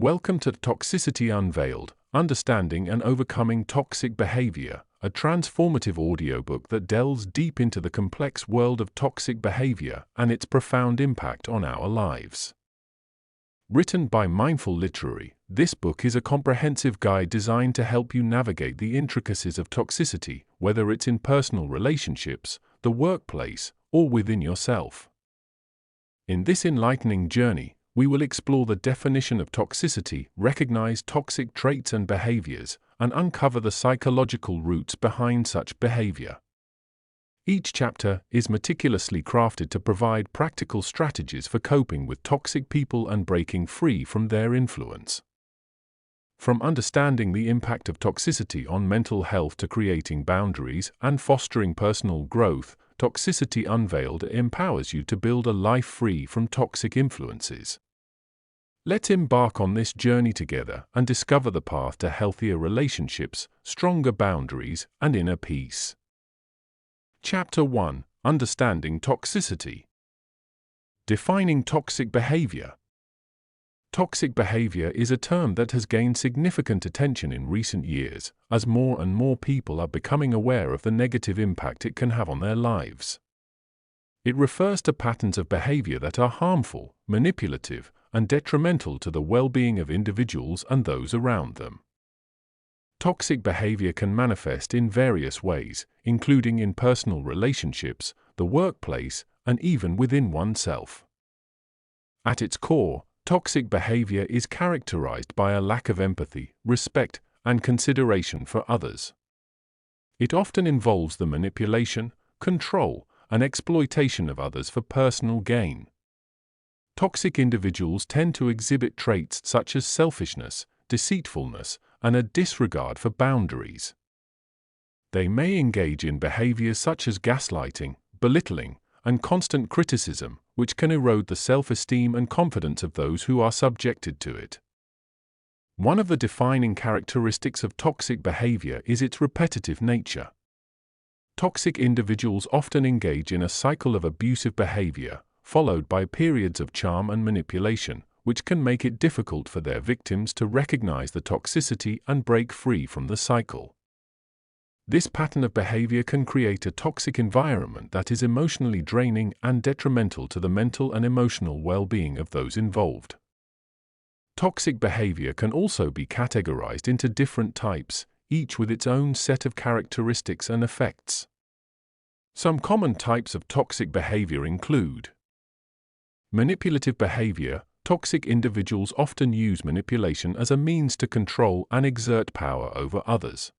Welcome to Toxicity Unveiled, Understanding and Overcoming Toxic Behavior, a transformative audiobook that delves deep into the complex world of toxic behavior and its profound impact on our lives. Written by Mindful Literary, this book is a comprehensive guide designed to help you navigate the intricacies of toxicity, whether it's in personal relationships, the workplace, or within yourself. In this enlightening journey, we will explore the definition of toxicity, recognize toxic traits and behaviors, and uncover the psychological roots behind such behavior. Each chapter is meticulously crafted to provide practical strategies for coping with toxic people and breaking free from their influence. From understanding the impact of toxicity on mental health to creating boundaries and fostering personal growth, Toxicity Unveiled empowers you to build a life free from toxic influences. Let's embark on this journey together and discover the path to healthier relationships, stronger boundaries, and inner peace. Chapter 1: Understanding Toxicity. Defining toxic behavior. Toxic behavior is a term that has gained significant attention in recent years, as more and more people are becoming aware of the negative impact it can have on their lives. It refers to patterns of behavior that are harmful, manipulative, and detrimental to the well-being of individuals and those around them. Toxic behavior can manifest in various ways, including in personal relationships, the workplace, and even within oneself. At its core, toxic behavior is characterized by a lack of empathy, respect, and consideration for others. It often involves the manipulation, control, and exploitation of others for personal gain. Toxic individuals tend to exhibit traits such as selfishness, deceitfulness, and a disregard for boundaries. They may engage in behaviors such as gaslighting, belittling, and constant criticism, which can erode the self-esteem and confidence of those who are subjected to it. One of the defining characteristics of toxic behavior is its repetitive nature. Toxic individuals often engage in a cycle of abusive behavior, followed by periods of charm and manipulation, which can make it difficult for their victims to recognize the toxicity and break free from the cycle. This pattern of behavior can create a toxic environment that is emotionally draining and detrimental to the mental and emotional well-being of those involved. Toxic behavior can also be categorized into different types, each with its own set of characteristics and effects. Some common types of toxic behavior include manipulative behavior. Toxic individuals often use manipulation as a means to control and exert power over others.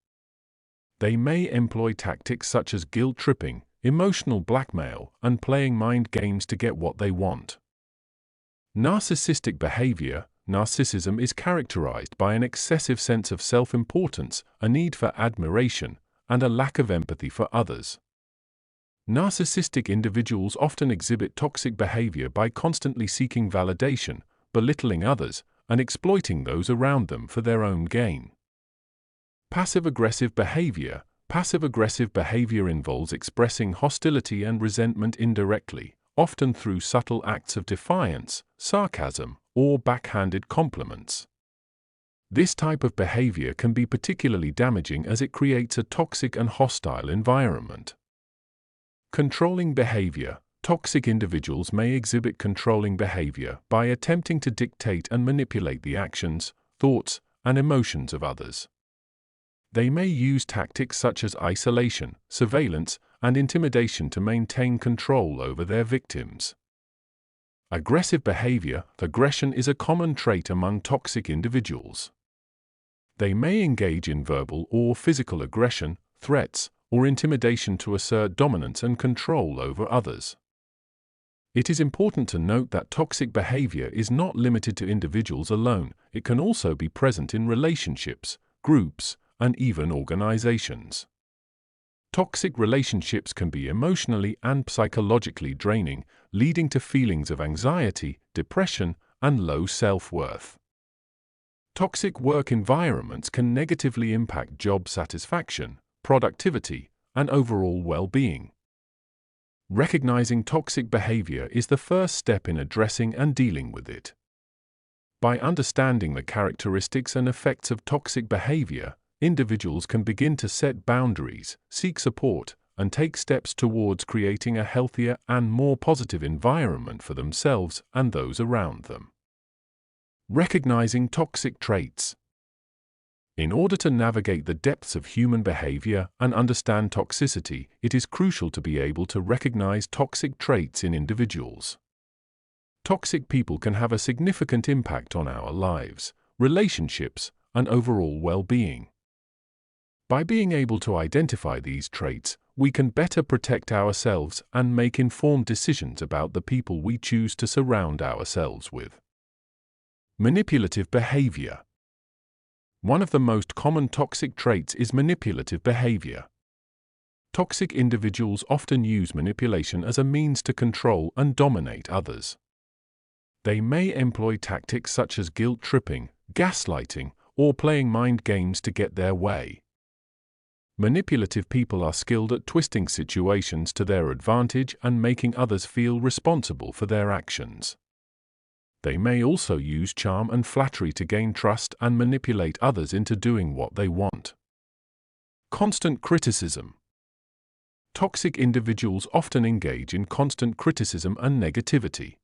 They may employ tactics such as guilt-tripping, emotional blackmail, and playing mind games to get what they want. Narcissistic behavior. Narcissism is characterized by an excessive sense of self-importance, a need for admiration, and a lack of empathy for others. Narcissistic individuals often exhibit toxic behavior by constantly seeking validation, belittling others, and exploiting those around them for their own gain. Passive-aggressive behavior. Passive-aggressive behavior involves expressing hostility and resentment indirectly, often through subtle acts of defiance, sarcasm, or backhanded compliments. This type of behavior can be particularly damaging as it creates a toxic and hostile environment. Controlling behavior. Toxic individuals may exhibit controlling behavior by attempting to dictate and manipulate the actions, thoughts, and emotions of others. They may use tactics such as isolation, surveillance, and intimidation to maintain control over their victims. Aggressive behavior. Aggression is a common trait among toxic individuals. They may engage in verbal or physical aggression, threats, or intimidation to assert dominance and control over others. It is important to note that toxic behavior is not limited to individuals alone. It can also be present in relationships, groups, and even organizations. Toxic relationships can be emotionally and psychologically draining, leading to feelings of anxiety, depression, and low self-worth. Toxic work environments can negatively impact job satisfaction, productivity, and overall well-being. Recognizing toxic behavior is the first step in addressing and dealing with it. By understanding the characteristics and effects of toxic behavior, individuals can begin to set boundaries, seek support, and take steps towards creating a healthier and more positive environment for themselves and those around them. Recognizing toxic traits. In order to navigate the depths of human behavior and understand toxicity, it is crucial to be able to recognize toxic traits in individuals. Toxic people can have a significant impact on our lives, relationships, and overall well-being. By being able to identify these traits, we can better protect ourselves and make informed decisions about the people we choose to surround ourselves with. Manipulative behavior. One of the most common toxic traits is manipulative behavior. Toxic individuals often use manipulation as a means to control and dominate others. They may employ tactics such as guilt-tripping, gaslighting, or playing mind games to get their way. Manipulative people are skilled at twisting situations to their advantage and making others feel responsible for their actions. They may also use charm and flattery to gain trust and manipulate others into doing what they want. Constant criticism. Toxic individuals often engage in constant criticism and negativity.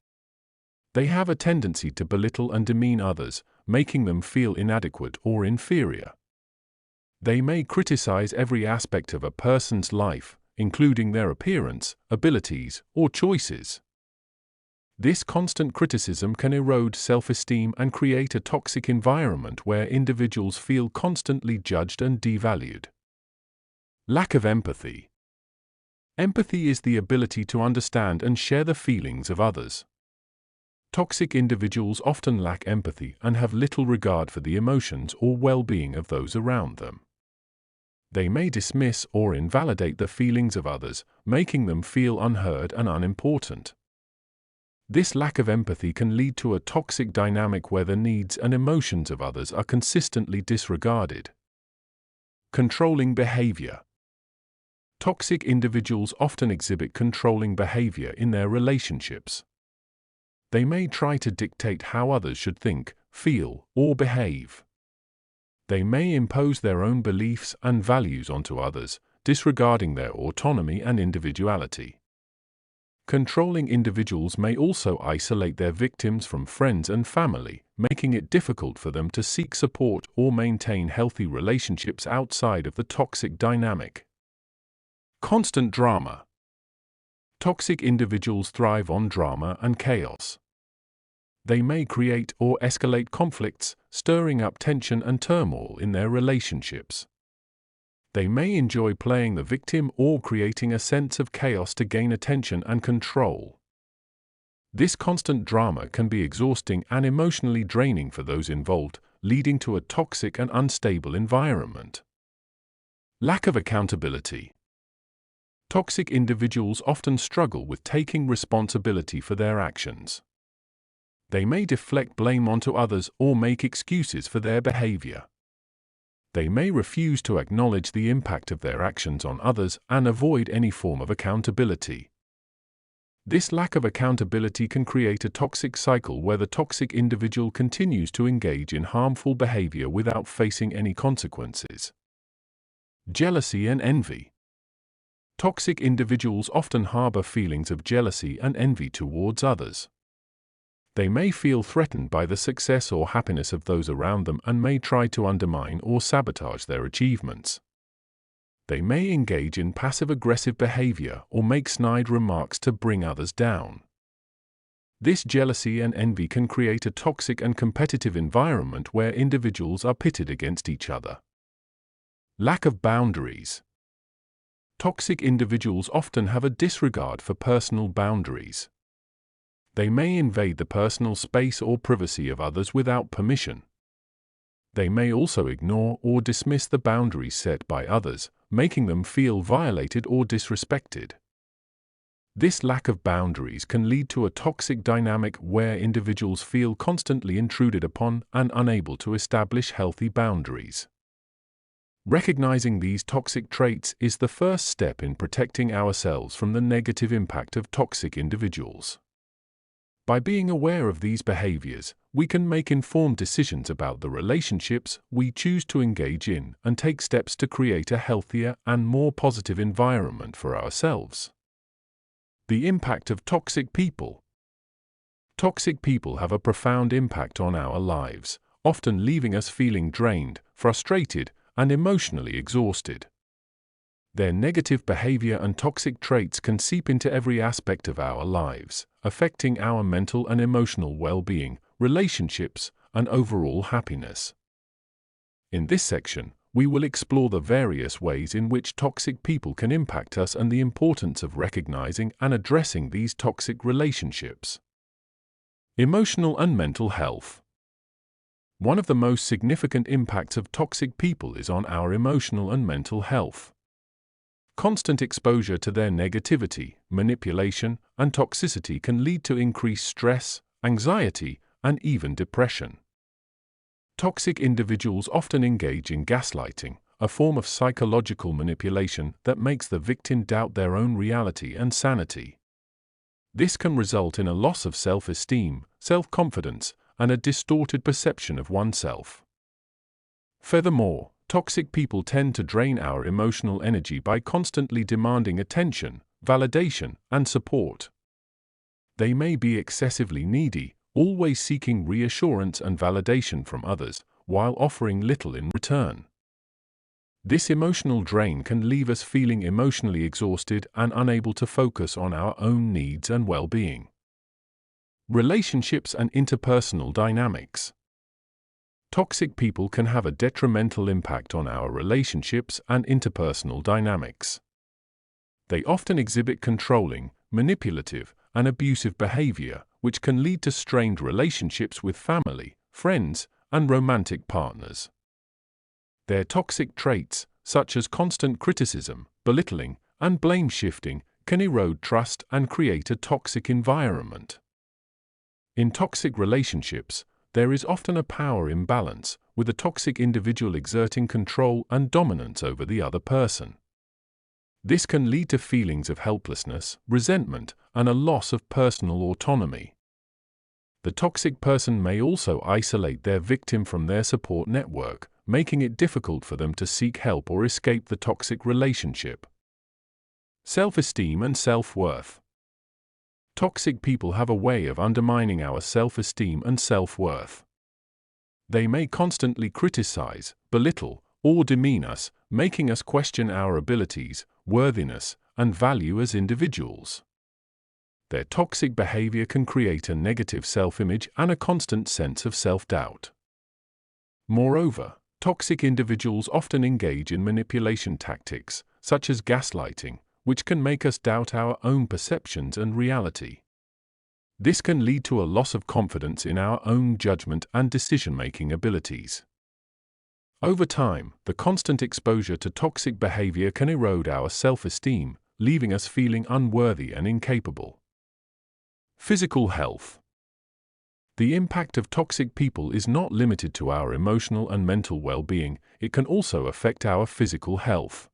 They have a tendency to belittle and demean others, making them feel inadequate or inferior. They may criticize every aspect of a person's life, including their appearance, abilities, or choices. This constant criticism can erode self-esteem and create a toxic environment where individuals feel constantly judged and devalued. Lack of empathy. Empathy is the ability to understand and share the feelings of others. Toxic individuals often lack empathy and have little regard for the emotions or well-being of those around them. They may dismiss or invalidate the feelings of others, making them feel unheard and unimportant. This lack of empathy can lead to a toxic dynamic where the needs and emotions of others are consistently disregarded. Controlling behavior. Toxic individuals often exhibit controlling behavior in their relationships. They may try to dictate how others should think, feel, or behave. They may impose their own beliefs and values onto others, disregarding their autonomy and individuality. Controlling individuals may also isolate their victims from friends and family, making it difficult for them to seek support or maintain healthy relationships outside of the toxic dynamic. Constant drama. Toxic individuals thrive on drama and chaos. They may create or escalate conflicts, stirring up tension and turmoil in their relationships. They may enjoy playing the victim or creating a sense of chaos to gain attention and control. This constant drama can be exhausting and emotionally draining for those involved, leading to a toxic and unstable environment. Lack of accountability. Toxic individuals often struggle with taking responsibility for their actions. They may deflect blame onto others or make excuses for their behavior. They may refuse to acknowledge the impact of their actions on others and avoid any form of accountability. This lack of accountability can create a toxic cycle where the toxic individual continues to engage in harmful behavior without facing any consequences. Jealousy and envy. Toxic individuals often harbor feelings of jealousy and envy towards others. They may feel threatened by the success or happiness of those around them and may try to undermine or sabotage their achievements. They may engage in passive-aggressive behavior or make snide remarks to bring others down. This jealousy and envy can create a toxic and competitive environment where individuals are pitted against each other. Lack of boundaries. Toxic individuals often have a disregard for personal boundaries. They may invade the personal space or privacy of others without permission. They may also ignore or dismiss the boundaries set by others, making them feel violated or disrespected. This lack of boundaries can lead to a toxic dynamic where individuals feel constantly intruded upon and unable to establish healthy boundaries. Recognizing these toxic traits is the first step in protecting ourselves from the negative impact of toxic individuals. By being aware of these behaviors, we can make informed decisions about the relationships we choose to engage in and take steps to create a healthier and more positive environment for ourselves. The impact of toxic people. Toxic people have a profound impact on our lives, often leaving us feeling drained, frustrated, and emotionally exhausted. Their negative behavior and toxic traits can seep into every aspect of our lives, affecting our mental and emotional well-being, relationships, and overall happiness. In this section, we will explore the various ways in which toxic people can impact us and the importance of recognizing and addressing these toxic relationships. Emotional and mental health. One of the most significant impacts of toxic people is on our emotional and mental health. Constant exposure to their negativity, manipulation, and toxicity can lead to increased stress, anxiety, and even depression. Toxic individuals often engage in gaslighting, a form of psychological manipulation that makes the victim doubt their own reality and sanity. This can result in a loss of self-esteem, self-confidence, and a distorted perception of oneself. Furthermore, toxic people tend to drain our emotional energy by constantly demanding attention, validation, and support. They may be excessively needy, always seeking reassurance and validation from others, while offering little in return. This emotional drain can leave us feeling emotionally exhausted and unable to focus on our own needs and well-being. Relationships and interpersonal dynamics. Toxic people can have a detrimental impact on our relationships and interpersonal dynamics. They often exhibit controlling, manipulative, and abusive behavior, which can lead to strained relationships with family, friends, and romantic partners. Their toxic traits, such as constant criticism, belittling, and blame shifting, can erode trust and create a toxic environment. In toxic relationships, there is often a power imbalance, with a toxic individual exerting control and dominance over the other person. This can lead to feelings of helplessness, resentment, and a loss of personal autonomy. The toxic person may also isolate their victim from their support network, making it difficult for them to seek help or escape the toxic relationship. Self-esteem and self-worth. Toxic people have a way of undermining our self-esteem and self-worth. They may constantly criticize, belittle, or demean us, making us question our abilities, worthiness, and value as individuals. Their toxic behavior can create a negative self-image and a constant sense of self-doubt. Moreover, toxic individuals often engage in manipulation tactics, such as gaslighting, which can make us doubt our own perceptions and reality. This can lead to a loss of confidence in our own judgment and decision-making abilities. Over time, the constant exposure to toxic behavior can erode our self-esteem, leaving us feeling unworthy and incapable. Physical health. The impact of toxic people is not limited to our emotional and mental well-being, it can also affect our physical health.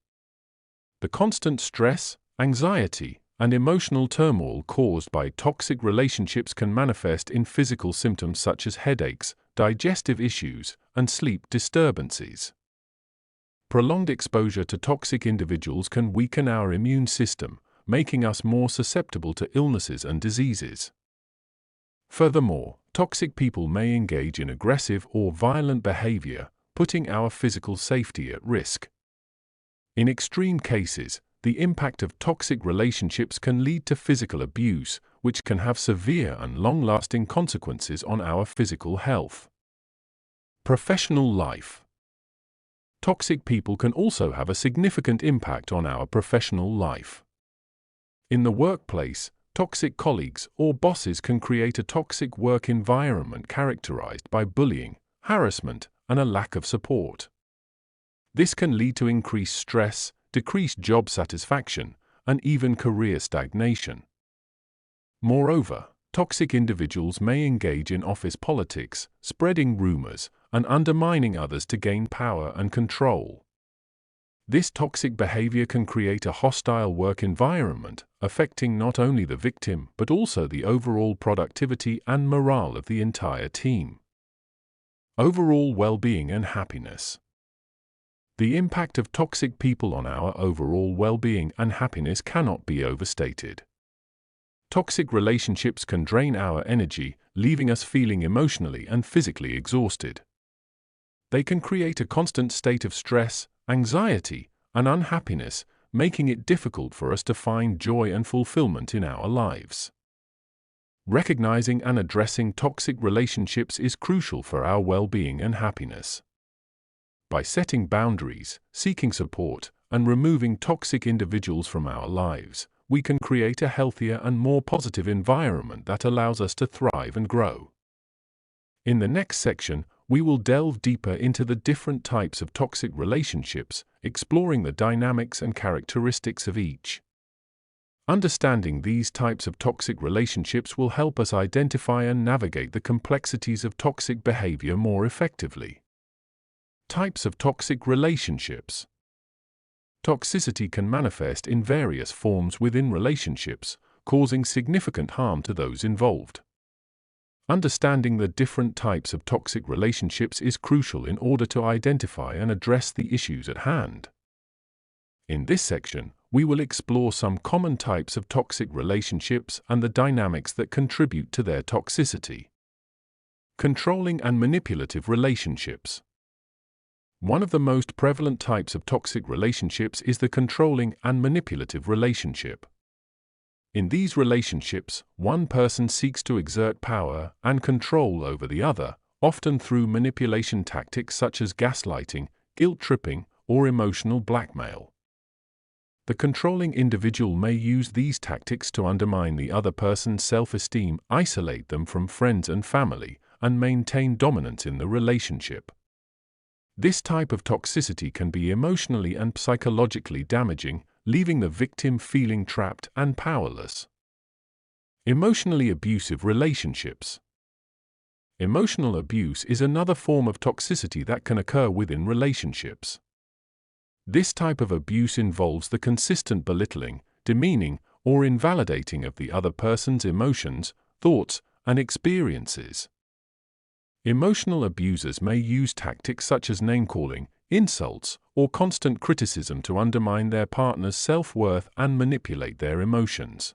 The constant stress, anxiety, and emotional turmoil caused by toxic relationships can manifest in physical symptoms such as headaches, digestive issues, and sleep disturbances. Prolonged exposure to toxic individuals can weaken our immune system, making us more susceptible to illnesses and diseases. Furthermore, toxic people may engage in aggressive or violent behavior, putting our physical safety at risk. In extreme cases, the impact of toxic relationships can lead to physical abuse, which can have severe and long-lasting consequences on our physical health. Professional life. Toxic people can also have a significant impact on our professional life. In the workplace, toxic colleagues or bosses can create a toxic work environment characterized by bullying, harassment, and a lack of support. This can lead to increased stress, decreased job satisfaction, and even career stagnation. Moreover, toxic individuals may engage in office politics, spreading rumors, and undermining others to gain power and control. This toxic behavior can create a hostile work environment, affecting not only the victim but also the overall productivity and morale of the entire team. Overall well-being and happiness. The impact of toxic people on our overall well-being and happiness cannot be overstated. Toxic relationships can drain our energy, leaving us feeling emotionally and physically exhausted. They can create a constant state of stress, anxiety, and unhappiness, making it difficult for us to find joy and fulfillment in our lives. Recognizing and addressing toxic relationships is crucial for our well-being and happiness. By setting boundaries, seeking support, and removing toxic individuals from our lives, we can create a healthier and more positive environment that allows us to thrive and grow. In the next section, we will delve deeper into the different types of toxic relationships, exploring the dynamics and characteristics of each. Understanding these types of toxic relationships will help us identify and navigate the complexities of toxic behavior more effectively. Types of toxic relationships. Toxicity can manifest in various forms within relationships, causing significant harm to those involved. Understanding the different types of toxic relationships is crucial in order to identify and address the issues at hand. In this section, we will explore some common types of toxic relationships and the dynamics that contribute to their toxicity. Controlling and manipulative relationships. One of the most prevalent types of toxic relationships is the controlling and manipulative relationship. In these relationships, one person seeks to exert power and control over the other, often through manipulation tactics such as gaslighting, guilt-tripping, or emotional blackmail. The controlling individual may use these tactics to undermine the other person's self-esteem, isolate them from friends and family, and maintain dominance in the relationship. This type of toxicity can be emotionally and psychologically damaging, leaving the victim feeling trapped and powerless. Emotionally abusive relationships. Emotional abuse is another form of toxicity that can occur within relationships. This type of abuse involves the consistent belittling, demeaning, or invalidating of the other person's emotions, thoughts, and experiences. Emotional abusers may use tactics such as name-calling, insults, or constant criticism to undermine their partner's self-worth and manipulate their emotions.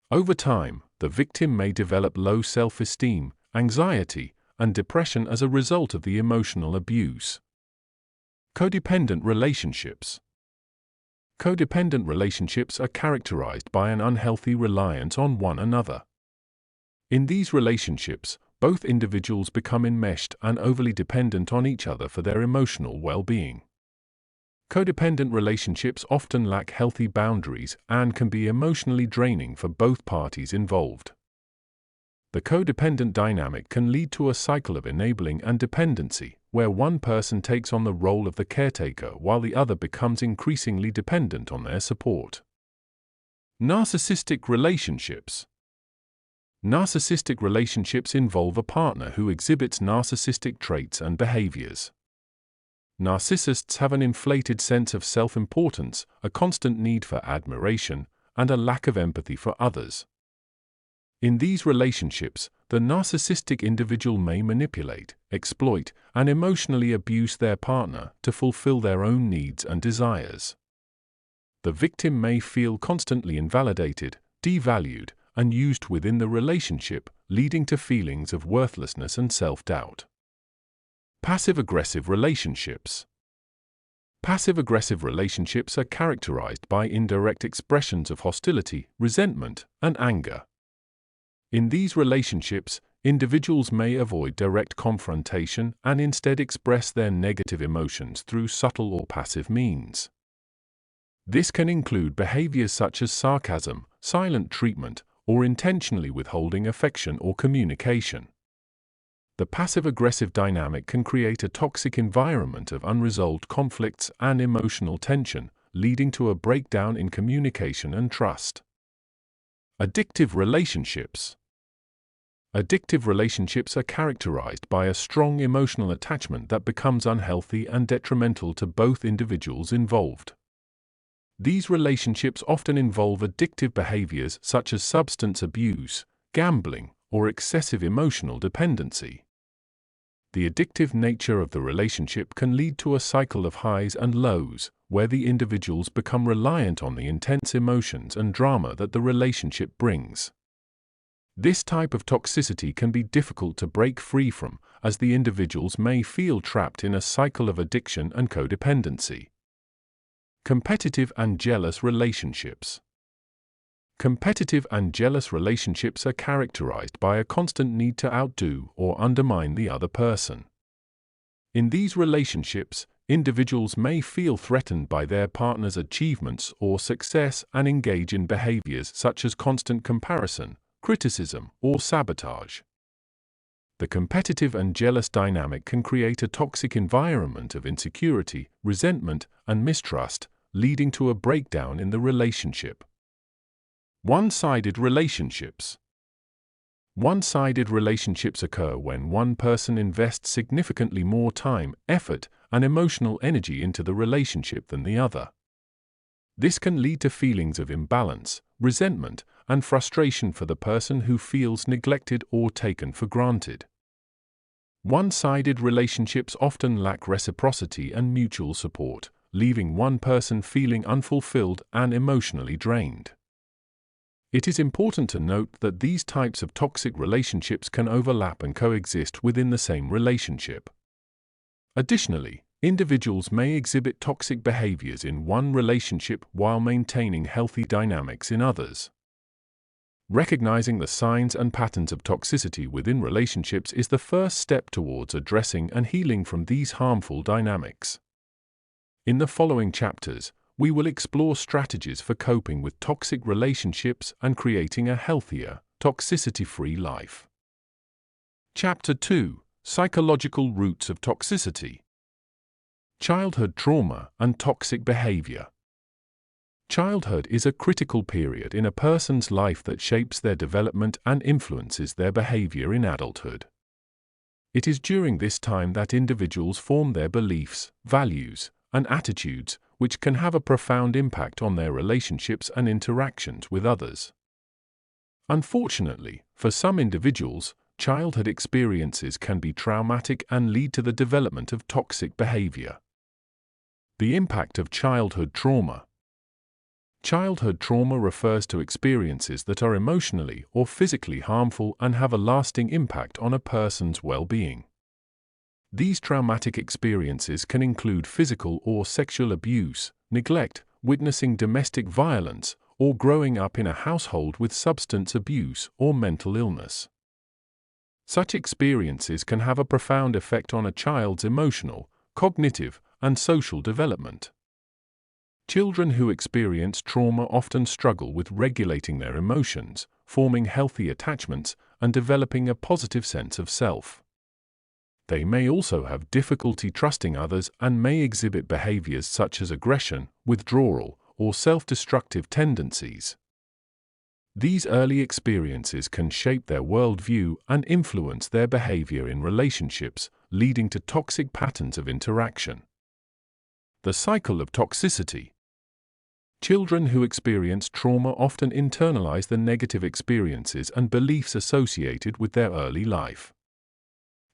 Over time, the victim may develop low self-esteem, anxiety, and depression as a result of the emotional abuse. Codependent relationships. Codependent relationships are characterized by an unhealthy reliance on one another. In these relationships, both individuals become enmeshed and overly dependent on each other for their emotional well-being. Codependent relationships often lack healthy boundaries and can be emotionally draining for both parties involved. The codependent dynamic can lead to a cycle of enabling and dependency, where one person takes on the role of the caretaker while the other becomes increasingly dependent on their support. Narcissistic relationships. Narcissistic relationships involve a partner who exhibits narcissistic traits and behaviors. Narcissists have an inflated sense of self-importance, a constant need for admiration, and a lack of empathy for others. In these relationships, the narcissistic individual may manipulate, exploit, and emotionally abuse their partner to fulfill their own needs and desires. The victim may feel constantly invalidated, devalued, and used within the relationship, leading to feelings of worthlessness and self-doubt. Passive-aggressive relationships. Passive-aggressive relationships are characterized by indirect expressions of hostility, resentment, and anger. In these relationships, individuals may avoid direct confrontation and instead express their negative emotions through subtle or passive means. This can include behaviors such as sarcasm, silent treatment, or intentionally withholding affection or communication. The passive-aggressive dynamic can create a toxic environment of unresolved conflicts and emotional tension, leading to a breakdown in communication and trust. Addictive relationships. Addictive relationships are characterized by a strong emotional attachment that becomes unhealthy and detrimental to both individuals involved. These relationships often involve addictive behaviors such as substance abuse, gambling, or excessive emotional dependency. The addictive nature of the relationship can lead to a cycle of highs and lows, where the individuals become reliant on the intense emotions and drama that the relationship brings. This type of toxicity can be difficult to break free from, as the individuals may feel trapped in a cycle of addiction and codependency. Competitive and jealous relationships. Competitive and jealous relationships are characterized by a constant need to outdo or undermine the other person. In these relationships, individuals may feel threatened by their partner's achievements or success and engage in behaviors such as constant comparison, criticism, or sabotage. The competitive and jealous dynamic can create a toxic environment of insecurity, resentment, and mistrust, leading to a breakdown in the relationship. One-sided relationships. One-sided relationships occur when one person invests significantly more time, effort, and emotional energy into the relationship than the other. This can lead to feelings of imbalance, resentment, and frustration for the person who feels neglected or taken for granted. One-sided relationships often lack reciprocity and mutual support, leaving one person feeling unfulfilled and emotionally drained. It is important to note that these types of toxic relationships can overlap and coexist within the same relationship. Additionally, individuals may exhibit toxic behaviors in one relationship while maintaining healthy dynamics in others. Recognizing the signs and patterns of toxicity within relationships is the first step towards addressing and healing from these harmful dynamics. In the following chapters, we will explore strategies for coping with toxic relationships and creating a healthier, toxicity-free life. Chapter 2: Psychological Roots of Toxicity. Childhood trauma and toxic behavior. Childhood is a critical period in a person's life that shapes their development and influences their behavior in adulthood. It is during this time that individuals form their beliefs, values, and attitudes, which can have a profound impact on their relationships and interactions with others. Unfortunately, for some individuals, childhood experiences can be traumatic and lead to the development of toxic behavior. The impact of childhood trauma. Childhood trauma refers to experiences that are emotionally or physically harmful and have a lasting impact on a person's well-being. These traumatic experiences can include physical or sexual abuse, neglect, witnessing domestic violence, or growing up in a household with substance abuse or mental illness. Such experiences can have a profound effect on a child's emotional, cognitive, and social development. Children who experience trauma often struggle with regulating their emotions, forming healthy attachments, and developing a positive sense of self. They may also have difficulty trusting others and may exhibit behaviors such as aggression, withdrawal, or self-destructive tendencies. These early experiences can shape their worldview and influence their behavior in relationships, leading to toxic patterns of interaction. The cycle of toxicity. Children who experience trauma often internalize the negative experiences and beliefs associated with their early life.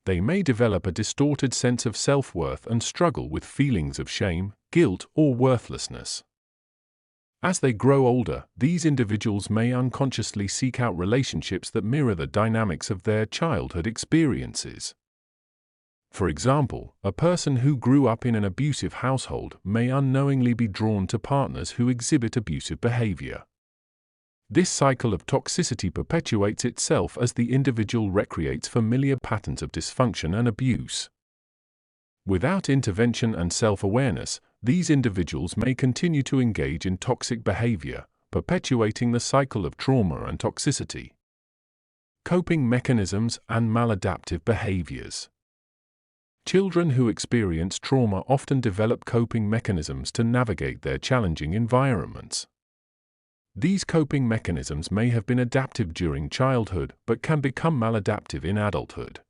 They may develop a distorted sense of self-worth and struggle with feelings of shame, guilt, or worthlessness. As they grow older, these individuals may unconsciously seek out relationships that mirror the dynamics of their childhood experiences. For example, a person who grew up in an abusive household may unknowingly be drawn to partners who exhibit abusive behavior. This cycle of toxicity perpetuates itself as the individual recreates familiar patterns of dysfunction and abuse. Without intervention and self-awareness, these individuals may continue to engage in toxic behavior, perpetuating the cycle of trauma and toxicity. Coping mechanisms and maladaptive behaviors. Children who experience trauma often develop coping mechanisms to navigate their challenging environments. These coping mechanisms may have been adaptive during childhood but can become maladaptive in adulthood.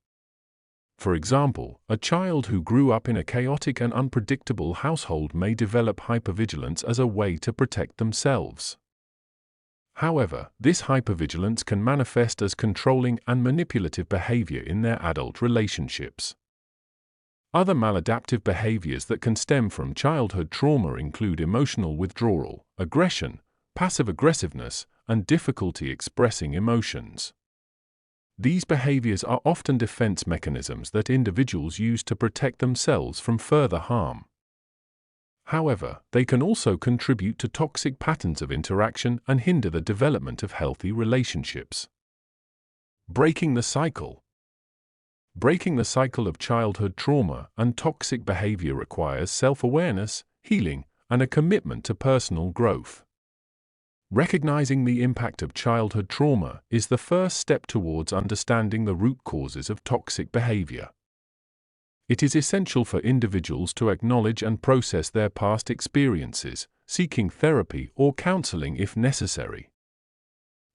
For example, a child who grew up in a chaotic and unpredictable household may develop hypervigilance as a way to protect themselves. However, this hypervigilance can manifest as controlling and manipulative behavior in their adult relationships. Other maladaptive behaviors that can stem from childhood trauma include emotional withdrawal, aggression, passive aggressiveness, and difficulty expressing emotions. These behaviors are often defense mechanisms that individuals use to protect themselves from further harm. However, they can also contribute to toxic patterns of interaction and hinder the development of healthy relationships. Breaking the cycle. Breaking the cycle of childhood trauma and toxic behavior requires self-awareness, healing, and a commitment to personal growth. Recognizing the impact of childhood trauma is the first step towards understanding the root causes of toxic behavior. It is essential for individuals to acknowledge and process their past experiences, seeking therapy or counseling if necessary.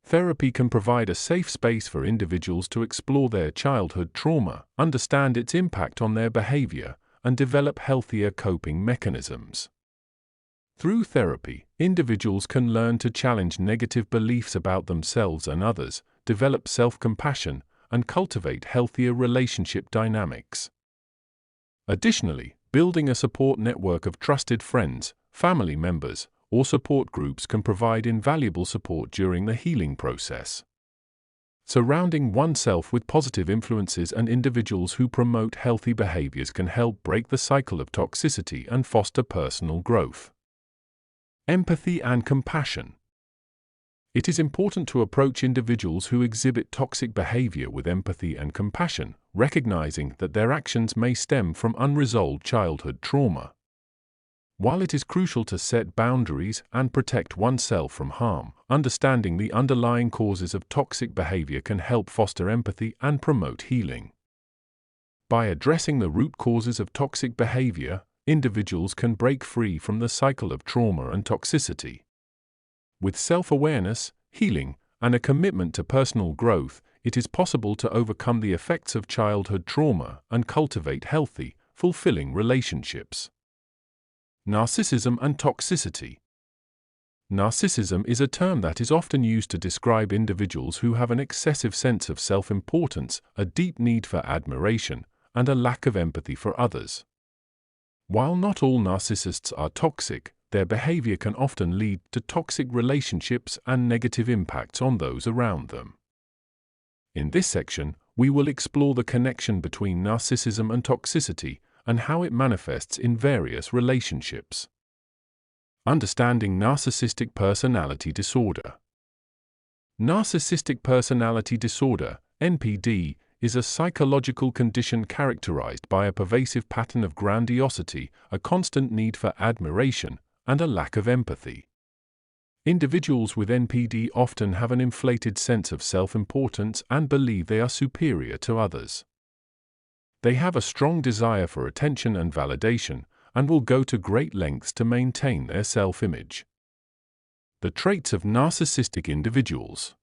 Therapy can provide a safe space for individuals to explore their childhood trauma, understand its impact on their behavior, and develop healthier coping mechanisms. Through therapy, individuals can learn to challenge negative beliefs about themselves and others, develop self-compassion, and cultivate healthier relationship dynamics. Additionally, building a support network of trusted friends, family members, or support groups can provide invaluable support during the healing process. Surrounding oneself with positive influences and individuals who promote healthy behaviors can help break the cycle of toxicity and foster personal growth. Empathy and compassion. It is important to approach individuals who exhibit toxic behavior with empathy and compassion, recognizing that their actions may stem from unresolved childhood trauma. While it is crucial to set boundaries and protect oneself from harm, understanding the underlying causes of toxic behavior can help foster empathy and promote healing. By addressing the root causes of toxic behavior, individuals can break free from the cycle of trauma and toxicity. With self-awareness, healing, and a commitment to personal growth, it is possible to overcome the effects of childhood trauma and cultivate healthy, fulfilling relationships. Narcissism and toxicity. Narcissism is a term that is often used to describe individuals who have an excessive sense of self-importance, a deep need for admiration, and a lack of empathy for others. While not all narcissists are toxic, their behavior can often lead to toxic relationships and negative impacts on those around them. In this section, we will explore the connection between narcissism and toxicity and how it manifests in various relationships. Understanding narcissistic personality disorder. Narcissistic personality disorder, NPD, is a psychological condition characterized by a pervasive pattern of grandiosity, a constant need for admiration, and a lack of empathy. Individuals with NPD often have an inflated sense of self-importance and believe they are superior to others. They have a strong desire for attention and validation, and will go to great lengths to maintain their self-image. The traits of narcissistic individuals.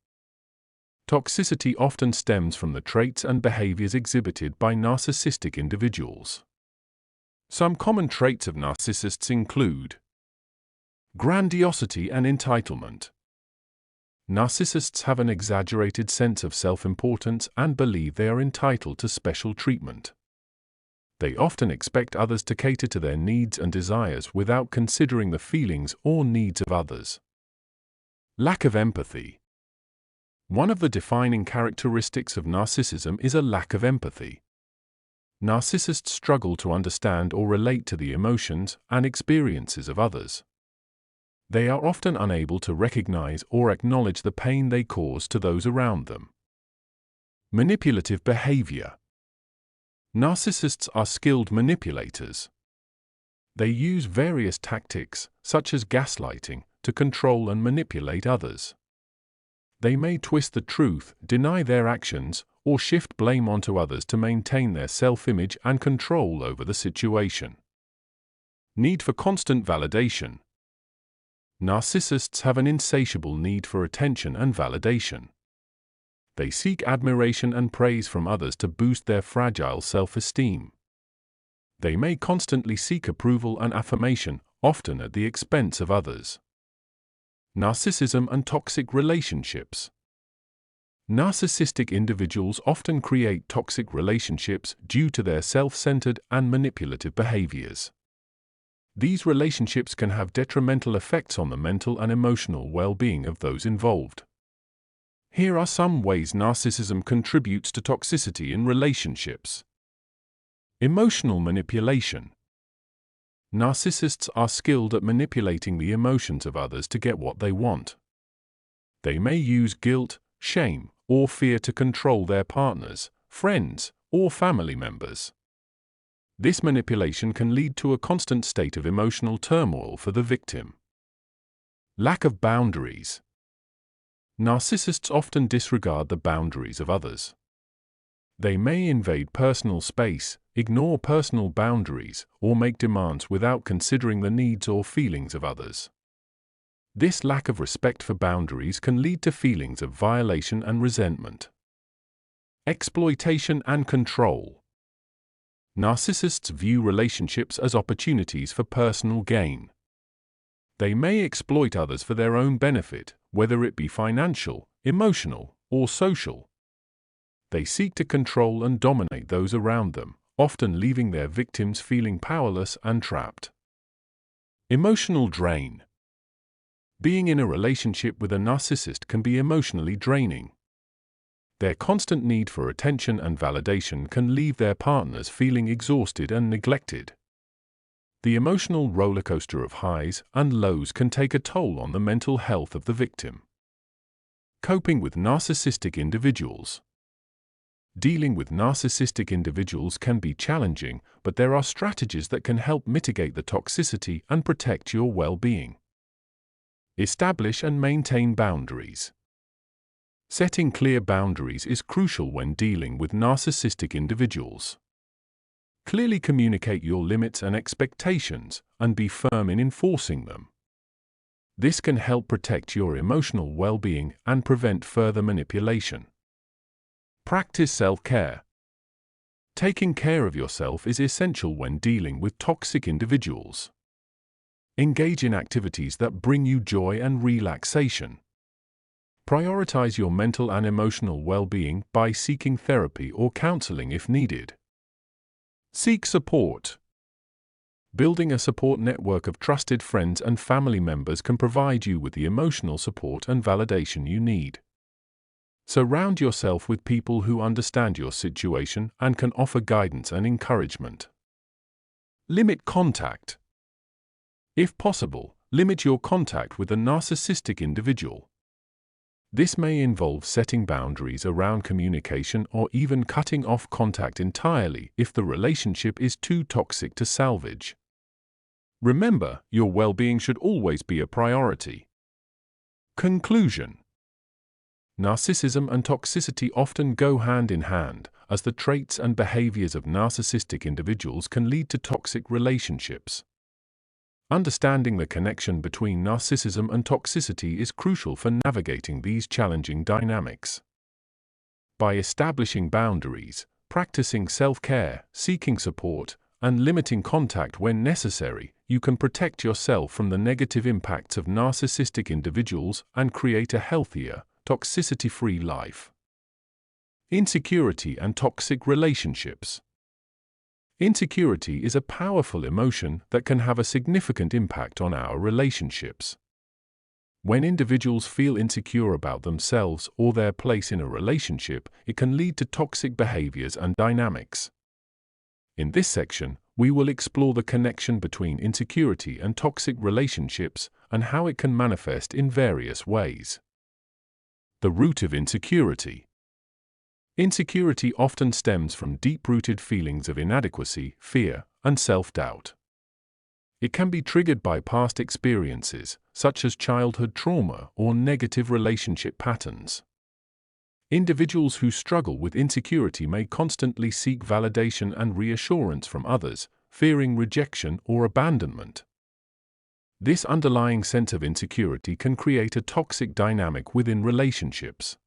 Toxicity often stems from the traits and behaviors exhibited by narcissistic individuals. Some common traits of narcissists include grandiosity and entitlement. Narcissists have an exaggerated sense of self-importance and believe they are entitled to special treatment. They often expect others to cater to their needs and desires without considering the feelings or needs of others. Lack of empathy. One of the defining characteristics of narcissism is a lack of empathy. Narcissists struggle to understand or relate to the emotions and experiences of others. They are often unable to recognize or acknowledge the pain they cause to those around them. Manipulative behavior. Narcissists are skilled manipulators. They use various tactics, such as gaslighting, to control and manipulate others. They may twist the truth, deny their actions, or shift blame onto others to maintain their self-image and control over the situation. Need for constant validation. Narcissists have an insatiable need for attention and validation. They seek admiration and praise from others to boost their fragile self-esteem. They may constantly seek approval and affirmation, often at the expense of others. Narcissism and toxic relationships. Narcissistic individuals often create toxic relationships due to their self-centered and manipulative behaviors. These relationships can have detrimental effects on the mental and emotional well-being of those involved. Here are some ways narcissism contributes to toxicity in relationships. Emotional manipulation. Narcissists are skilled at manipulating the emotions of others to get what they want. They may use guilt, shame, or fear to control their partners, friends, or family members. This manipulation can lead to a constant state of emotional turmoil for the victim. Lack of boundaries. Narcissists often disregard the boundaries of others. They may invade personal space, ignore personal boundaries, or make demands without considering the needs or feelings of others. This lack of respect for boundaries can lead to feelings of violation and resentment. Exploitation and control. Narcissists view relationships as opportunities for personal gain. They may exploit others for their own benefit, whether it be financial, emotional, or social. They seek to control and dominate those around them, often leaving their victims feeling powerless and trapped. Emotional drain. Being in a relationship with a narcissist can be emotionally draining. Their constant need for attention and validation can leave their partners feeling exhausted and neglected. The emotional rollercoaster of highs and lows can take a toll on the mental health of the victim. Coping with narcissistic individuals. Dealing with narcissistic individuals can be challenging, but there are strategies that can help mitigate the toxicity and protect your well-being. Establish and maintain boundaries. Setting clear boundaries is crucial when dealing with narcissistic individuals. Clearly communicate your limits and expectations, and be firm in enforcing them. This can help protect your emotional well-being and prevent further manipulation. Practice self-care. Taking care of yourself is essential when dealing with toxic individuals. Engage in activities that bring you joy and relaxation. Prioritize your mental and emotional well-being by seeking therapy or counseling if needed. Seek support. Building a support network of trusted friends and family members can provide you with the emotional support and validation you need. Surround yourself with people who understand your situation and can offer guidance and encouragement. Limit contact. If possible, limit your contact with a narcissistic individual. This may involve setting boundaries around communication or even cutting off contact entirely if the relationship is too toxic to salvage. Remember, your well-being should always be a priority. Conclusion. Narcissism and toxicity often go hand in hand, as the traits and behaviors of narcissistic individuals can lead to toxic relationships. Understanding the connection between narcissism and toxicity is crucial for navigating these challenging dynamics. By establishing boundaries, practicing self-care, seeking support, and limiting contact when necessary, you can protect yourself from the negative impacts of narcissistic individuals and create a healthier, toxicity-free life. Insecurity and toxic relationships. Insecurity is a powerful emotion that can have a significant impact on our relationships. When individuals feel insecure about themselves or their place in a relationship, it can lead to toxic behaviors and dynamics. In this section, we will explore the connection between insecurity and toxic relationships and how it can manifest in various ways. The root of insecurity. Insecurity often stems from deep-rooted feelings of inadequacy, fear, and self-doubt. It can be triggered by past experiences, such as childhood trauma or negative relationship patterns. Individuals who struggle with insecurity may constantly seek validation and reassurance from others, fearing rejection or abandonment. This underlying sense of insecurity can create a toxic dynamic within relationships.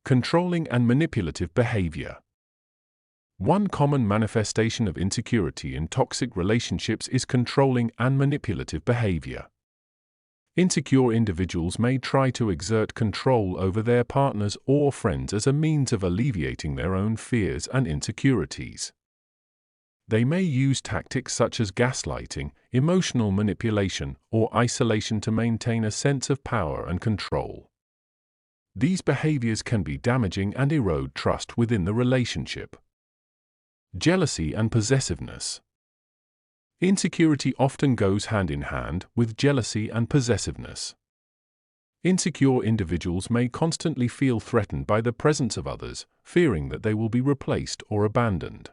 Controlling and manipulative behavior. One common manifestation of insecurity in toxic relationships is controlling and manipulative behavior. Insecure individuals may try to exert control over their partners or friends as a means of alleviating their own fears and insecurities. They may use tactics such as gaslighting, emotional manipulation, or isolation to maintain a sense of power and control. These behaviors can be damaging and erode trust within the relationship. Jealousy and possessiveness. Insecurity often goes hand in hand with jealousy and possessiveness. Insecure individuals may constantly feel threatened by the presence of others, fearing that they will be replaced or abandoned.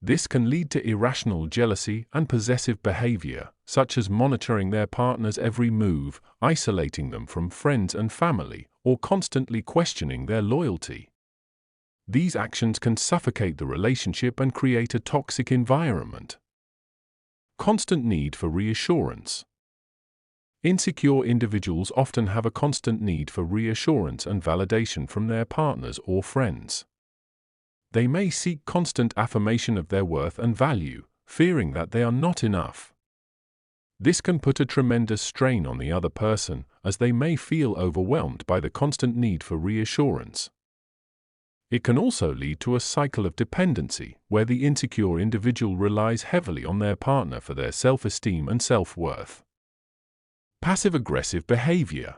This can lead to irrational jealousy and possessive behavior, such as monitoring their partner's every move, isolating them from friends and family, or constantly questioning their loyalty. These actions can suffocate the relationship and create a toxic environment. Constant need for reassurance. Insecure individuals often have a constant need for reassurance and validation from their partners or friends. They may seek constant affirmation of their worth and value, fearing that they are not enough. This can put a tremendous strain on the other person, as they may feel overwhelmed by the constant need for reassurance. It can also lead to a cycle of dependency, where the insecure individual relies heavily on their partner for their self-esteem and self-worth. Passive-aggressive behavior.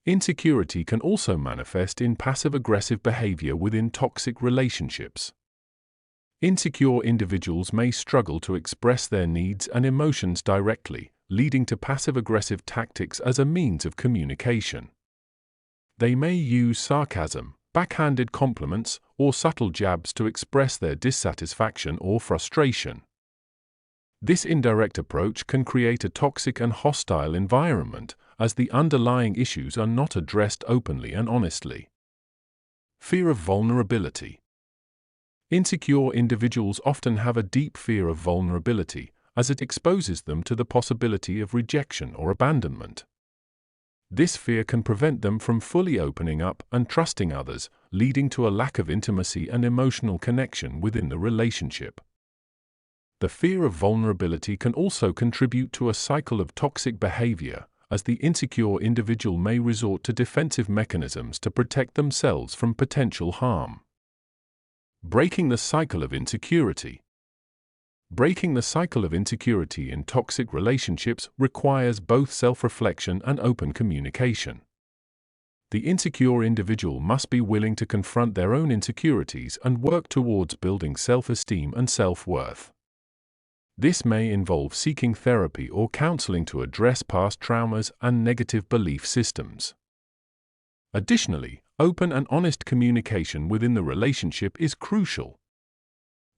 Insecurity can also manifest in passive-aggressive behavior within toxic relationships. Insecure individuals may struggle to express their needs and emotions directly, leading to passive-aggressive tactics as a means of communication. They may use sarcasm, backhanded compliments, or subtle jabs to express their dissatisfaction or frustration. This indirect approach can create a toxic and hostile environment, as the underlying issues are not addressed openly and honestly. Fear of vulnerability. Insecure individuals often have a deep fear of vulnerability, as it exposes them to the possibility of rejection or abandonment. This fear can prevent them from fully opening up and trusting others, leading to a lack of intimacy and emotional connection within the relationship. The fear of vulnerability can also contribute to a cycle of toxic behavior, as the insecure individual may resort to defensive mechanisms to protect themselves from potential harm. Breaking the cycle of insecurity. Breaking the cycle of insecurity in toxic relationships requires both self-reflection and open communication. The insecure individual must be willing to confront their own insecurities and work towards building self-esteem and self-worth. This may involve seeking therapy or counseling to address past traumas and negative belief systems. Additionally, open and honest communication within the relationship is crucial.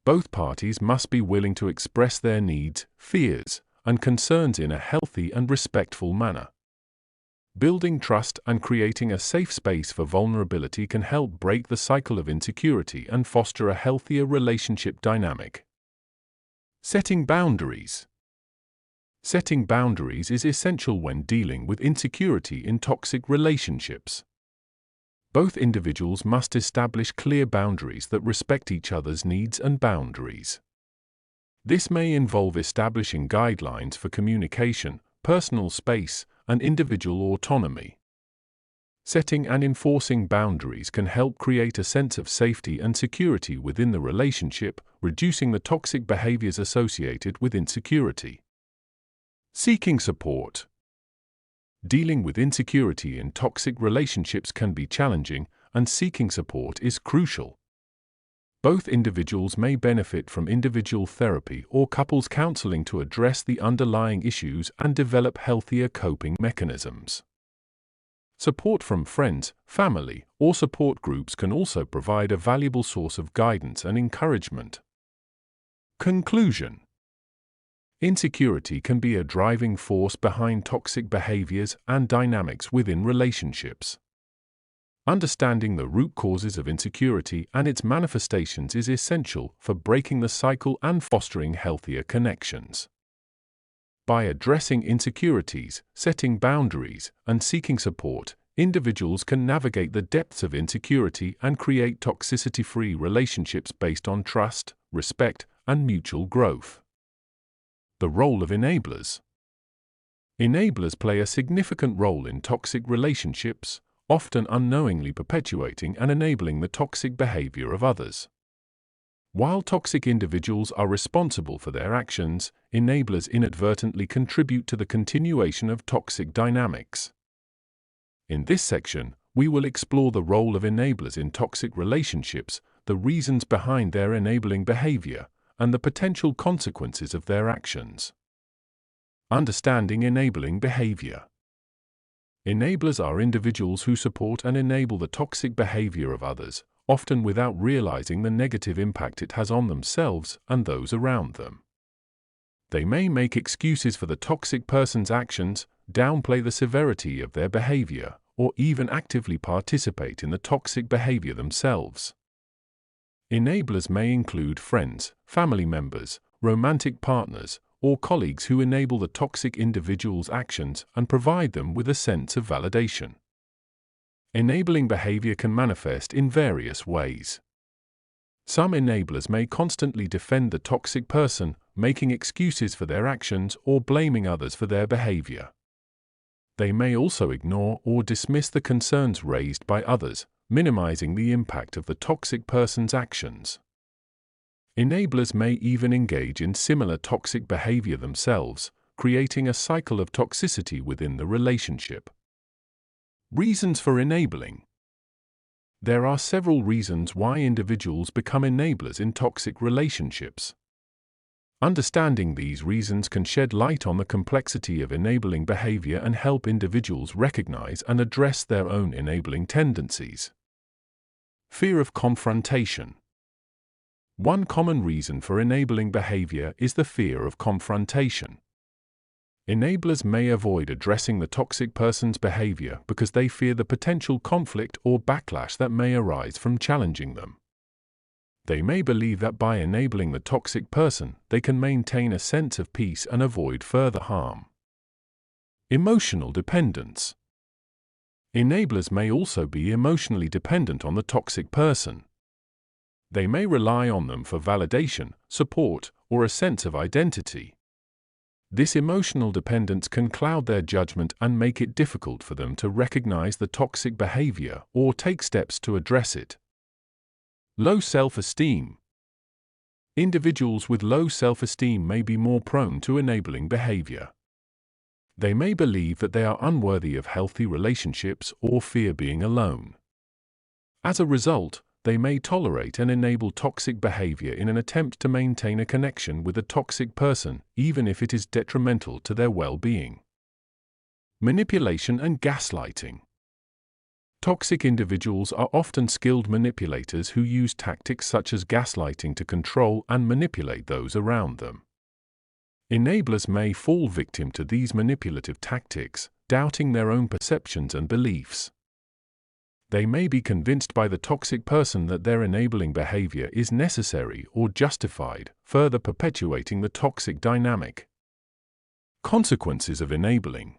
Both parties must be willing to express their needs, fears, and concerns in a healthy and respectful manner. Building trust and creating a safe space for vulnerability can help break the cycle of insecurity and foster a healthier relationship dynamic. Setting boundaries. Setting boundaries is essential when dealing with insecurity in toxic relationships. Both individuals must establish clear boundaries that respect each other's needs and boundaries. This may involve establishing guidelines for communication, personal space, and individual autonomy. Setting and enforcing boundaries can help create a sense of safety and security within the relationship, reducing the toxic behaviors associated with insecurity. Seeking support. Dealing with insecurity in toxic relationships can be challenging, and seeking support is crucial. Both individuals may benefit from individual therapy or couples counseling to address the underlying issues and develop healthier coping mechanisms. Support from friends, family, or support groups can also provide a valuable source of guidance and encouragement. Conclusion. Insecurity can be a driving force behind toxic behaviors and dynamics within relationships. Understanding the root causes of insecurity and its manifestations is essential for breaking the cycle and fostering healthier connections. By addressing insecurities, setting boundaries, and seeking support, individuals can navigate the depths of insecurity and create toxicity-free relationships based on trust, respect, and mutual growth. The role of enablers. Enablers play a significant role in toxic relationships, often unknowingly perpetuating and enabling the toxic behavior of others. While toxic individuals are responsible for their actions, enablers inadvertently contribute to the continuation of toxic dynamics. In this section, we will explore the role of enablers in toxic relationships, the reasons behind their enabling behavior, and the potential consequences of their actions. Understanding enabling behavior. Enablers are individuals who support and enable the toxic behavior of others, often without realizing the negative impact it has on themselves and those around them. They may make excuses for the toxic person's actions, downplay the severity of their behavior, or even actively participate in the toxic behavior themselves. Enablers may include friends, family members, romantic partners, or colleagues who enable the toxic individual's actions and provide them with a sense of validation. Enabling behavior can manifest in various ways. Some enablers may constantly defend the toxic person, making excuses for their actions or blaming others for their behavior. They may also ignore or dismiss the concerns raised by others, minimizing the impact of the toxic person's actions. Enablers may even engage in similar toxic behavior themselves, creating a cycle of toxicity within the relationship. Reasons for enabling. There are several reasons why individuals become enablers in toxic relationships. Understanding these reasons can shed light on the complexity of enabling behavior and help individuals recognize and address their own enabling tendencies. Fear of confrontation. One common reason for enabling behavior is the fear of confrontation. Enablers may avoid addressing the toxic person's behavior because they fear the potential conflict or backlash that may arise from challenging them. They may believe that by enabling the toxic person, they can maintain a sense of peace and avoid further harm. Emotional dependence. Enablers may also be emotionally dependent on the toxic person. They may rely on them for validation, support, or a sense of identity. This emotional dependence can cloud their judgment and make it difficult for them to recognize the toxic behavior or take steps to address it. Low self-esteem. Individuals with low self-esteem may be more prone to enabling behavior. They may believe that they are unworthy of healthy relationships or fear being alone. As a result, they may tolerate and enable toxic behavior in an attempt to maintain a connection with a toxic person, even if it is detrimental to their well-being. Manipulation and gaslighting. Toxic individuals are often skilled manipulators who use tactics such as gaslighting to control and manipulate those around them. Enablers may fall victim to these manipulative tactics, doubting their own perceptions and beliefs. They may be convinced by the toxic person that their enabling behavior is necessary or justified, further perpetuating the toxic dynamic. Consequences of enabling.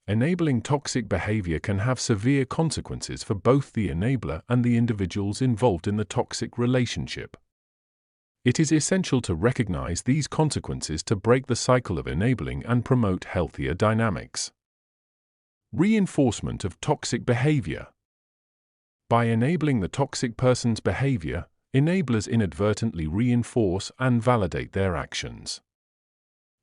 Enabling toxic behavior can have severe consequences for both the enabler and the individuals involved in the toxic relationship. It is essential to recognize these consequences to break the cycle of enabling and promote healthier dynamics. Reinforcement of toxic behavior. By enabling the toxic person's behavior, enablers inadvertently reinforce and validate their actions.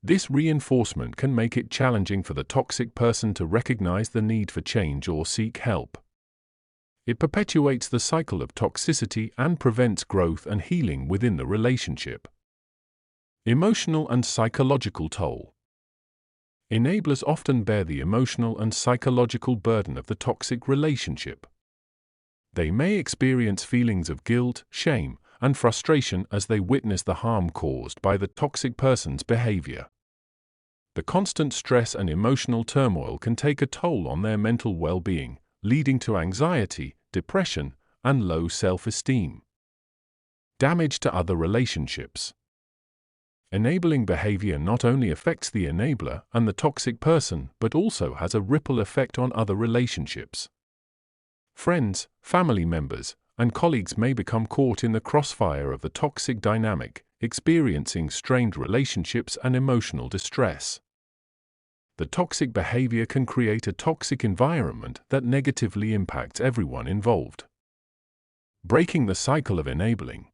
This reinforcement can make it challenging for the toxic person to recognize the need for change or seek help. It perpetuates the cycle of toxicity and prevents growth and healing within the relationship. Emotional and psychological toll. Enablers often bear the emotional and psychological burden of the toxic relationship. They may experience feelings of guilt, shame, and frustration as they witness the harm caused by the toxic person's behavior. The constant stress and emotional turmoil can take a toll on their mental well-being, leading to anxiety, depression, and low self-esteem. Damage to other relationships. Enabling behavior not only affects the enabler and the toxic person, but also has a ripple effect on other relationships. Friends, family members, and colleagues may become caught in the crossfire of the toxic dynamic, experiencing strained relationships and emotional distress. The toxic behavior can create a toxic environment that negatively impacts everyone involved. Breaking the cycle of enabling.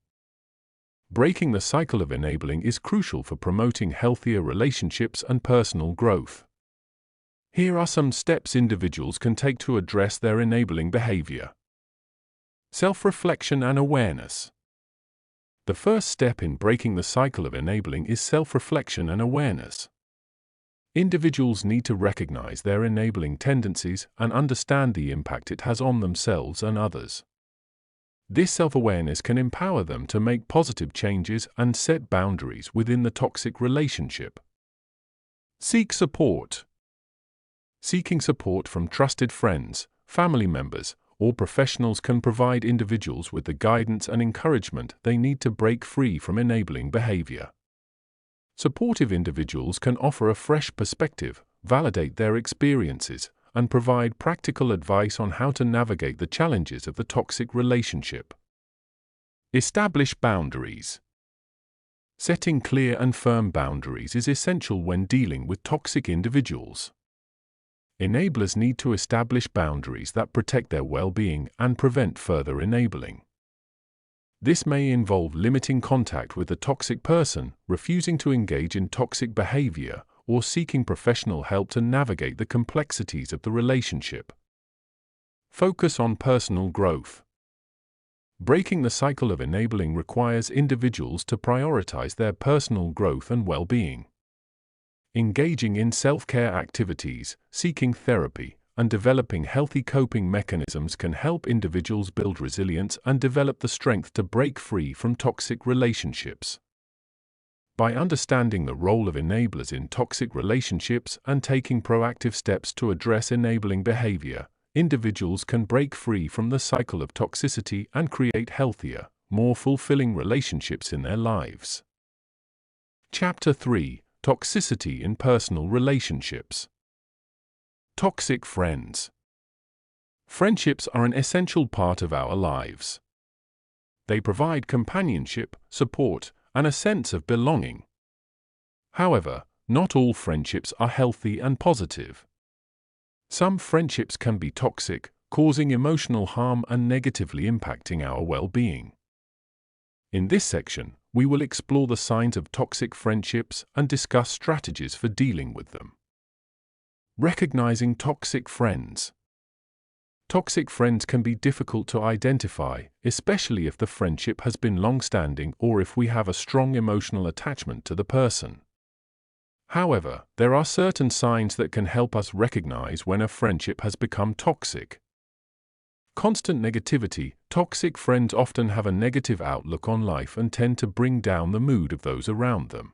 Breaking the cycle of enabling is crucial for promoting healthier relationships and personal growth. Here are some steps individuals can take to address their enabling behavior. Self-reflection and awareness. The first step in breaking the cycle of enabling is self-reflection and awareness. Individuals need to recognize their enabling tendencies and understand the impact it has on themselves and others. This self-awareness can empower them to make positive changes and set boundaries within the toxic relationship. Seek support. Seeking support from trusted friends, family members, or professionals can provide individuals with the guidance and encouragement they need to break free from enabling behavior. Supportive individuals can offer a fresh perspective, validate their experiences, and provide practical advice on how to navigate the challenges of the toxic relationship. Establish boundaries. Setting clear and firm boundaries is essential when dealing with toxic individuals. Enablers need to establish boundaries that protect their well-being and prevent further enabling. This may involve limiting contact with the toxic person, refusing to engage in toxic behavior, or seeking professional help to navigate the complexities of the relationship. Focus on personal growth. Breaking the cycle of enabling requires individuals to prioritize their personal growth and well-being. Engaging in self-care activities, seeking therapy, and developing healthy coping mechanisms can help individuals build resilience and develop the strength to break free from toxic relationships. By understanding the role of enablers in toxic relationships and taking proactive steps to address enabling behavior, individuals can break free from the cycle of toxicity and create healthier, more fulfilling relationships in their lives. Chapter 3: Toxicity in Personal Relationships. Toxic friends. Friendships are an essential part of our lives. They provide companionship, support, and a sense of belonging. However, not all friendships are healthy and positive. Some friendships can be toxic, causing emotional harm and negatively impacting our well-being. In this section, we will explore the signs of toxic friendships and discuss strategies for dealing with them. Recognizing toxic friends. Toxic friends can be difficult to identify, especially if the friendship has been long-standing or if we have a strong emotional attachment to the person. However, there are certain signs that can help us recognize when a friendship has become toxic. Constant negativity. Toxic friends often have a negative outlook on life and tend to bring down the mood of those around them.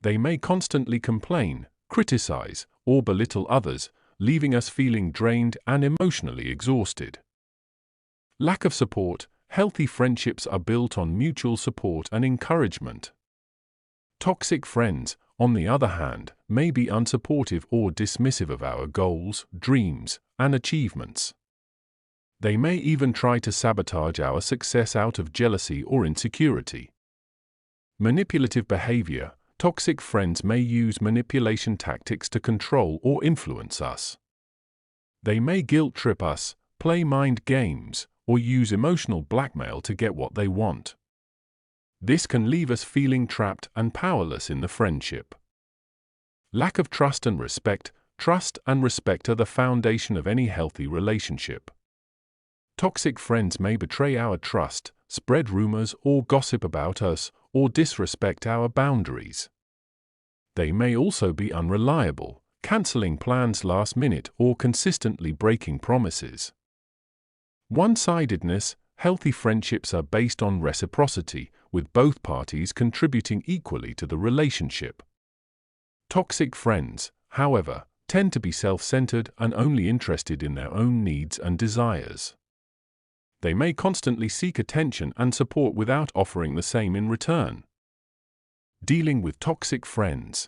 They may constantly complain, criticize, or belittle others, leaving us feeling drained and emotionally exhausted. Lack of support. Healthy friendships are built on mutual support and encouragement. Toxic friends, on the other hand, may be unsupportive or dismissive of our goals, dreams, and achievements. They may even try to sabotage our success out of jealousy or insecurity. Manipulative behavior. Toxic friends may use manipulation tactics to control or influence us. They may guilt-trip us, play mind games, or use emotional blackmail to get what they want. This can leave us feeling trapped and powerless in the friendship. Lack of trust and respect. Trust and respect are the foundation of any healthy relationship. Toxic friends may betray our trust, spread rumors or gossip about us, or disrespect our boundaries. They may also be unreliable, canceling plans last minute or consistently breaking promises. One-sidedness. Healthy friendships are based on reciprocity, with both parties contributing equally to the relationship. Toxic friends, however, tend to be self-centered and only interested in their own needs and desires. They may constantly seek attention and support without offering the same in return. Dealing with toxic friends.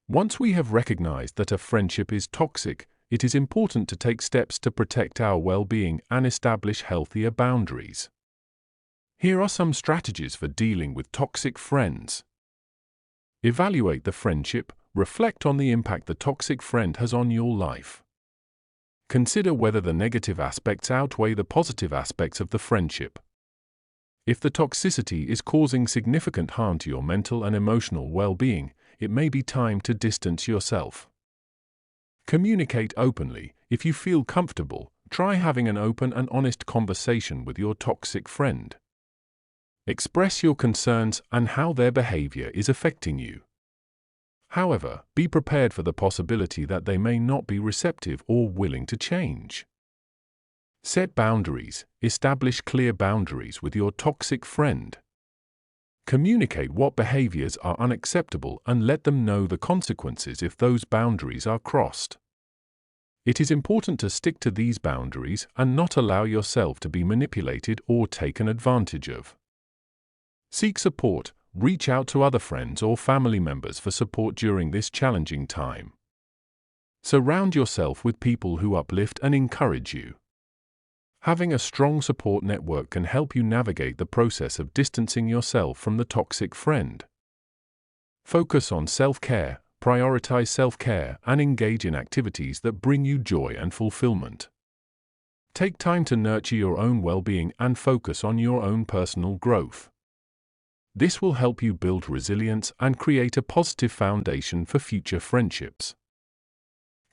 Once we have recognized that a friendship is toxic, it is important to take steps to protect our well-being and establish healthier boundaries. Here are some strategies for dealing with toxic friends. Evaluate the friendship. Reflect on the impact the toxic friend has on your life. Consider whether the negative aspects outweigh the positive aspects of the friendship. If the toxicity is causing significant harm to your mental and emotional well-being, it may be time to distance yourself. Communicate openly. If you feel comfortable, try having an open and honest conversation with your toxic friend. Express your concerns and how their behavior is affecting you. However, be prepared for the possibility that they may not be receptive or willing to change. Set boundaries. Establish clear boundaries with your toxic friend. Communicate what behaviors are unacceptable and let them know the consequences if those boundaries are crossed. It is important to stick to these boundaries and not allow yourself to be manipulated or taken advantage of. Seek support. Reach out to other friends or family members for support during this challenging time. Surround yourself with people who uplift and encourage you. Having a strong support network can help you navigate the process of distancing yourself from the toxic friend. Focus on self-care. Prioritize self-care and engage in activities that bring you joy and fulfillment. Take time to nurture your own well-being and focus on your own personal growth. This will help you build resilience and create a positive foundation for future friendships.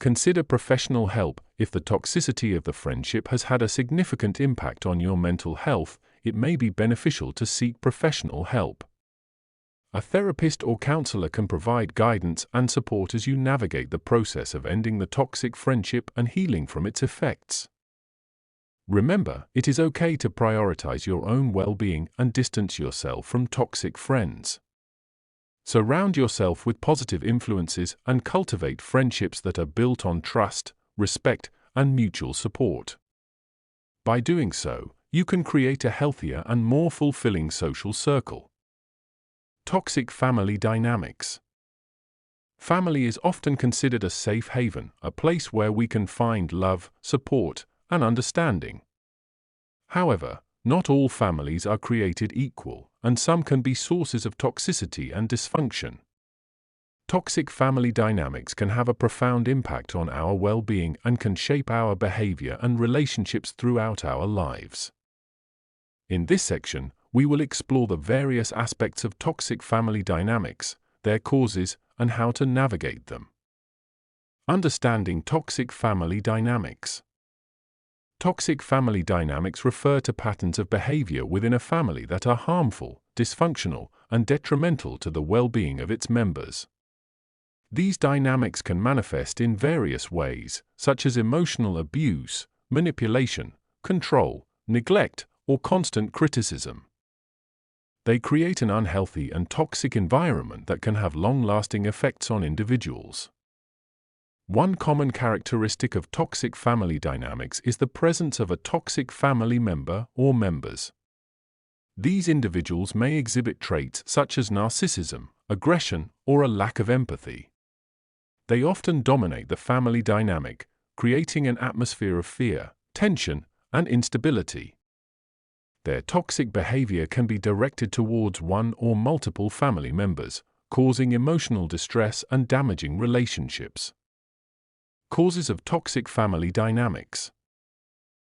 Consider professional help. If the toxicity of the friendship has had a significant impact on your mental health, it may be beneficial to seek professional help. A therapist or counselor can provide guidance and support as you navigate the process of ending the toxic friendship and healing from its effects. Remember, it is okay to prioritize your own well-being and distance yourself from toxic friends. Surround yourself with positive influences and cultivate friendships that are built on trust, respect, and mutual support. By doing so, you can create a healthier and more fulfilling social circle. Toxic family dynamics. Family is often considered a safe haven, a place where we can find love, support, and understanding. However, not all families are created equal, and some can be sources of toxicity and dysfunction. Toxic family dynamics can have a profound impact on our well-being and can shape our behavior and relationships throughout our lives. In this section, we will explore the various aspects of toxic family dynamics, their causes, and how to navigate them. Understanding toxic family dynamics. Toxic family dynamics refer to patterns of behavior within a family that are harmful, dysfunctional, and detrimental to the well-being of its members. These dynamics can manifest in various ways, such as emotional abuse, manipulation, control, neglect, or constant criticism. They create an unhealthy and toxic environment that can have long-lasting effects on individuals. One common characteristic of toxic family dynamics is the presence of a toxic family member or members. These individuals may exhibit traits such as narcissism, aggression, or a lack of empathy. They often dominate the family dynamic, creating an atmosphere of fear, tension, and instability. Their toxic behavior can be directed towards one or multiple family members, causing emotional distress and damaging relationships. Causes of toxic family dynamics.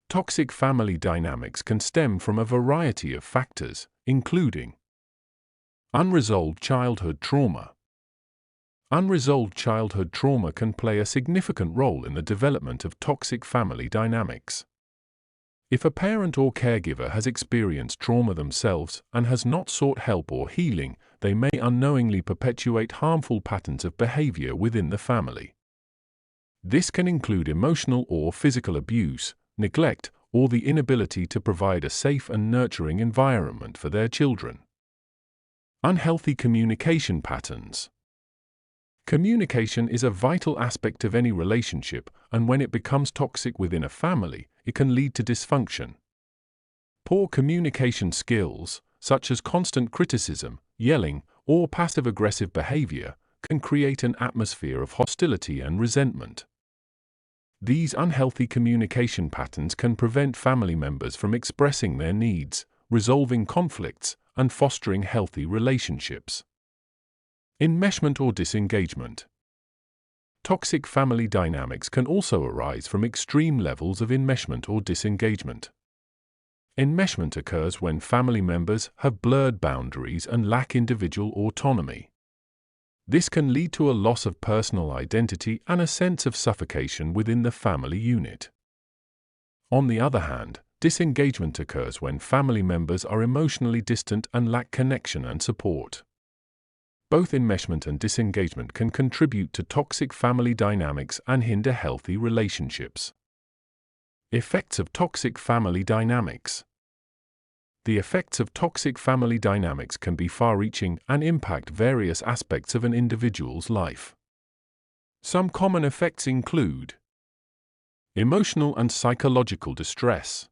Toxic family dynamics can stem from a variety of factors, including unresolved childhood trauma. Unresolved childhood trauma can play a significant role in the development of toxic family dynamics. If a parent or caregiver has experienced trauma themselves and has not sought help or healing, they may unknowingly perpetuate harmful patterns of behavior within the family. This can include emotional or physical abuse, neglect, or the inability to provide a safe and nurturing environment for their children. Unhealthy communication patterns. Communication is a vital aspect of any relationship, and when it becomes toxic within a family, it can lead to dysfunction. Poor communication skills, such as constant criticism, yelling, or passive-aggressive behavior can create an atmosphere of hostility and resentment. These unhealthy communication patterns can prevent family members from expressing their needs, resolving conflicts, and fostering healthy relationships. Enmeshment or disengagement. Toxic family dynamics can also arise from extreme levels of enmeshment or disengagement. Enmeshment occurs when family members have blurred boundaries and lack individual autonomy. This can lead to a loss of personal identity and a sense of suffocation within the family unit. On the other hand, disengagement occurs when family members are emotionally distant and lack connection and support. Both enmeshment and disengagement can contribute to toxic family dynamics and hinder healthy relationships. Effects of toxic family dynamics. The effects of toxic family dynamics can be far-reaching and impact various aspects of an individual's life. Some common effects include emotional and psychological distress.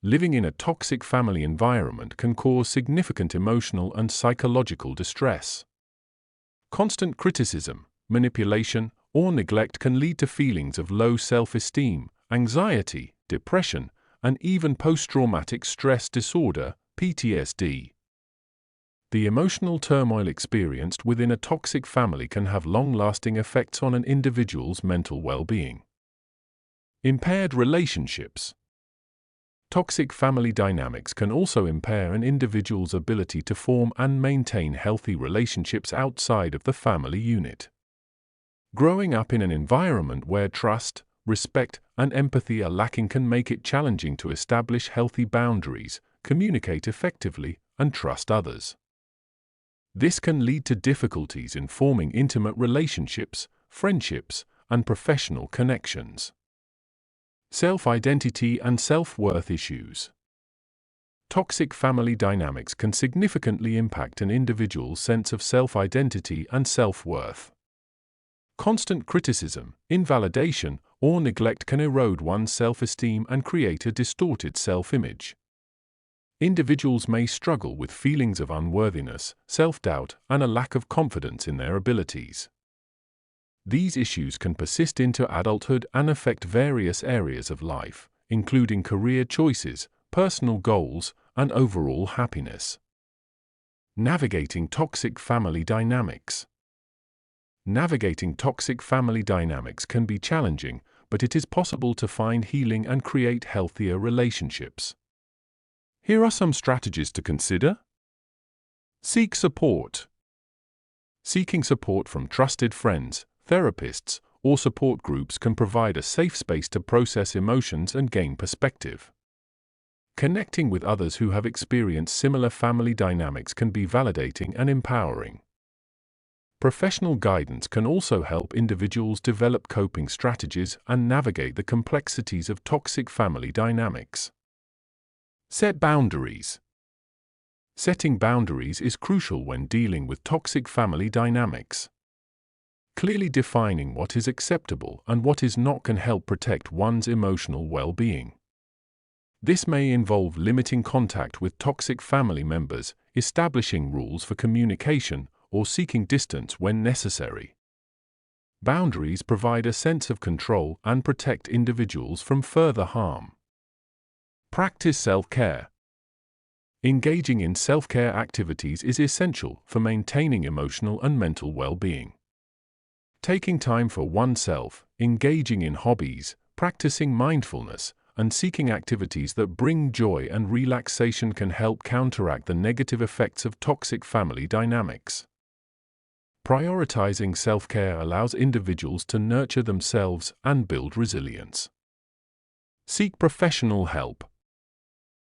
Living in a toxic family environment can cause significant emotional and psychological distress. Constant criticism, manipulation, or neglect can lead to feelings of low self-esteem, anxiety, depression, and even post-traumatic stress disorder, PTSD. The emotional turmoil experienced within a toxic family can have long-lasting effects on an individual's mental well-being. Impaired relationships. Toxic family dynamics can also impair an individual's ability to form and maintain healthy relationships outside of the family unit. Growing up in an environment where trust, respect, and empathy are lacking can make it challenging to establish healthy boundaries, communicate effectively, and trust others. This can lead to difficulties in forming intimate relationships, friendships, and professional connections. Self-identity and self-worth issues. Toxic family dynamics can significantly impact an individual's sense of self-identity and self-worth. Constant criticism, invalidation, or neglect can erode one's self-esteem and create a distorted self-image. Individuals may struggle with feelings of unworthiness, self-doubt, and a lack of confidence in their abilities. These issues can persist into adulthood and affect various areas of life, including career choices, personal goals, and overall happiness. Navigating toxic family dynamics. Navigating toxic family dynamics can be challenging, but it is possible to find healing and create healthier relationships. Here are some strategies to consider. Seek support. Seeking support from trusted friends, therapists, or support groups can provide a safe space to process emotions and gain perspective. Connecting with others who have experienced similar family dynamics can be validating and empowering. Professional guidance can also help individuals develop coping strategies and navigate the complexities of toxic family dynamics. Set boundaries. Setting boundaries is crucial when dealing with toxic family dynamics. Clearly defining what is acceptable and what is not can help protect one's emotional well-being. This may involve limiting contact with toxic family members, establishing rules for communication, or seeking distance when necessary. Boundaries provide a sense of control and protect individuals from further harm. Practice self-care. Engaging in self-care activities is essential for maintaining emotional and mental well-being. Taking time for oneself, engaging in hobbies, practicing mindfulness, and seeking activities that bring joy and relaxation can help counteract the negative effects of toxic family dynamics. Prioritizing self-care allows individuals to nurture themselves and build resilience. Seek professional help.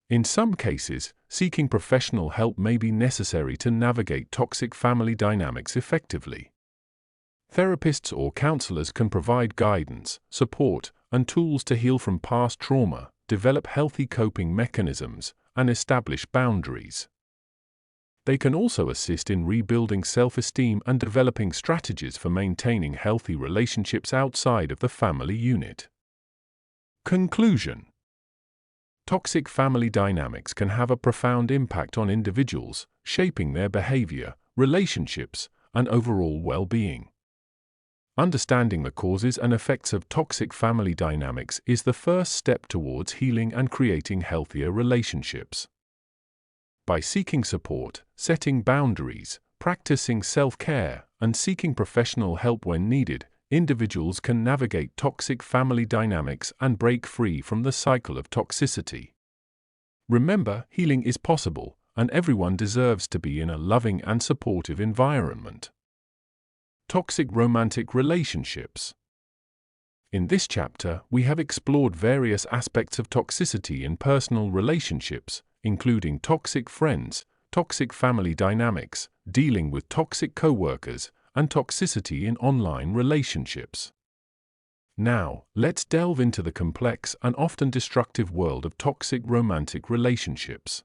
In some cases, seeking professional help may be necessary to navigate toxic family dynamics effectively. Therapists or counselors can provide guidance, support, and tools to heal from past trauma, develop healthy coping mechanisms, and establish boundaries. They can also assist in rebuilding self-esteem and developing strategies for maintaining healthy relationships outside of the family unit. Conclusion. Toxic family dynamics can have a profound impact on individuals, shaping their behavior, relationships, and overall well-being. Understanding the causes and effects of toxic family dynamics is the first step towards healing and creating healthier relationships. By seeking support, setting boundaries, practicing self-care, and seeking professional help when needed, individuals can navigate toxic family dynamics and break free from the cycle of toxicity. Remember, healing is possible, and everyone deserves to be in a loving and supportive environment. Toxic romantic relationships. In this chapter, we have explored various aspects of toxicity in personal relationships, including toxic friends, toxic family dynamics, dealing with toxic coworkers, and toxicity in online relationships. Now, let's delve into the complex and often destructive world of toxic romantic relationships.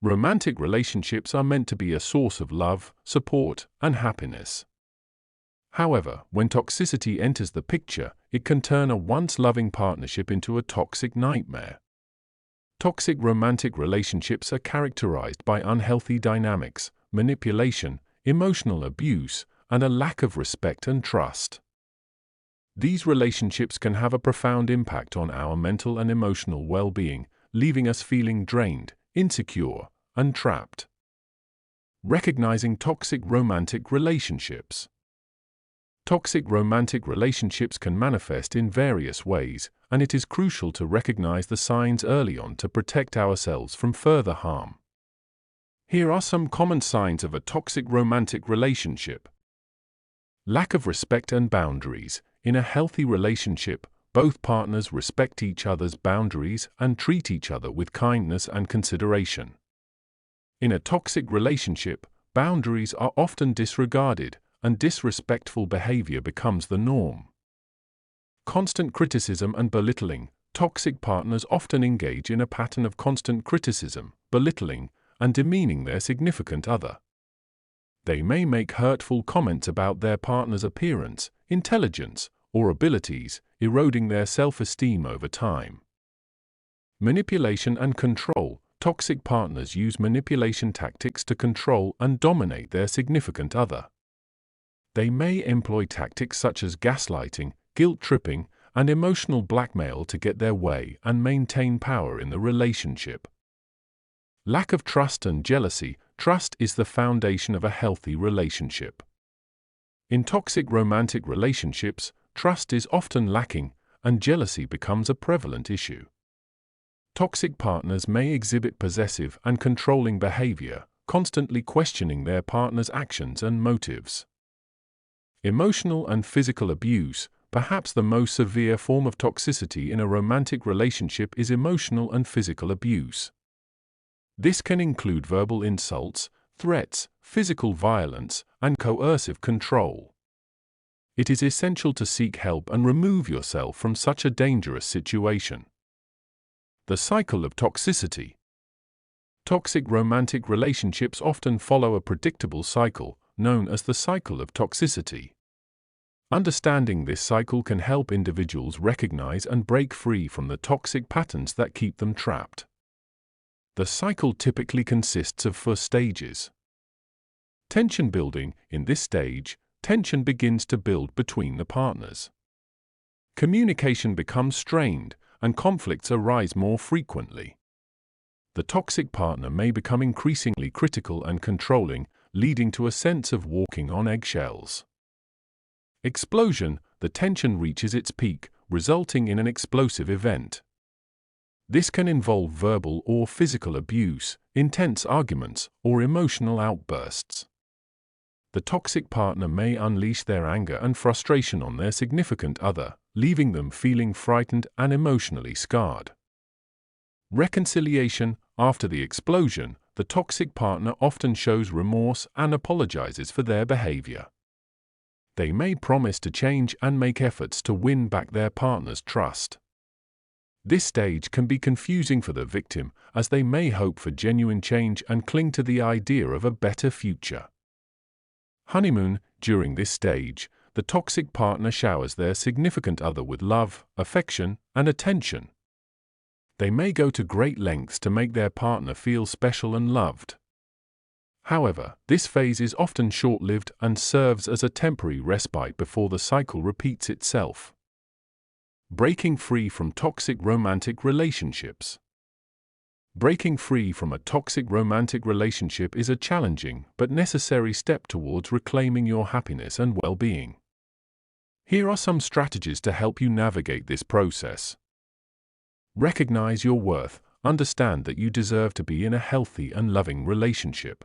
Romantic relationships are meant to be a source of love, support, and happiness. However, when toxicity enters the picture, it can turn a once loving partnership into a toxic nightmare. Toxic romantic relationships are characterized by unhealthy dynamics, manipulation, emotional abuse, and a lack of respect and trust. These relationships can have a profound impact on our mental and emotional well-being, leaving us feeling drained, insecure, and trapped. Recognizing toxic romantic relationships. Toxic romantic relationships can manifest in various ways, and it is crucial to recognize the signs early on to protect ourselves from further harm. Here are some common signs of a toxic romantic relationship. Lack of respect and boundaries. In a healthy relationship, both partners respect each other's boundaries and treat each other with kindness and consideration. In a toxic relationship, boundaries are often disregarded, and disrespectful behavior becomes the norm. Constant criticism and belittling. Toxic partners often engage in a pattern of constant criticism, belittling, and demeaning their significant other. They may make hurtful comments about their partner's appearance, intelligence, or abilities, eroding their self-esteem over time. Manipulation and control. Toxic partners use manipulation tactics to control and dominate their significant other. They may employ tactics such as gaslighting, guilt-tripping, and emotional blackmail to get their way and maintain power in the relationship. Lack of trust and jealousy. Trust is the foundation of a healthy relationship. In toxic romantic relationships, trust is often lacking, and jealousy becomes a prevalent issue. Toxic partners may exhibit possessive and controlling behavior, constantly questioning their partner's actions and motives. Emotional and physical abuse. Perhaps the most severe form of toxicity in a romantic relationship is emotional and physical abuse. This can include verbal insults, threats, physical violence, and coercive control. It is essential to seek help and remove yourself from such a dangerous situation. The cycle of toxicity. Toxic romantic relationships often follow a predictable cycle, known as the cycle of toxicity. Understanding this cycle can help individuals recognize and break free from the toxic patterns that keep them trapped. The cycle typically consists of 4 stages. Tension building. In this stage, tension begins to build between the partners. Communication becomes strained, and conflicts arise more frequently. The toxic partner may become increasingly critical and controlling, leading to a sense of walking on eggshells. Explosion. The tension reaches its peak, resulting in an explosive event. This can involve verbal or physical abuse, intense arguments, or emotional outbursts. The toxic partner may unleash their anger and frustration on their significant other, leaving them feeling frightened and emotionally scarred. Reconciliation. After the explosion, the toxic partner often shows remorse and apologizes for their behavior. They may promise to change and make efforts to win back their partner's trust. This stage can be confusing for the victim, as they may hope for genuine change and cling to the idea of a better future. Honeymoon. During this stage, the toxic partner showers their significant other with love, affection, and attention. They may go to great lengths to make their partner feel special and loved. However, this phase is often short-lived and serves as a temporary respite before the cycle repeats itself. Breaking free from toxic romantic relationships. Breaking free from a toxic romantic relationship is a challenging but necessary step towards reclaiming your happiness and well-being. Here are some strategies to help you navigate this process. Recognize your worth. Understand that you deserve to be in a healthy and loving relationship.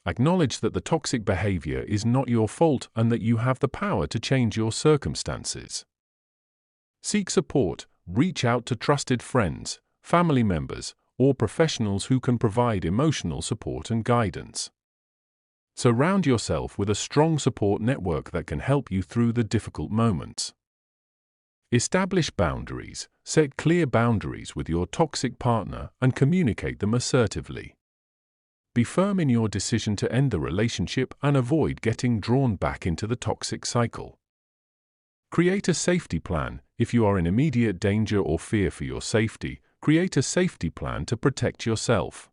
Acknowledge that the toxic behavior is not your fault and that you have the power to change your circumstances. Seek support. Reach out to trusted friends, family members, or professionals who can provide emotional support and guidance. Surround yourself with a strong support network that can help you through the difficult moments. Establish boundaries. Set clear boundaries with your toxic partner and communicate them assertively. Be firm in your decision to end the relationship and avoid getting drawn back into the toxic cycle. Create a safety plan. If you are in immediate danger or fear for your safety, create a safety plan to protect yourself.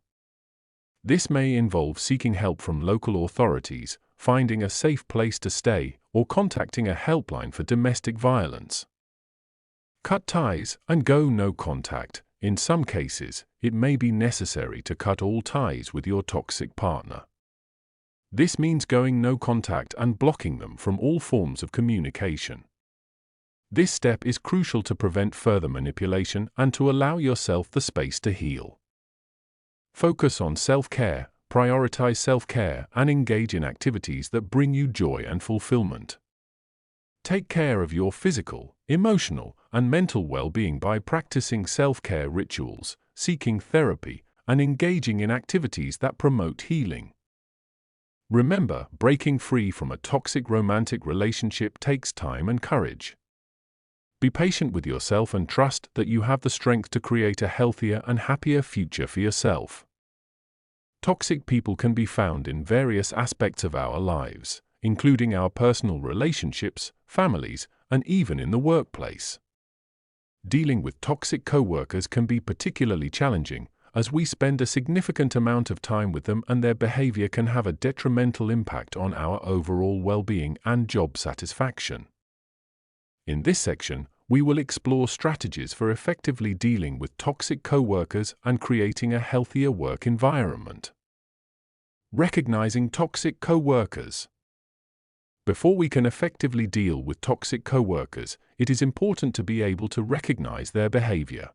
This may involve seeking help from local authorities, finding a safe place to stay, or contacting a helpline for domestic violence. Cut ties and go no contact. In some cases, it may be necessary to cut all ties with your toxic partner. This means going no contact and blocking them from all forms of communication. This step is crucial to prevent further manipulation and to allow yourself the space to heal. Focus on self-care. Prioritize self-care and engage in activities that bring you joy and fulfillment. Take care of your physical, emotional, and mental well-being by practicing self-care rituals, seeking therapy, and engaging in activities that promote healing. Remember, breaking free from a toxic romantic relationship takes time and courage. Be patient with yourself and trust that you have the strength to create a healthier and happier future for yourself. Toxic people can be found in various aspects of our lives, including our personal relationships, families, and even in the workplace. Dealing with toxic coworkers can be particularly challenging, as we spend a significant amount of time with them and their behavior can have a detrimental impact on our overall well-being and job satisfaction. In this section, we will explore strategies for effectively dealing with toxic coworkers and creating a healthier work environment. Recognizing toxic coworkers. Before we can effectively deal with toxic coworkers, it is important to be able to recognize their behavior.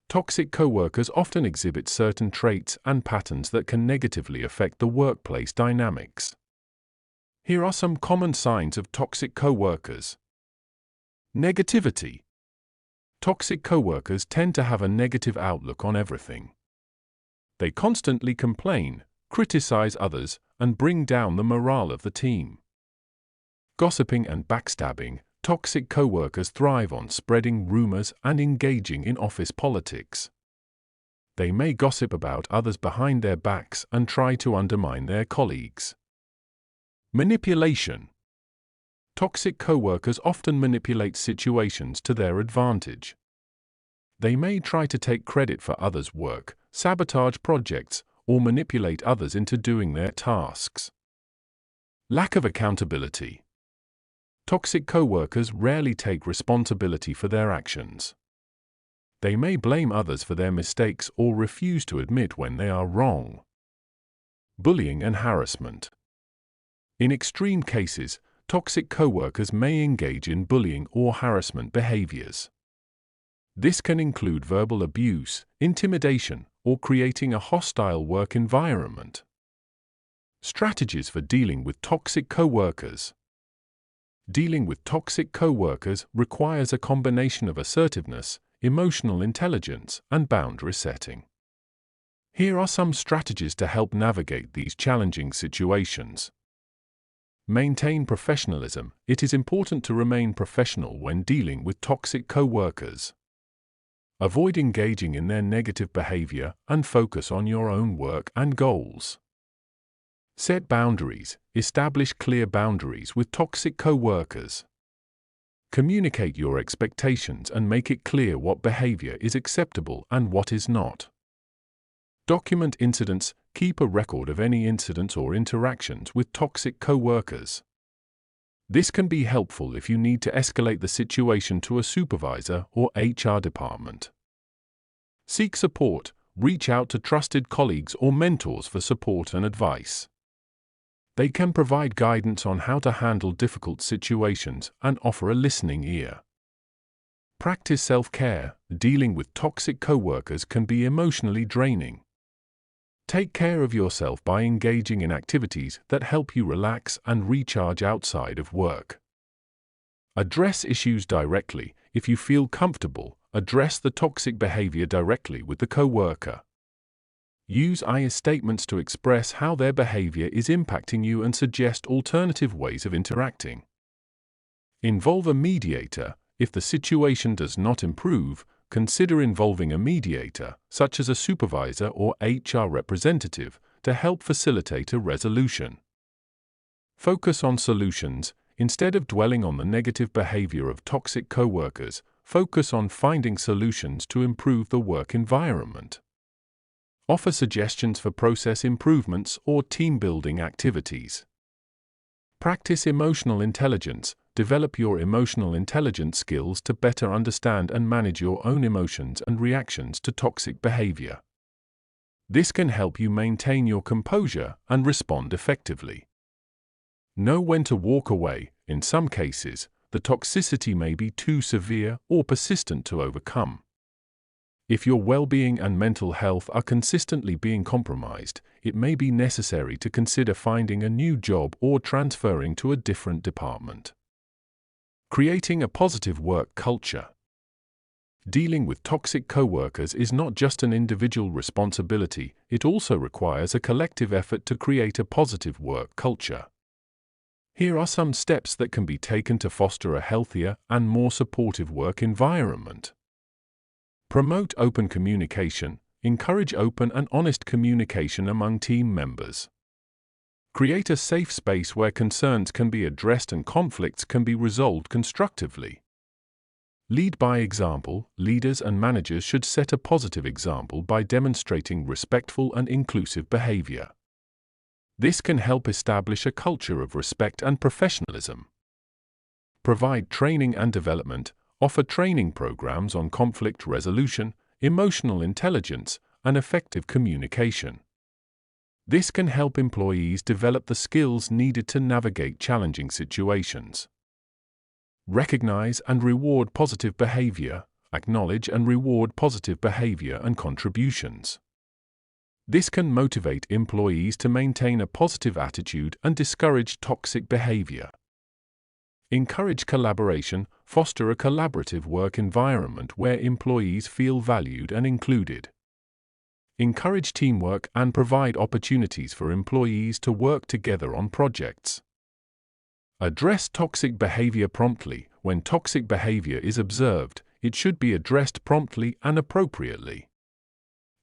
Toxic coworkers often exhibit certain traits and patterns that can negatively affect the workplace dynamics. Here are some common signs of toxic coworkers. Negativity. Toxic coworkers tend to have a negative outlook on everything. They constantly complain, criticize others, and bring down the morale of the team. Gossiping and backstabbing. Toxic coworkers thrive on spreading rumors and engaging in office politics. They may gossip about others behind their backs and try to undermine their colleagues. Manipulation. Toxic coworkers often manipulate situations to their advantage. They may try to take credit for others' work, sabotage projects, or manipulate others into doing their tasks. Lack of accountability. Toxic coworkers rarely take responsibility for their actions. They may blame others for their mistakes or refuse to admit when they are wrong. Bullying and harassment. In extreme cases, toxic coworkers may engage in bullying or harassment behaviors. This can include verbal abuse, intimidation, or creating a hostile work environment. Strategies for dealing with toxic coworkers. Dealing with toxic coworkers requires a combination of assertiveness, emotional intelligence, and boundary setting. Here are some strategies to help navigate these challenging situations. Maintain professionalism. It is important to remain professional when dealing with toxic coworkers. Avoid engaging in their negative behavior and focus on your own work and goals. Set boundaries. Establish clear boundaries with toxic coworkers. Communicate your expectations and make it clear what behavior is acceptable and what is not. Document incidents. Keep a record of any incidents or interactions with toxic co-workers. This can be helpful if you need to escalate the situation to a supervisor or HR department. Seek support. Reach out to trusted colleagues or mentors for support and advice. They can provide guidance on how to handle difficult situations and offer a listening ear. Practice self-care. Dealing with toxic coworkers can be emotionally draining. Take care of yourself by engaging in activities that help you relax and recharge outside of work. Address issues directly. If you feel comfortable, address the toxic behavior directly with the coworker. Use I statements to express how their behavior is impacting you and suggest alternative ways of interacting. Involve a mediator. If the situation does not improve, consider involving a mediator, such as a supervisor or HR representative, to help facilitate a resolution. Focus on solutions. Instead of dwelling on the negative behavior of toxic coworkers, focus on finding solutions to improve the work environment. Offer suggestions for process improvements or team-building activities. Practice emotional intelligence. Develop your emotional intelligence skills to better understand and manage your own emotions and reactions to toxic behavior. This can help you maintain your composure and respond effectively. Know when to walk away. In some cases, the toxicity may be too severe or persistent to overcome. If your well-being and mental health are consistently being compromised, it may be necessary to consider finding a new job or transferring to a different department. Creating a positive work culture. Dealing with toxic coworkers is not just an individual responsibility, it also requires a collective effort to create a positive work culture. Here are some steps that can be taken to foster a healthier and more supportive work environment. Promote open communication. Encourage open and honest communication among team members. Create a safe space where concerns can be addressed and conflicts can be resolved constructively. Lead by example. Leaders and managers should set a positive example by demonstrating respectful and inclusive behavior. This can help establish a culture of respect and professionalism. Provide training and development. Offer training programs on conflict resolution, emotional intelligence, and effective communication. This can help employees develop the skills needed to navigate challenging situations. Recognize and reward positive behavior. Acknowledge and reward positive behavior and contributions. This can motivate employees to maintain a positive attitude and discourage toxic behavior. Encourage collaboration. Foster a collaborative work environment where employees feel valued and included. Encourage teamwork and provide opportunities for employees to work together on projects. Address toxic behavior promptly. When toxic behavior is observed, it should be addressed promptly and appropriately.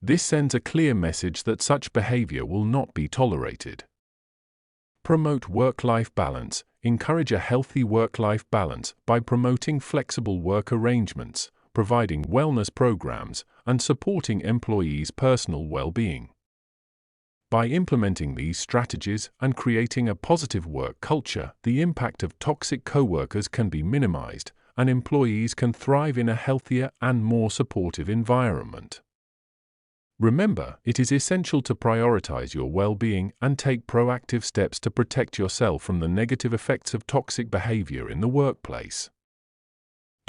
This sends a clear message that such behavior will not be tolerated. Promote work-life balance. Encourage a healthy work-life balance by promoting flexible work arrangements, providing wellness programs, and supporting employees' personal well-being. By implementing these strategies and creating a positive work culture, the impact of toxic coworkers can be minimized, and employees can thrive in a healthier and more supportive environment. Remember, it is essential to prioritize your well-being and take proactive steps to protect yourself from the negative effects of toxic behavior in the workplace.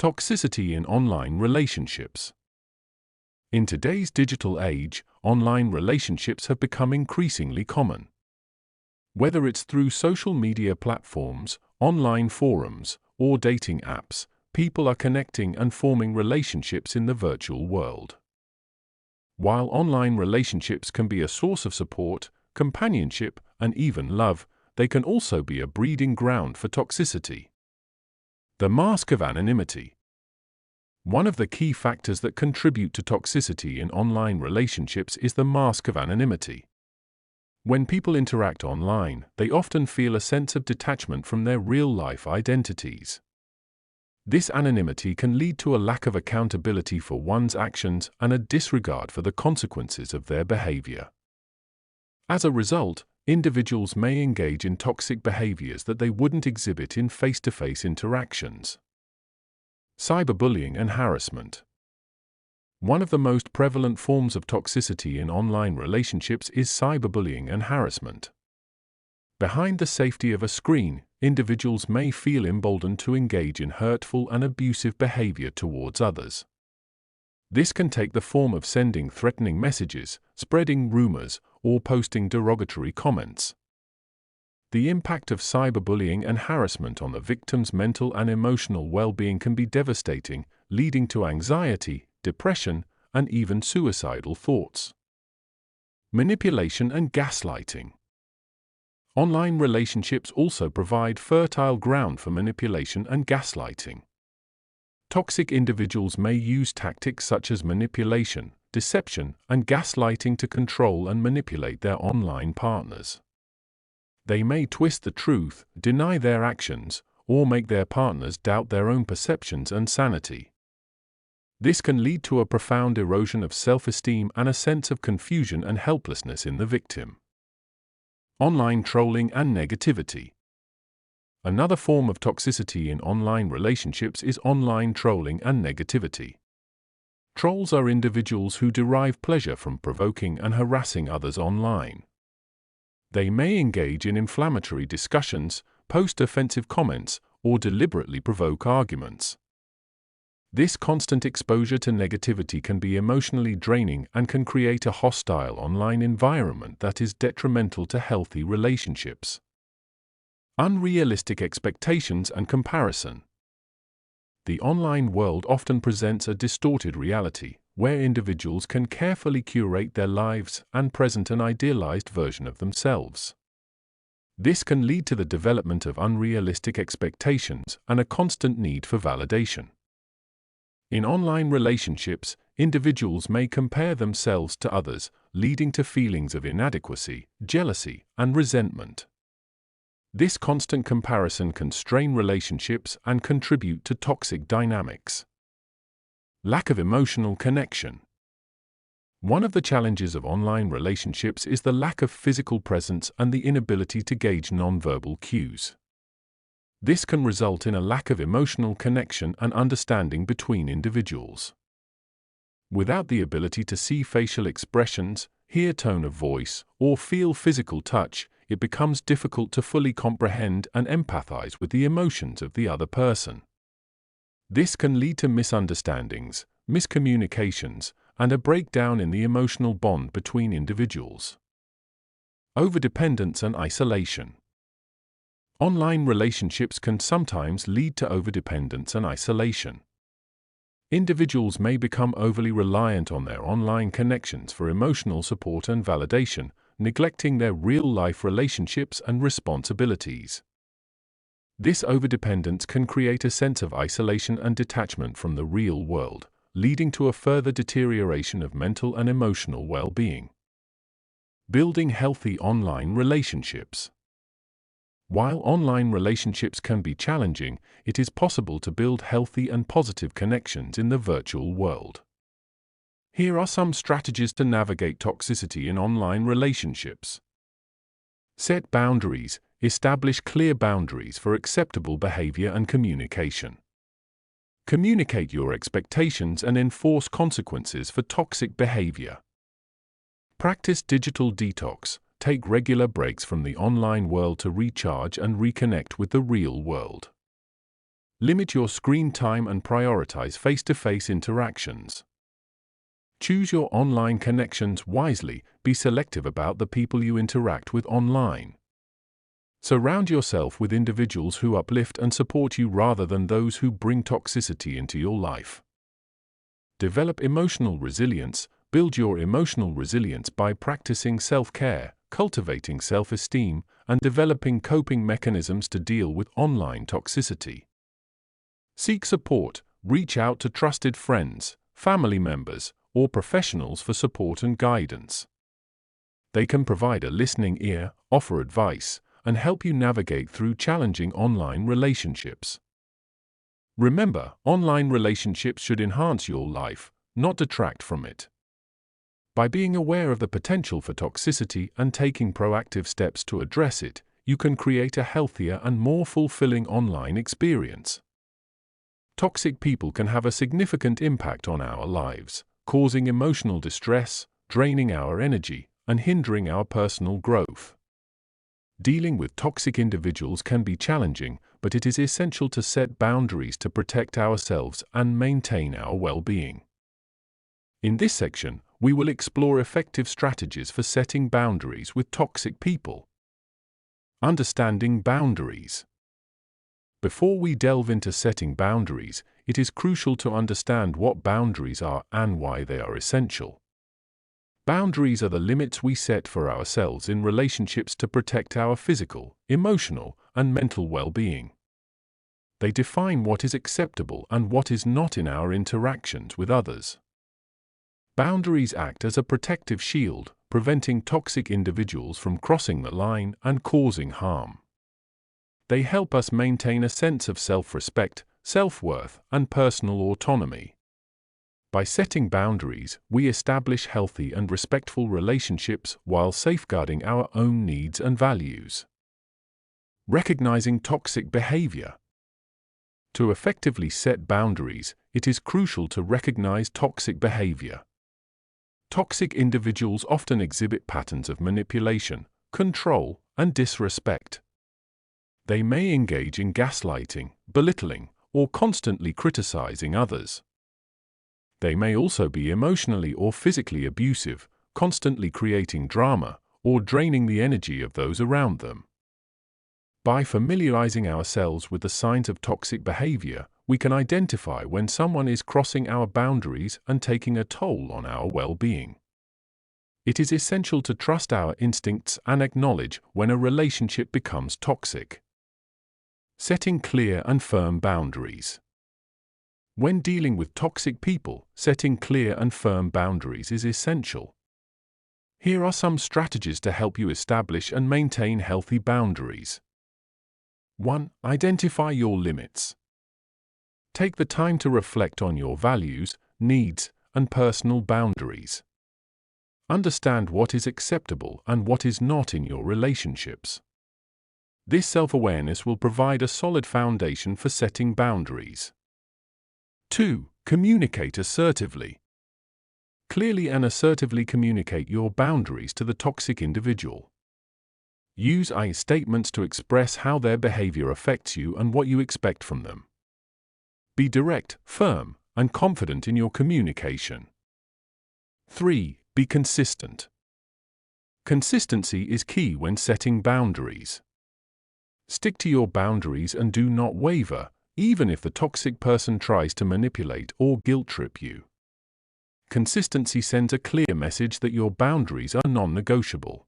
Toxicity in online relationships. In today's digital age, online relationships have become increasingly common. Whether it's through social media platforms, online forums, or dating apps, people are connecting and forming relationships in the virtual world. While online relationships can be a source of support, companionship, and even love, they can also be a breeding ground for toxicity. The mask of anonymity. One of the key factors that contribute to toxicity in online relationships is the mask of anonymity. When people interact online, they often feel a sense of detachment from their real-life identities. This anonymity can lead to a lack of accountability for one's actions and a disregard for the consequences of their behavior. As a result, individuals may engage in toxic behaviors that they wouldn't exhibit in face-to-face interactions. Cyberbullying and harassment. One of the most prevalent forms of toxicity in online relationships is cyberbullying and harassment. Behind the safety of a screen, individuals may feel emboldened to engage in hurtful and abusive behavior towards others. This can take the form of sending threatening messages, spreading rumors, or posting derogatory comments. The impact of cyberbullying and harassment on the victim's mental and emotional well-being can be devastating, leading to anxiety, depression, and even suicidal thoughts. Manipulation and gaslighting. Online relationships also provide fertile ground for manipulation and gaslighting. Toxic individuals may use tactics such as manipulation, deception, and gaslighting to control and manipulate their online partners. They may twist the truth, deny their actions, or make their partners doubt their own perceptions and sanity. This can lead to a profound erosion of self-esteem and a sense of confusion and helplessness in the victim. Online trolling and negativity. Another form of toxicity in online relationships is online trolling and negativity. Trolls are individuals who derive pleasure from provoking and harassing others online. They may engage in inflammatory discussions, post offensive comments, or deliberately provoke arguments. This constant exposure to negativity can be emotionally draining and can create a hostile online environment that is detrimental to healthy relationships. Unrealistic expectations and comparison. The online world often presents a distorted reality, where individuals can carefully curate their lives and present an idealized version of themselves. This can lead to the development of unrealistic expectations and a constant need for validation. In online relationships, individuals may compare themselves to others, leading to feelings of inadequacy, jealousy, and resentment. This constant comparison can strain relationships and contribute to toxic dynamics. Lack of emotional connection. One of the challenges of online relationships is the lack of physical presence and the inability to gauge nonverbal cues. This can result in a lack of emotional connection and understanding between individuals. Without the ability to see facial expressions, hear tone of voice, or feel physical touch, it becomes difficult to fully comprehend and empathize with the emotions of the other person. This can lead to misunderstandings, miscommunications, and a breakdown in the emotional bond between individuals. Overdependence and isolation. Online relationships can sometimes lead to overdependence and isolation. Individuals may become overly reliant on their online connections for emotional support and validation, neglecting their real-life relationships and responsibilities. This overdependence can create a sense of isolation and detachment from the real world, leading to a further deterioration of mental and emotional well-being. Building healthy online relationships. While online relationships can be challenging, it is possible to build healthy and positive connections in the virtual world. Here are some strategies to navigate toxicity in online relationships. Set boundaries. Establish clear boundaries for acceptable behavior and communication. Communicate your expectations and enforce consequences for toxic behavior. Practice digital detox. Take regular breaks from the online world to recharge and reconnect with the real world. Limit your screen time and prioritize face-to-face interactions. Choose your online connections wisely. Be selective about the people you interact with online. Surround yourself with individuals who uplift and support you rather than those who bring toxicity into your life. Develop emotional resilience. Build your emotional resilience by practicing self-care, cultivating self-esteem, and developing coping mechanisms to deal with online toxicity. Seek support. Reach out to trusted friends, family members, or professionals for support and guidance. They can provide a listening ear, offer advice, and help you navigate through challenging online relationships. Remember, online relationships should enhance your life, not detract from it. By being aware of the potential for toxicity and taking proactive steps to address it, you can create a healthier and more fulfilling online experience. Toxic people can have a significant impact on our lives, causing emotional distress, draining our energy, and hindering our personal growth. Dealing with toxic individuals can be challenging, but it is essential to set boundaries to protect ourselves and maintain our well-being. In this section, we will explore effective strategies for setting boundaries with toxic people. Understanding boundaries. Before we delve into setting boundaries, it is crucial to understand what boundaries are and why they are essential. Boundaries are the limits we set for ourselves in relationships to protect our physical, emotional, and mental well-being. They define what is acceptable and what is not in our interactions with others. Boundaries act as a protective shield, preventing toxic individuals from crossing the line and causing harm. They help us maintain a sense of self-respect, self-worth, and personal autonomy. By setting boundaries, we establish healthy and respectful relationships while safeguarding our own needs and values. Recognizing toxic behavior. To effectively set boundaries, it is crucial to recognize toxic behavior. Toxic individuals often exhibit patterns of manipulation, control, and disrespect. They may engage in gaslighting, belittling, or constantly criticizing others. They may also be emotionally or physically abusive, constantly creating drama, or draining the energy of those around them. By familiarizing ourselves with the signs of toxic behavior, we can identify when someone is crossing our boundaries and taking a toll on our well-being. It is essential to trust our instincts and acknowledge when a relationship becomes toxic. Setting clear and firm boundaries. When dealing with toxic people, setting clear and firm boundaries is essential. Here are some strategies to help you establish and maintain healthy boundaries. 1. Identify your limits. Take the time to reflect on your values, needs, and personal boundaries. Understand what is acceptable and what is not in your relationships. This self-awareness will provide a solid foundation for setting boundaries. 2. Communicate assertively. Clearly and assertively communicate your boundaries to the toxic individual. Use I statements to express how their behavior affects you and what you expect from them. Be direct, firm, and confident in your communication. 3. Be consistent. Consistency is key when setting boundaries. Stick to your boundaries and do not waver, even if the toxic person tries to manipulate or guilt-trip you. Consistency sends a clear message that your boundaries are non-negotiable.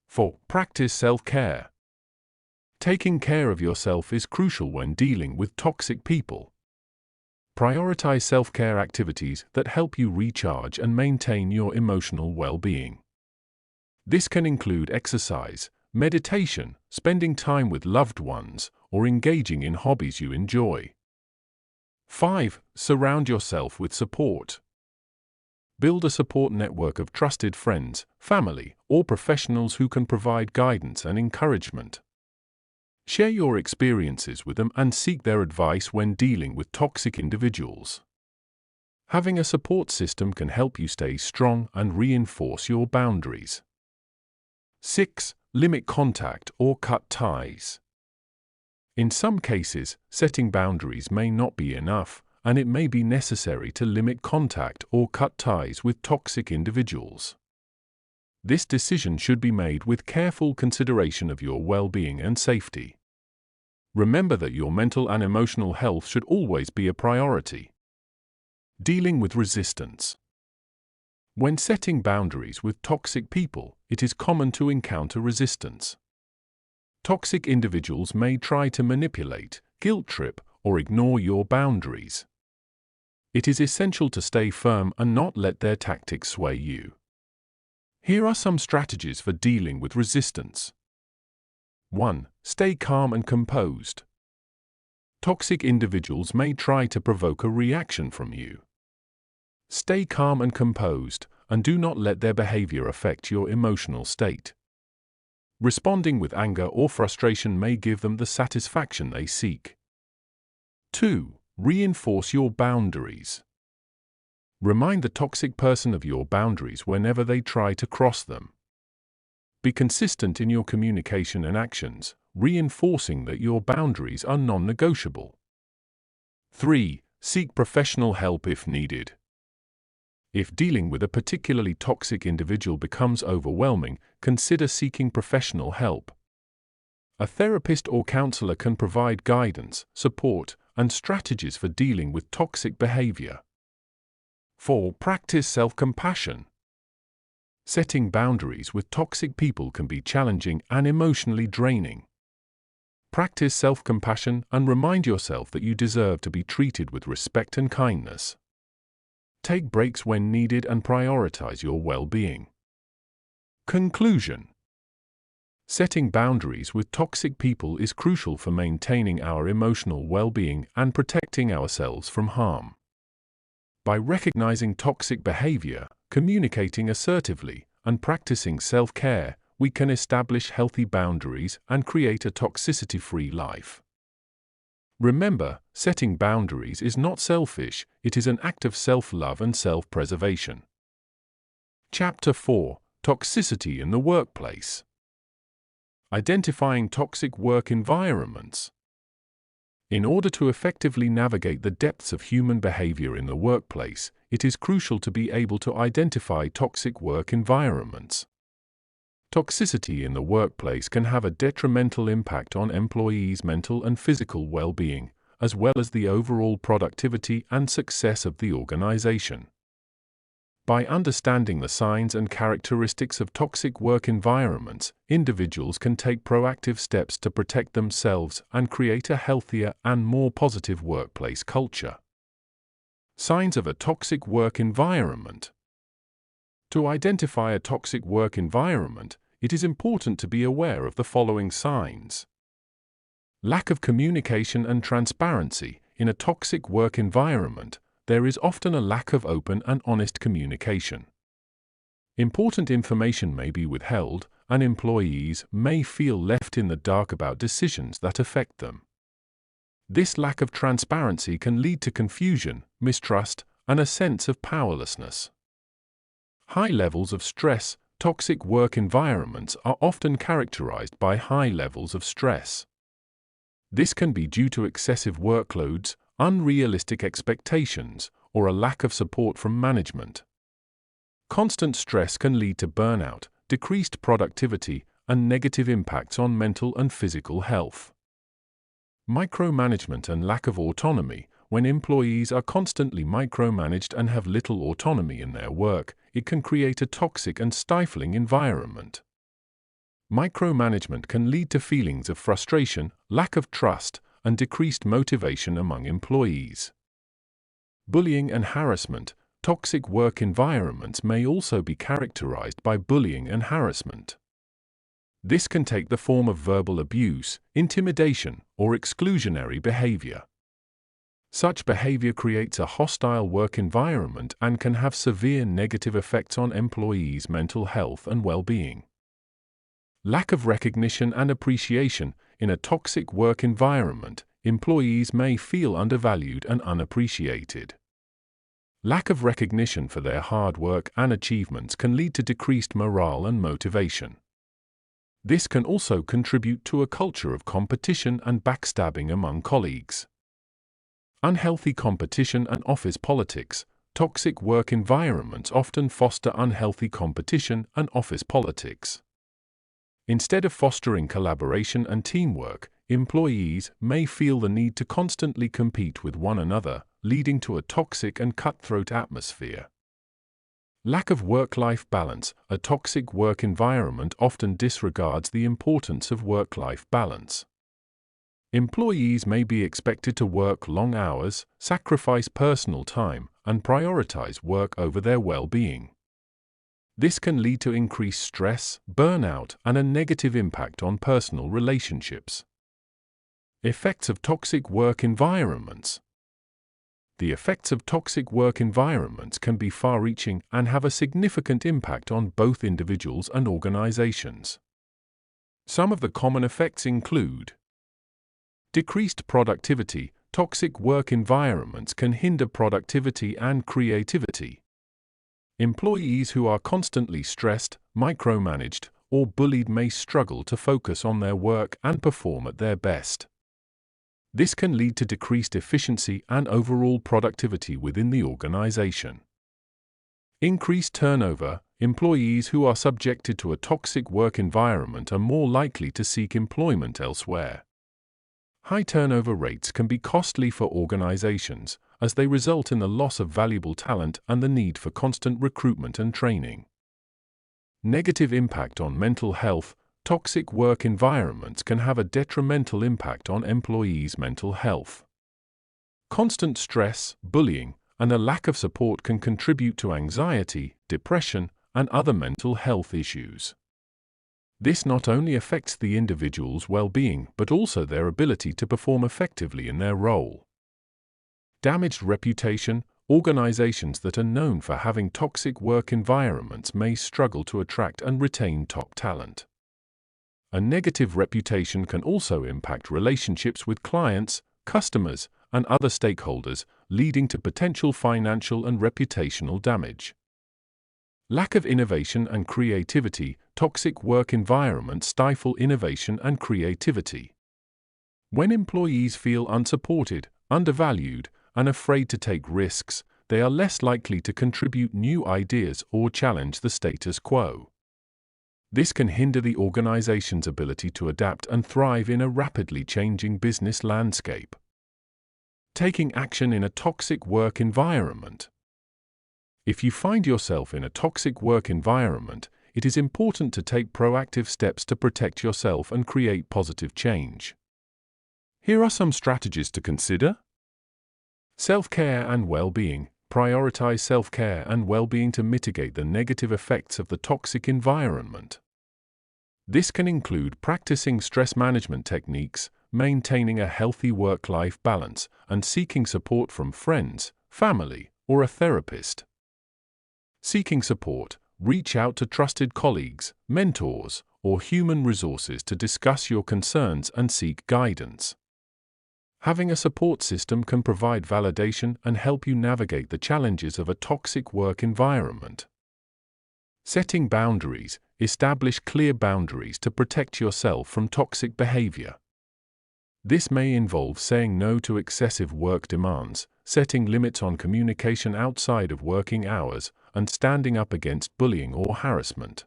4. Practice self-care. Taking care of yourself is crucial when dealing with toxic people. Prioritize self-care activities that help you recharge and maintain your emotional well-being. This can include exercise, meditation, spending time with loved ones, or engaging in hobbies you enjoy. 5. Surround yourself with support. Build a support network of trusted friends, family, or professionals who can provide guidance and encouragement. Share your experiences with them and seek their advice when dealing with toxic individuals. Having a support system can help you stay strong and reinforce your boundaries. 6. Limit contact or cut ties. In some cases, setting boundaries may not be enough, and it may be necessary to limit contact or cut ties with toxic individuals. This decision should be made with careful consideration of your well-being and safety. Remember that your mental and emotional health should always be a priority. Dealing with resistance. When setting boundaries with toxic people, it is common to encounter resistance. Toxic individuals may try to manipulate, guilt-trip, or ignore your boundaries. It is essential to stay firm and not let their tactics sway you. Here are some strategies for dealing with resistance. 1. Stay calm and composed. Toxic individuals may try to provoke a reaction from you. Stay calm and composed, and do not let their behavior affect your emotional state. Responding with anger or frustration may give them the satisfaction they seek. 2. Reinforce your boundaries. Remind the toxic person of your boundaries whenever they try to cross them. Be consistent in your communication and actions, reinforcing that your boundaries are non-negotiable. 3. Seek professional help if needed. If dealing with a particularly toxic individual becomes overwhelming, consider seeking professional help. A therapist or counselor can provide guidance, support, and strategies for dealing with toxic behavior. 4. Practice self-compassion. Setting boundaries with toxic people can be challenging and emotionally draining. Practice self-compassion and remind yourself that you deserve to be treated with respect and kindness. Take breaks when needed and prioritize your well-being. Conclusion. Setting boundaries with toxic people is crucial for maintaining our emotional well-being and protecting ourselves from harm. By recognizing toxic behavior, communicating assertively, and practicing self-care, we can establish healthy boundaries and create a toxicity-free life. Remember, setting boundaries is not selfish, it is an act of self-love and self-preservation. Chapter 4: Toxicity in the Workplace. Identifying toxic work environments. In order to effectively navigate the depths of human behavior in the workplace, it is crucial to be able to identify toxic work environments. Toxicity in the workplace can have a detrimental impact on employees' mental and physical well-being, as well as the overall productivity and success of the organization. By understanding the signs and characteristics of toxic work environments, individuals can take proactive steps to protect themselves and create a healthier and more positive workplace culture. Signs of a toxic work environment. To identify a toxic work environment, it is important to be aware of the following signs. Lack of communication and transparency. In a toxic work environment, there is often a lack of open and honest communication. Important information may be withheld, and employees may feel left in the dark about decisions that affect them. This lack of transparency can lead to confusion, mistrust, and a sense of powerlessness. High levels of stress. Toxic work environments are often characterized by high levels of stress. This can be due to excessive workloads, unrealistic expectations, or a lack of support from management. Constant stress can lead to burnout, decreased productivity, and negative impacts on mental and physical health. Micromanagement and lack of autonomy. When employees are constantly micromanaged and have little autonomy in their work, it can create a toxic and stifling environment. Micromanagement can lead to feelings of frustration, lack of trust, and decreased motivation among employees. Bullying and harassment. Toxic work environments may also be characterized by bullying and harassment. This can take the form of verbal abuse, intimidation, or exclusionary behavior. Such behavior creates a hostile work environment and can have severe negative effects on employees' mental health and well-being. Lack of recognition and appreciation. In a toxic work environment, employees may feel undervalued and unappreciated. Lack of recognition for their hard work and achievements can lead to decreased morale and motivation. This can also contribute to a culture of competition and backstabbing among colleagues. Unhealthy competition and office politics. Toxic work environments often foster unhealthy competition and office politics. Instead of fostering collaboration and teamwork, employees may feel the need to constantly compete with one another, leading to a toxic and cutthroat atmosphere. Lack of work-life balance. A toxic work environment often disregards the importance of work-life balance. Employees may be expected to work long hours, sacrifice personal time, and prioritize work over their well-being. This can lead to increased stress, burnout, and a negative impact on personal relationships. Effects of toxic work environments. The effects of toxic work environments can be far-reaching and have a significant impact on both individuals and organizations. Some of the common effects include decreased productivity. Toxic work environments can hinder productivity and creativity. Employees who are constantly stressed, micromanaged, or bullied may struggle to focus on their work and perform at their best. This can lead to decreased efficiency and overall productivity within the organization. Increased turnover. Employees who are subjected to a toxic work environment are more likely to seek employment elsewhere. High turnover rates can be costly for organizations, as they result in the loss of valuable talent and the need for constant recruitment and training. Negative impact on mental health. Toxic work environments can have a detrimental impact on employees' mental health. Constant stress, bullying, and a lack of support can contribute to anxiety, depression, and other mental health issues. This not only affects the individual's well-being but also their ability to perform effectively in their role. Damaged reputation. Organizations that are known for having toxic work environments may struggle to attract and retain top talent. A negative reputation can also impact relationships with clients, customers, and other stakeholders, leading to potential financial and reputational damage. Lack of innovation and creativity. Toxic work environments stifle innovation and creativity. When employees feel unsupported, undervalued, and afraid to take risks, they are less likely to contribute new ideas or challenge the status quo. This can hinder the organization's ability to adapt and thrive in a rapidly changing business landscape. Taking action in a toxic work environment. If you find yourself in a toxic work environment, it is important to take proactive steps to protect yourself and create positive change. Here are some strategies to consider. Self-care and well-being. Prioritize self-care and well-being to mitigate the negative effects of the toxic environment. This can include practicing stress management techniques, maintaining a healthy work-life balance, and seeking support from friends, family, or a therapist. Seeking support. Reach out to trusted colleagues, mentors, or human resources to discuss your concerns and seek guidance. Having a support system can provide validation and help you navigate the challenges of a toxic work environment. Setting boundaries. Establish clear boundaries to protect yourself from toxic behavior. This may involve saying no to excessive work demands, setting limits on communication outside of working hours, and standing up against bullying or harassment.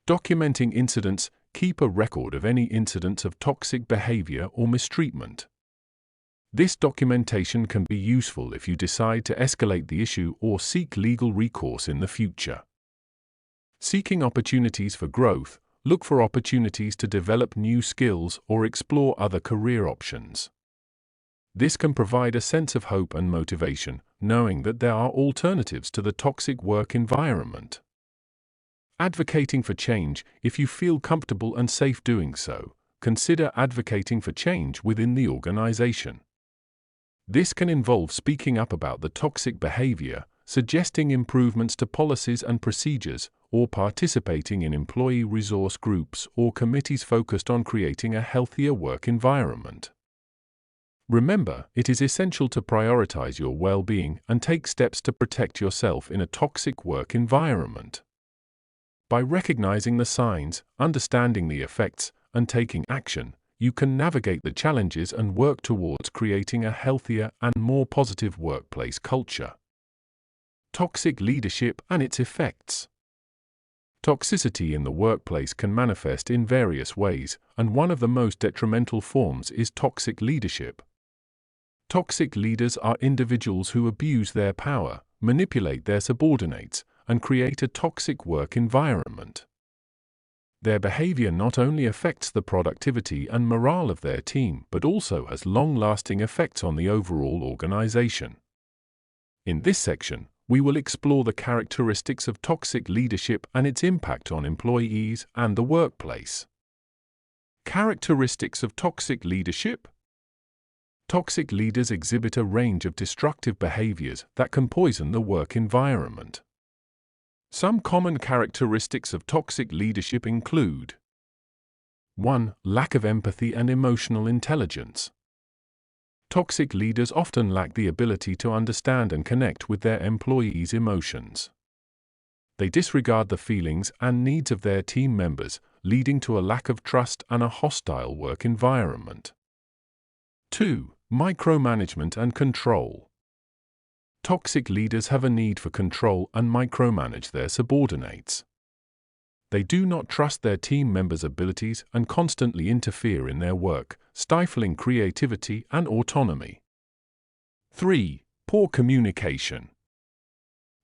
Documenting incidents. Keep a record of any incidents of toxic behavior or mistreatment. This documentation can be useful if you decide to escalate the issue or seek legal recourse in the future. Seeking opportunities for growth. Look for opportunities to develop new skills or explore other career options. This can provide a sense of hope and motivation, knowing that there are alternatives to the toxic work environment. Advocating for change. If you feel comfortable and safe doing so, consider advocating for change within the organization. This can involve speaking up about the toxic behavior, suggesting improvements to policies and procedures, or participating in employee resource groups or committees focused on creating a healthier work environment. Remember, it is essential to prioritize your well-being and take steps to protect yourself in a toxic work environment. By recognizing the signs, understanding the effects, and taking action, you can navigate the challenges and work towards creating a healthier and more positive workplace culture. Toxic leadership and its effects. Toxicity in the workplace can manifest in various ways, and one of the most detrimental forms is toxic leadership. Toxic leaders are individuals who abuse their power, manipulate their subordinates, and create a toxic work environment. Their behavior not only affects the productivity and morale of their team but also has long-lasting effects on the overall organization. In this section, we will explore the characteristics of toxic leadership and its impact on employees and the workplace. Characteristics of toxic leadership. Toxic leaders exhibit a range of destructive behaviors that can poison the work environment. Some common characteristics of toxic leadership include: 1. Lack of empathy and emotional intelligence. Toxic leaders often lack the ability to understand and connect with their employees' emotions. They disregard the feelings and needs of their team members, leading to a lack of trust and a hostile work environment. 2. Micromanagement and control. Toxic leaders have a need for control and micromanage their subordinates. They do not trust their team members' abilities and constantly interfere in their work, stifling creativity and autonomy. 3. Poor communication.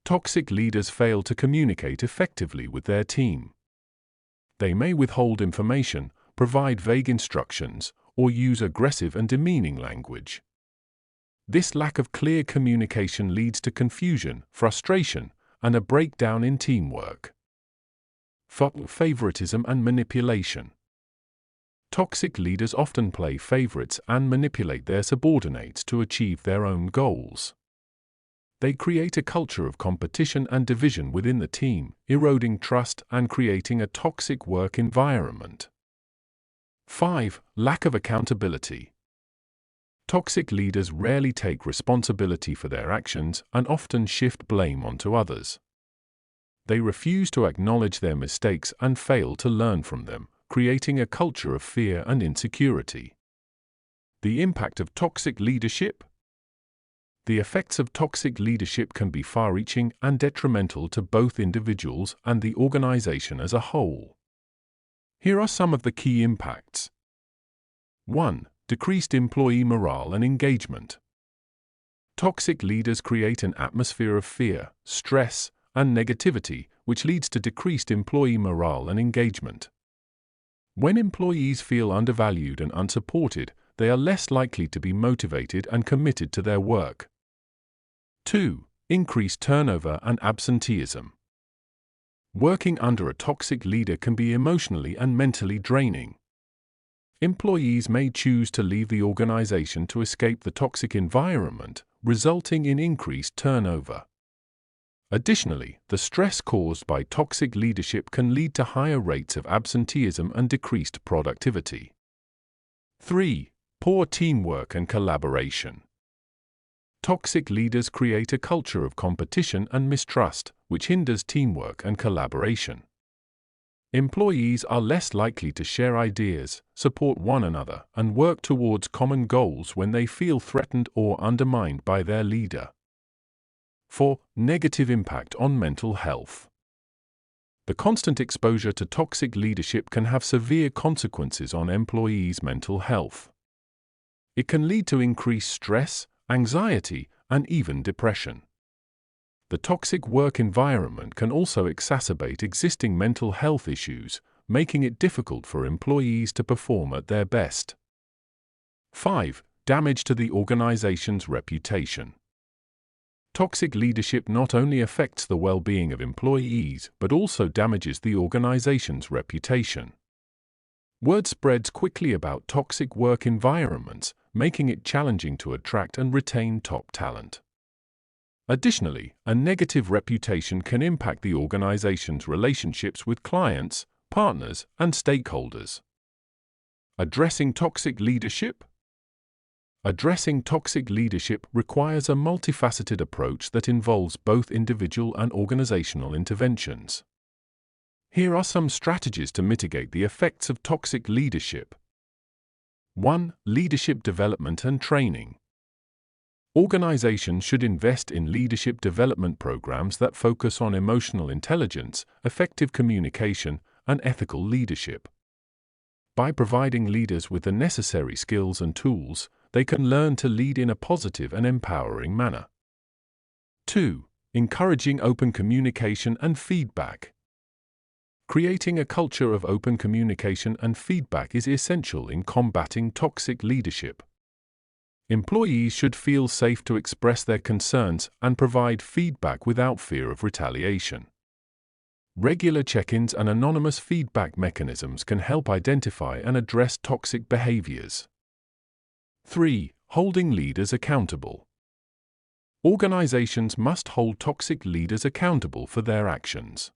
Toxic leaders fail to communicate effectively with their team. They may withhold information, provide vague instructions, or use aggressive and demeaning language. This lack of clear communication leads to confusion, frustration, and a breakdown in teamwork. 4. Favoritism and manipulation. Toxic leaders often play favorites and manipulate their subordinates to achieve their own goals. They create a culture of competition and division within the team, eroding trust and creating a toxic work environment. 5. Lack of accountability. Toxic leaders rarely take responsibility for their actions and often shift blame onto others. They refuse to acknowledge their mistakes and fail to learn from them, creating a culture of fear and insecurity. The impact of toxic leadership. The effects of toxic leadership can be far-reaching and detrimental to both individuals and the organization as a whole. Here are some of the key impacts. 1. Decreased employee morale and engagement. Toxic leaders create an atmosphere of fear, stress, and negativity, which leads to decreased employee morale and engagement. When employees feel undervalued and unsupported, they are less likely to be motivated and committed to their work. 2. Increased turnover and absenteeism. Working under a toxic leader can be emotionally and mentally draining. Employees may choose to leave the organization to escape the toxic environment, resulting in increased turnover. Additionally, the stress caused by toxic leadership can lead to higher rates of absenteeism and decreased productivity. 3. Poor teamwork and collaboration. Toxic leaders create a culture of competition and mistrust, which hinders teamwork and collaboration. Employees are less likely to share ideas, support one another, and work towards common goals when they feel threatened or undermined by their leader. 4. Negative impact on mental health. The constant exposure to toxic leadership can have severe consequences on employees' mental health. It can lead to increased stress, anxiety, and even depression. The toxic work environment can also exacerbate existing mental health issues, making it difficult for employees to perform at their best. 5. Damage to the organization's reputation. Toxic leadership not only affects the well-being of employees but also damages the organization's reputation. Word spreads quickly about toxic work environments, making it challenging to attract and retain top talent. Additionally, a negative reputation can impact the organization's relationships with clients, partners, and stakeholders. Addressing toxic leadership. Addressing toxic leadership requires a multifaceted approach that involves both individual and organizational interventions. Here are some strategies to mitigate the effects of toxic leadership. 1. Leadership development and training. Organizations should invest in leadership development programs that focus on emotional intelligence, effective communication, and ethical leadership. By providing leaders with the necessary skills and tools, they can learn to lead in a positive and empowering manner. 2. Encouraging open communication and feedback. Creating a culture of open communication and feedback is essential in combating toxic leadership. Employees should feel safe to express their concerns and provide feedback without fear of retaliation. Regular check-ins and anonymous feedback mechanisms can help identify and address toxic behaviors. 3. Holding leaders accountable. Organizations must hold toxic leaders accountable for their actions.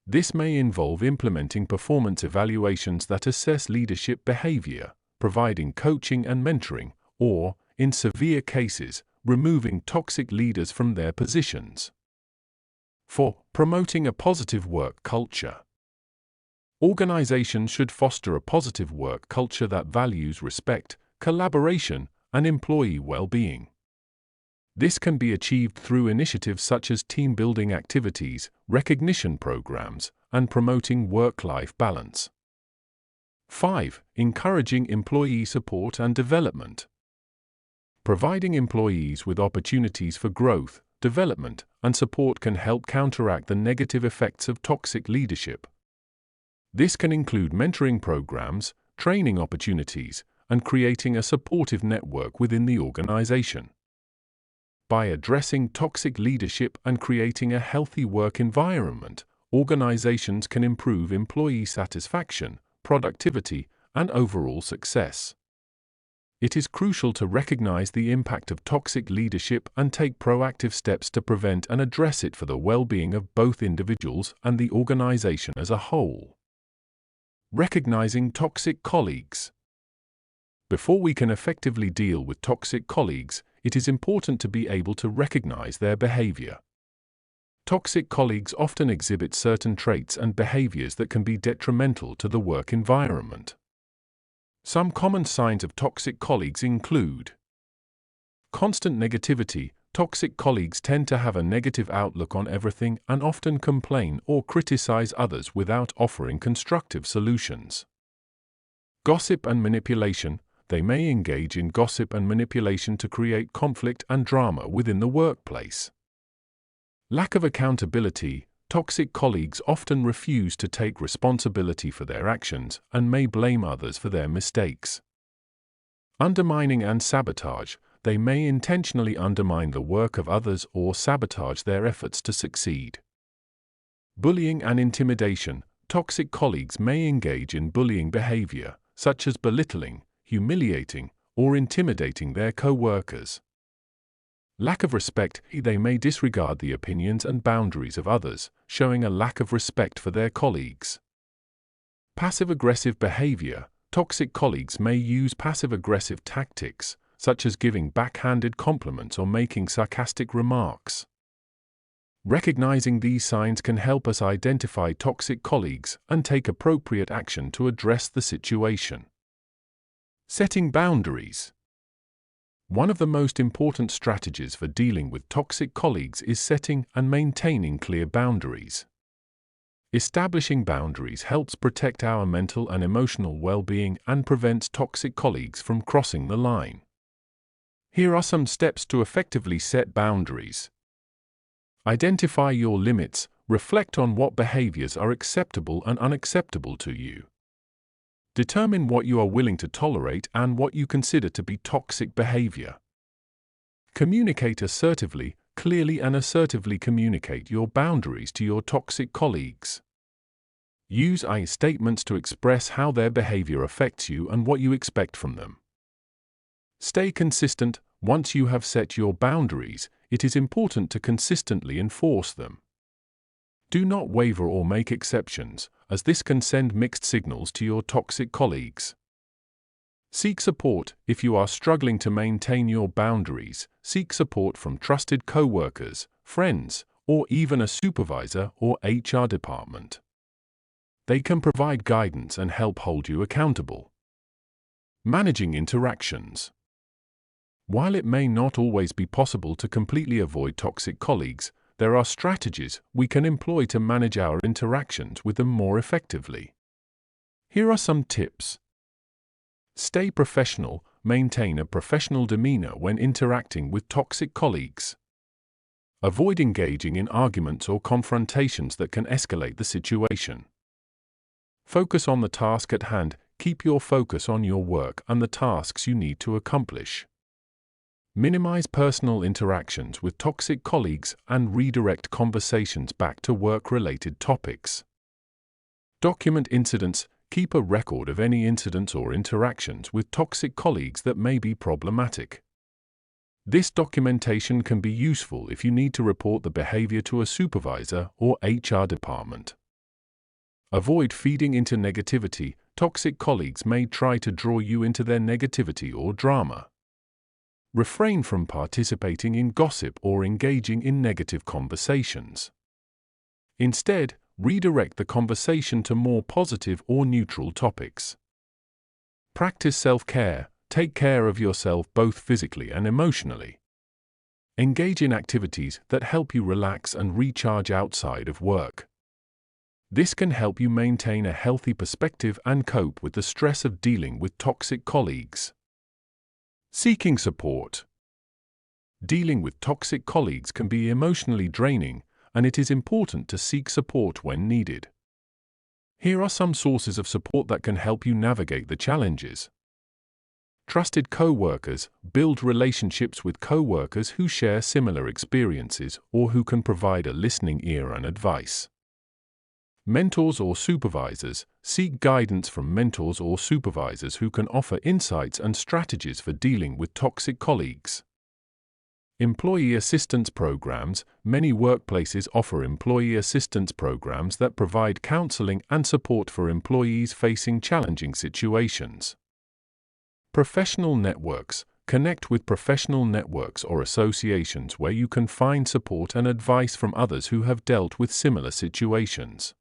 This may involve implementing performance evaluations that assess leadership behavior, providing coaching and mentoring, or, in severe cases, removing toxic leaders from their positions. 4. Promoting a positive work culture. Organizations should foster a positive work culture that values respect, collaboration, and employee well-being. This can be achieved through initiatives such as team-building activities, recognition programs, and promoting work-life balance. 5. Encouraging employee support and development. Providing employees with opportunities for growth, development, and support can help counteract the negative effects of toxic leadership. This can include mentoring programs, training opportunities, and creating a supportive network within the organization. By addressing toxic leadership and creating a healthy work environment, organizations can improve employee satisfaction, productivity, and overall success. It is crucial to recognize the impact of toxic leadership and take proactive steps to prevent and address it for the well-being of both individuals and the organization as a whole. Recognizing toxic colleagues. Before we can effectively deal with toxic colleagues, it is important to be able to recognize their behavior. Toxic colleagues often exhibit certain traits and behaviors that can be detrimental to the work environment. Some common signs of toxic colleagues include constant negativity. Toxic colleagues tend to have a negative outlook on everything and often complain or criticize others without offering constructive solutions. Gossip and manipulation. They may engage in gossip and manipulation to create conflict and drama within the workplace. Lack of accountability. Toxic colleagues often refuse to take responsibility for their actions and may blame others for their mistakes. Undermining and sabotage. They may intentionally undermine the work of others or sabotage their efforts to succeed. Bullying and intimidation. Toxic colleagues may engage in bullying behavior, such as belittling, humiliating, or intimidating their co-workers. Lack of respect. They may disregard the opinions and boundaries of others, showing a lack of respect for their colleagues. Passive-aggressive behavior. Toxic colleagues may use passive-aggressive tactics, such as giving backhanded compliments or making sarcastic remarks. Recognizing these signs can help us identify toxic colleagues and take appropriate action to address the situation. Setting boundaries. One of the most important strategies for dealing with toxic colleagues is setting and maintaining clear boundaries. Establishing boundaries helps protect our mental and emotional well-being and prevents toxic colleagues from crossing the line. Here are some steps to effectively set boundaries. Identify your limits. Reflect on what behaviors are acceptable and unacceptable to you. Determine what you are willing to tolerate and what you consider to be toxic behavior. Communicate assertively. Clearly and assertively communicate your boundaries to your toxic colleagues. Use I statements to express how their behavior affects you and what you expect from them. Stay consistent. Once you have set your boundaries, it is important to consistently enforce them. Do not waver or make exceptions, as this can send mixed signals to your toxic colleagues. Seek support. If you are struggling to maintain your boundaries, seek support from trusted co-workers, friends, or even a supervisor or HR department. They can provide guidance and help hold you accountable. Managing interactions. While it may not always be possible to completely avoid toxic colleagues, there are strategies we can employ to manage our interactions with them more effectively. Here are some tips. Stay professional. Maintain a professional demeanor when interacting with toxic colleagues. Avoid engaging in arguments or confrontations that can escalate the situation. Focus on the task at hand. Keep your focus on your work and the tasks you need to accomplish. Minimize personal interactions with toxic colleagues and redirect conversations back to work-related topics. Document incidents. Keep a record of any incidents or interactions with toxic colleagues that may be problematic. This documentation can be useful if you need to report the behavior to a supervisor or HR department. Avoid feeding into negativity. Toxic colleagues may try to draw you into their negativity or drama. Refrain from participating in gossip or engaging in negative conversations. Instead, redirect the conversation to more positive or neutral topics. Practice self-care. Take care of yourself both physically and emotionally. Engage in activities that help you relax and recharge outside of work. This can help you maintain a healthy perspective and cope with the stress of dealing with toxic colleagues. Seeking support. Dealing with toxic colleagues can be emotionally draining, and it is important to seek support when needed. Here are some sources of support that can help you navigate the challenges. Trusted co-workers. Build relationships with co-workers who share similar experiences or who can provide a listening ear and advice. Mentors or supervisors. Seek guidance from mentors or supervisors who can offer insights and strategies for dealing with toxic colleagues. Employee assistance programs. Many workplaces offer employee assistance programs that provide counseling and support for employees facing challenging situations. Professional networks. Connect with professional networks or associations where you can find support and advice from others who have dealt with similar situations.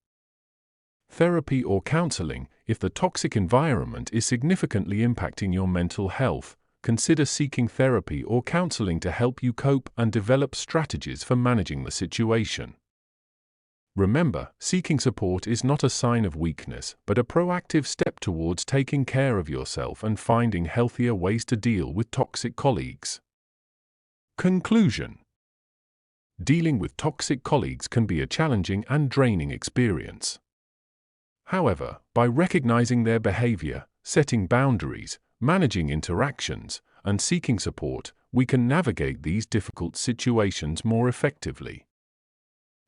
Therapy or counseling. If the toxic environment is significantly impacting your mental health, consider seeking therapy or counseling to help you cope and develop strategies for managing the situation. Remember, seeking support is not a sign of weakness, but a proactive step towards taking care of yourself and finding healthier ways to deal with toxic colleagues. Conclusion. Dealing with toxic colleagues can be a challenging and draining experience. However, by recognizing their behavior, setting boundaries, managing interactions, and seeking support, we can navigate these difficult situations more effectively.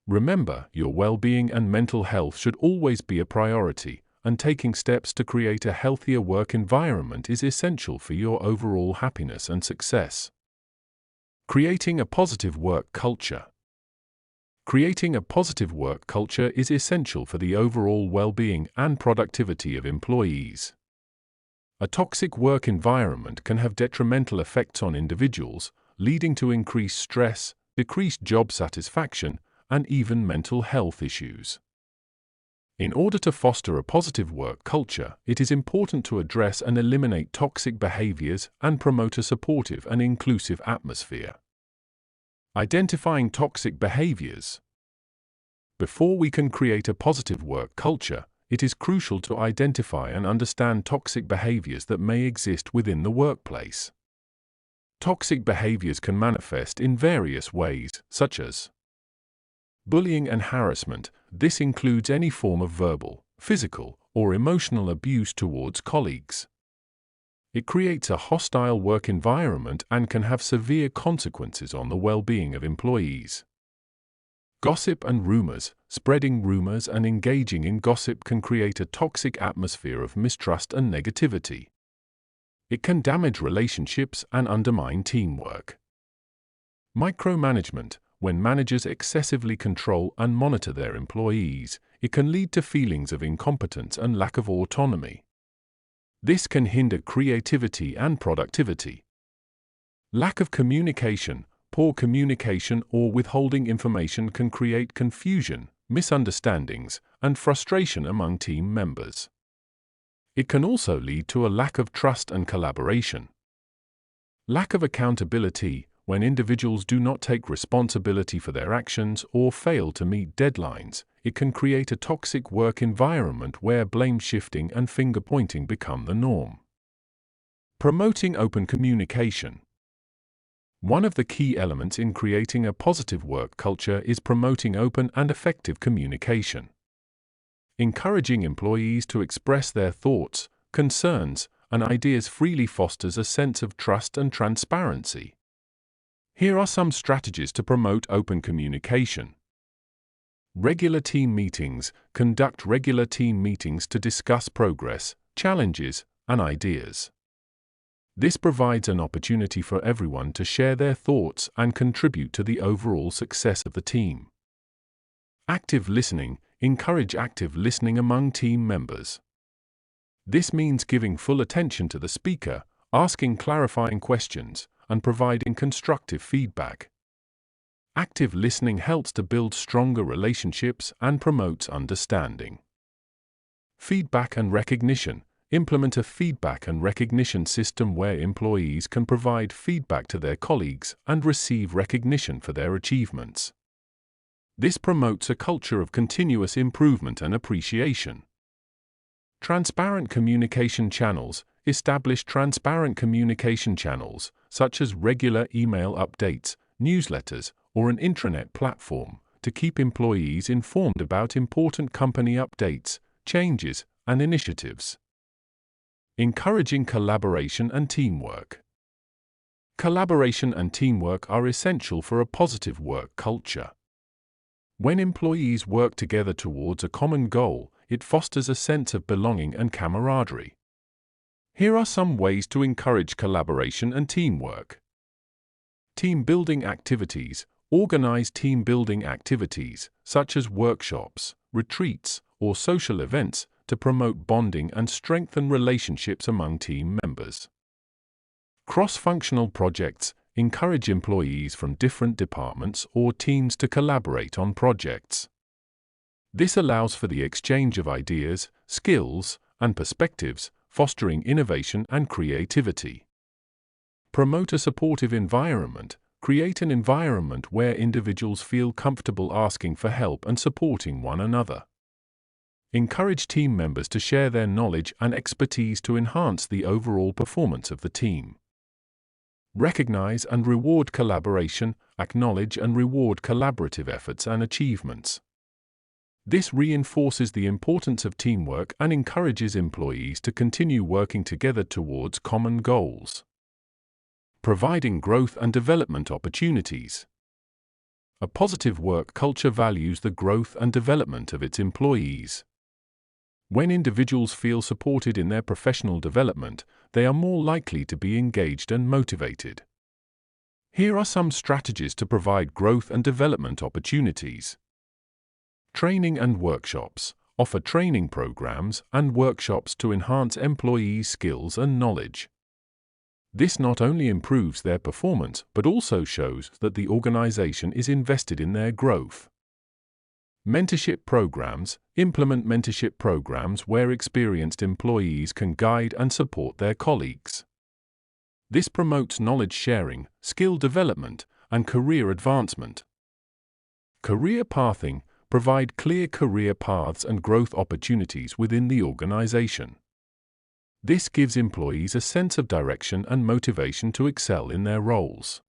Remember, your well-being and mental health should always be a priority, and taking steps to create a healthier work environment is essential for your overall happiness and success. Creating a positive work culture. Creating a positive work culture is essential for the overall well-being and productivity of employees. A toxic work environment can have detrimental effects on individuals, leading to increased stress, decreased job satisfaction, and even mental health issues. In order to foster a positive work culture, it is important to address and eliminate toxic behaviors and promote a supportive and inclusive atmosphere. Identifying toxic behaviors. Before we can create a positive work culture, it is crucial to identify and understand toxic behaviors that may exist within the workplace. Toxic behaviors can manifest in various ways, such as bullying and harassment. This includes any form of verbal, physical, or emotional abuse towards colleagues. It creates a hostile work environment and can have severe consequences on the well-being of employees. Gossip and rumors. Spreading rumors and engaging in gossip can create a toxic atmosphere of mistrust and negativity. It can damage relationships and undermine teamwork. Micromanagement. When managers excessively control and monitor their employees, it can lead to feelings of incompetence and lack of autonomy. This can hinder creativity and productivity. Lack of communication. Poor communication or withholding information can create confusion, misunderstandings, and frustration among team members. It can also lead to a lack of trust and collaboration. Lack of accountability. When individuals do not take responsibility for their actions or fail to meet deadlines, it can create a toxic work environment where blame shifting and finger pointing become the norm. Promoting open communication. One of the key elements in creating a positive work culture is promoting open and effective communication. Encouraging employees to express their thoughts, concerns, and ideas freely fosters a sense of trust and transparency. Here are some strategies to promote open communication. Regular team meetings. Conduct regular team meetings to discuss progress, challenges, and ideas. This provides an opportunity for everyone to share their thoughts and contribute to the overall success of the team. Active listening. Encourage active listening among team members. This means giving full attention to the speaker, asking clarifying questions, and providing constructive feedback. Active listening helps to build stronger relationships and promotes understanding. Feedback and recognition. Implement a feedback and recognition system where employees can provide feedback to their colleagues and receive recognition for their achievements. This promotes a culture of continuous improvement and appreciation. Transparent communication channels. Establish transparent communication channels, such as regular email updates, newsletters, or an intranet platform, to keep employees informed about important company updates, changes, and initiatives. Encouraging collaboration and teamwork. Collaboration and teamwork are essential for a positive work culture. When employees work together towards a common goal, it fosters a sense of belonging and camaraderie. Here are some ways to encourage collaboration and teamwork. Team building activities. Organize team building activities, such as workshops, retreats, or social events, to promote bonding and strengthen relationships among team members. Cross-functional projects. Encourage employees from different departments or teams to collaborate on projects. This allows for the exchange of ideas, skills, and perspectives, fostering innovation and creativity. Promote a supportive environment. Create an environment where individuals feel comfortable asking for help and supporting one another. Encourage team members to share their knowledge and expertise to enhance the overall performance of the team. Recognize and reward collaboration. Acknowledge and reward collaborative efforts and achievements. This reinforces the importance of teamwork and encourages employees to continue working together towards common goals. Providing growth and development opportunities. A positive work culture values the growth and development of its employees. When individuals feel supported in their professional development, they are more likely to be engaged and motivated. Here are some strategies to provide growth and development opportunities. Training and workshops. Offer training programs and workshops to enhance employees' skills and knowledge. This not only improves their performance but also shows that the organization is invested in their growth. Mentorship programs. Implement mentorship programs where experienced employees can guide and support their colleagues. This promotes knowledge sharing, skill development, and career advancement. Career pathing. Provide clear career paths and growth opportunities within the organization. This gives employees a sense of direction and motivation to excel in their roles.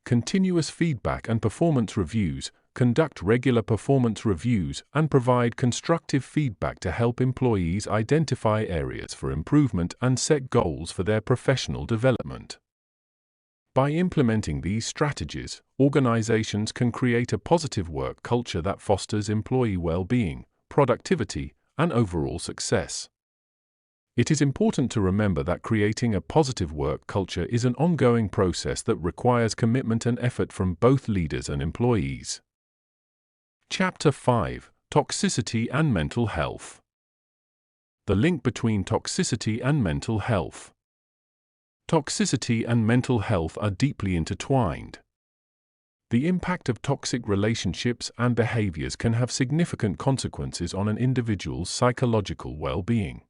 Continuous feedback and performance reviews. Conduct regular performance reviews and provide constructive feedback to help employees identify areas for improvement and set goals for their professional development. By implementing these strategies, organizations can create a positive work culture that fosters employee well-being, productivity, and overall success. It is important to remember that creating a positive work culture is an ongoing process that requires commitment and effort from both leaders and employees. Chapter 5: Toxicity and Mental Health. The link between toxicity and mental health. Toxicity and mental health are deeply intertwined. The impact of toxic relationships and behaviors can have significant consequences on an individual's psychological well-being.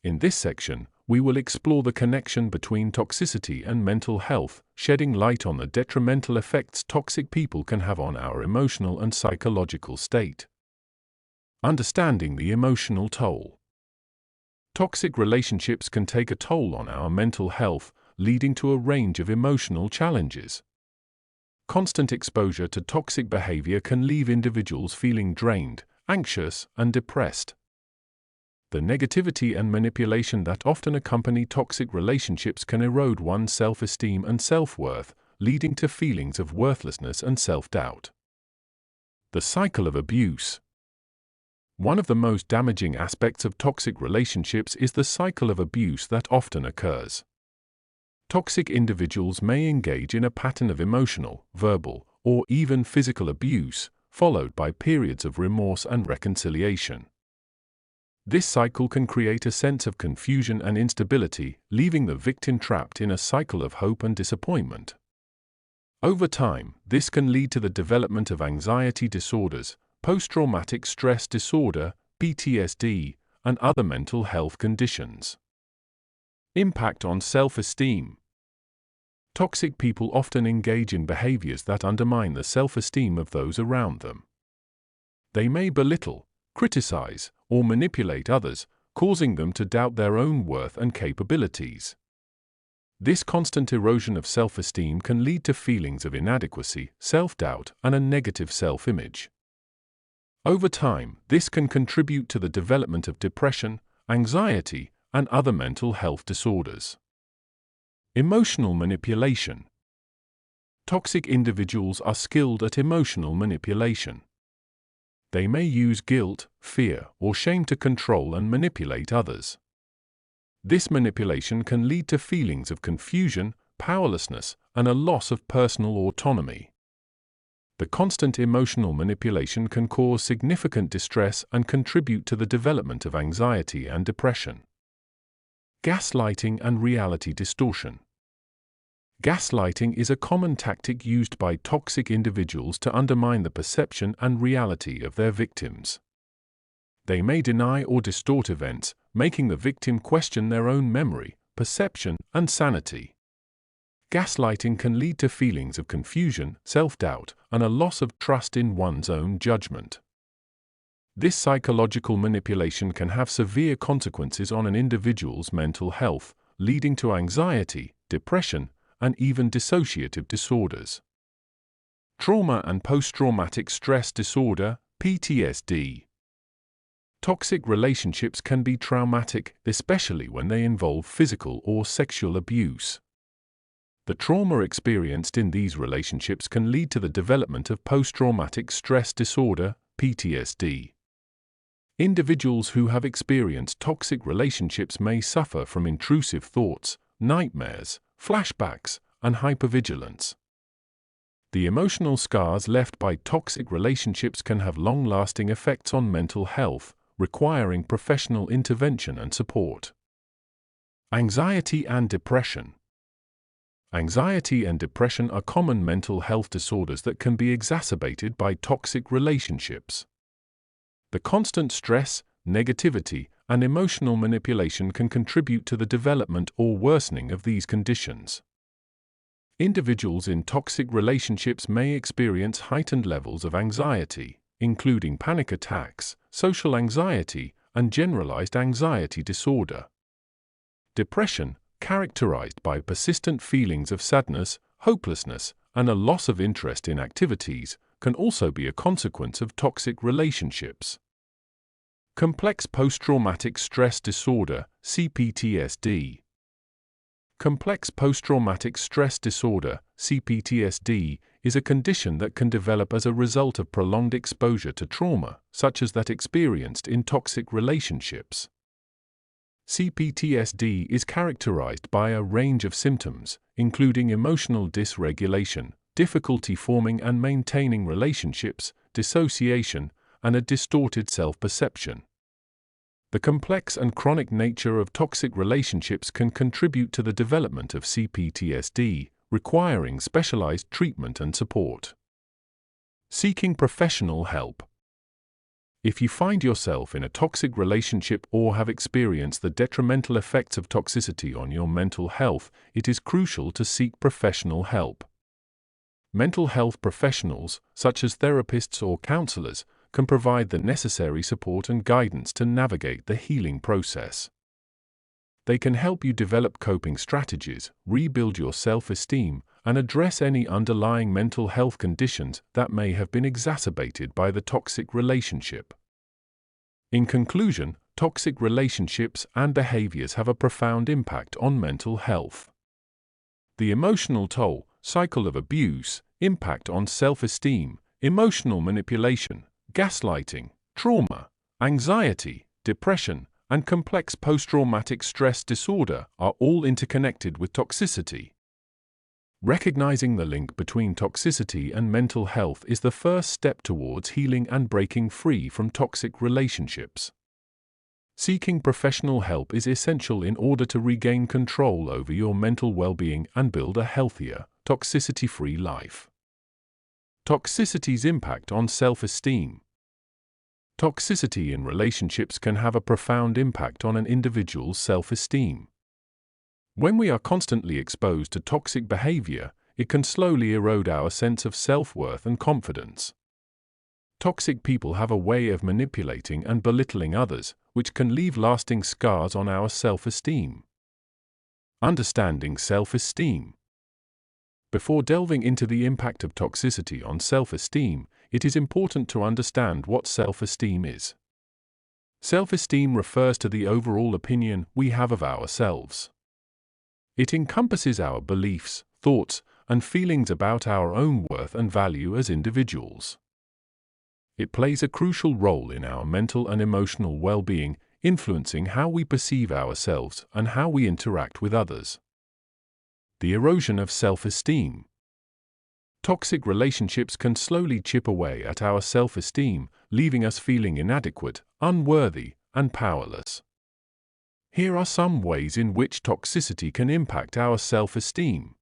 In this section, we will explore the connection between toxicity and mental health, shedding light on the detrimental effects toxic people can have on our emotional and psychological state. Understanding the emotional toll. Toxic relationships can take a toll on our mental health, leading to a range of emotional challenges. Constant exposure to toxic behavior can leave individuals feeling drained, anxious, and depressed. The negativity and manipulation that often accompany toxic relationships can erode one's self-esteem and self-worth, leading to feelings of worthlessness and self-doubt. The cycle of abuse. One of the most damaging aspects of toxic relationships is the cycle of abuse that often occurs. Toxic individuals may engage in a pattern of emotional, verbal, or even physical abuse, followed by periods of remorse and reconciliation. This cycle can create a sense of confusion and instability, leaving the victim trapped in a cycle of hope and disappointment. Over time, this can lead to the development of anxiety disorders, post-traumatic stress disorder, PTSD, and other mental health conditions. Impact on self-esteem. Toxic people often engage in behaviors that undermine the self-esteem of those around them. They may belittle, criticize, or manipulate others, causing them to doubt their own worth and capabilities. This constant erosion of self-esteem can lead to feelings of inadequacy, self-doubt, and a negative self-image. Over time, this can contribute to the development of depression, anxiety, and other mental health disorders. Emotional manipulation. Toxic individuals are skilled at emotional manipulation. They may use guilt, fear, or shame to control and manipulate others. This manipulation can lead to feelings of confusion, powerlessness, and a loss of personal autonomy. The constant emotional manipulation can cause significant distress and contribute to the development of anxiety and depression. Gaslighting and reality distortion. Gaslighting is a common tactic used by toxic individuals to undermine the perception and reality of their victims. They may deny or distort events, making the victim question their own memory, perception, and sanity. Gaslighting can lead to feelings of confusion, self-doubt, and a loss of trust in one's own judgment. This psychological manipulation can have severe consequences on an individual's mental health, leading to anxiety, depression, and even dissociative disorders. Trauma and post-traumatic stress disorder, PTSD. Toxic relationships can be traumatic, especially when they involve physical or sexual abuse. The trauma experienced in these relationships can lead to the development of post-traumatic stress disorder, PTSD. Individuals who have experienced toxic relationships may suffer from intrusive thoughts, nightmares, flashbacks, and hypervigilance. The emotional scars left by toxic relationships can have long-lasting effects on mental health, requiring professional intervention and support. Anxiety and depression. Anxiety and depression are common mental health disorders that can be exacerbated by toxic relationships. The constant stress, negativity, and emotional manipulation can contribute to the development or worsening of these conditions. Individuals in toxic relationships may experience heightened levels of anxiety, including panic attacks, social anxiety, and generalized anxiety disorder. Depression, characterized by persistent feelings of sadness, hopelessness, and a loss of interest in activities, can also be a consequence of toxic relationships. Complex post-traumatic stress disorder, CPTSD. Complex post-traumatic stress disorder, CPTSD, is a condition that can develop as a result of prolonged exposure to trauma, such as that experienced in toxic relationships. CPTSD is characterized by a range of symptoms, including emotional dysregulation, difficulty forming and maintaining relationships, dissociation, and a distorted self-perception. The complex and chronic nature of toxic relationships can contribute to the development of CPTSD, requiring specialized treatment and support. Seeking professional help. If you find yourself in a toxic relationship or have experienced the detrimental effects of toxicity on your mental health, it is crucial to seek professional help. Mental health professionals, such as therapists or counselors, can provide the necessary support and guidance to navigate the healing process. They can help you develop coping strategies, rebuild your self-esteem, and address any underlying mental health conditions that may have been exacerbated by the toxic relationship. In conclusion, toxic relationships and behaviors have a profound impact on mental health. The emotional toll, cycle of abuse, impact on self-esteem, emotional manipulation, gaslighting, trauma, anxiety, depression, and complex post-traumatic stress disorder are all interconnected with toxicity. Recognizing the link between toxicity and mental health is the first step towards healing and breaking free from toxic relationships. Seeking professional help is essential in order to regain control over your mental well-being and build a healthier, toxicity-free life. Toxicity's impact on self-esteem. Toxicity in relationships can have a profound impact on an individual's self-esteem. When we are constantly exposed to toxic behavior, it can slowly erode our sense of self-worth and confidence. Toxic people have a way of manipulating and belittling others, which can leave lasting scars on our self-esteem. Understanding self-esteem. Before delving into the impact of toxicity on self-esteem, it is important to understand what self-esteem is. Self-esteem refers to the overall opinion we have of ourselves. It encompasses our beliefs, thoughts, and feelings about our own worth and value as individuals. It plays a crucial role in our mental and emotional well-being, influencing how we perceive ourselves and how we interact with others. The erosion of self-esteem. Toxic relationships can slowly chip away at our self-esteem, leaving us feeling inadequate, unworthy, and powerless. Here are some ways in which toxicity can impact our self-esteem.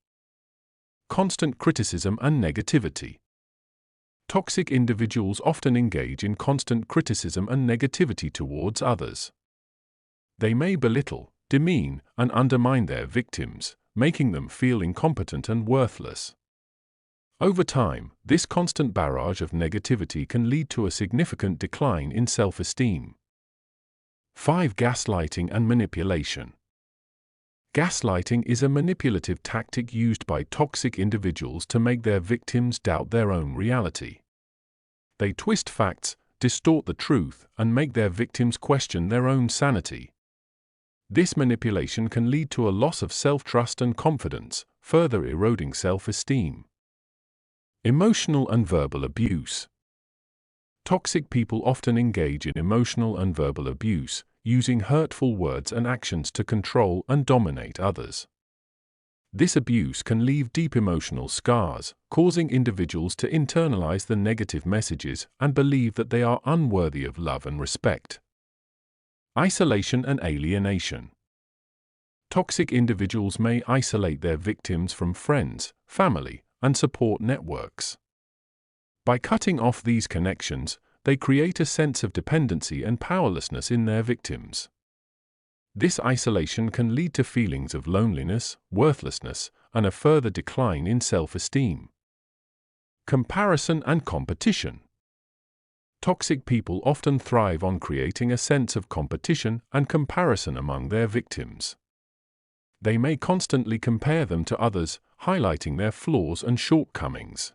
Constant criticism and negativity. Toxic individuals often engage in constant criticism and negativity towards others. They may belittle, demean, and undermine their victims, making them feel incompetent and worthless. Over time, this constant barrage of negativity can lead to a significant decline in self-esteem. 5. Gaslighting and manipulation. Gaslighting is a manipulative tactic used by toxic individuals to make their victims doubt their own reality. They twist facts, distort the truth, and make their victims question their own sanity. This manipulation can lead to a loss of self-trust and confidence, further eroding self-esteem. Emotional and verbal abuse. Toxic people often engage in emotional and verbal abuse, using hurtful words and actions to control and dominate others. This abuse can leave deep emotional scars, causing individuals to internalize the negative messages and believe that they are unworthy of love and respect. Isolation and alienation. Toxic individuals may isolate their victims from friends, family, and support networks. By cutting off these connections, they create a sense of dependency and powerlessness in their victims. This isolation can lead to feelings of loneliness, worthlessness, and a further decline in self-esteem. Comparison and competition. Toxic people often thrive on creating a sense of competition and comparison among their victims. They may constantly compare them to others, highlighting their flaws and shortcomings.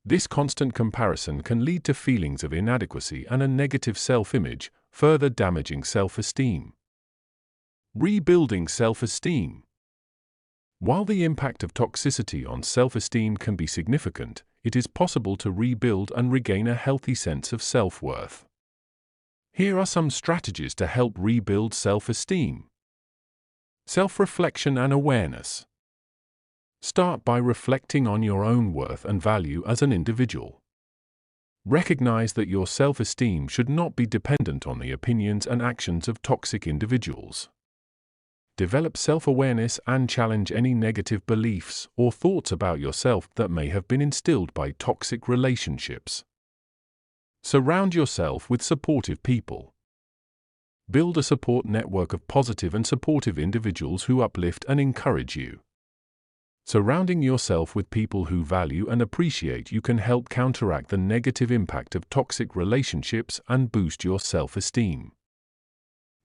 This constant comparison can lead to feelings of inadequacy and a negative self-image, further damaging self-esteem. Rebuilding self-esteem. While the impact of toxicity on self-esteem can be significant, it is possible to rebuild and regain a healthy sense of self-worth. Here are some strategies to help rebuild self-esteem. Self-reflection and awareness. Start by reflecting on your own worth and value as an individual. Recognize that your self-esteem should not be dependent on the opinions and actions of toxic individuals. Develop self-awareness and challenge any negative beliefs or thoughts about yourself that may have been instilled by toxic relationships. Surround yourself with supportive people. Build a support network of positive and supportive individuals who uplift and encourage you. Surrounding yourself with people who value and appreciate you can help counteract the negative impact of toxic relationships and boost your self-esteem.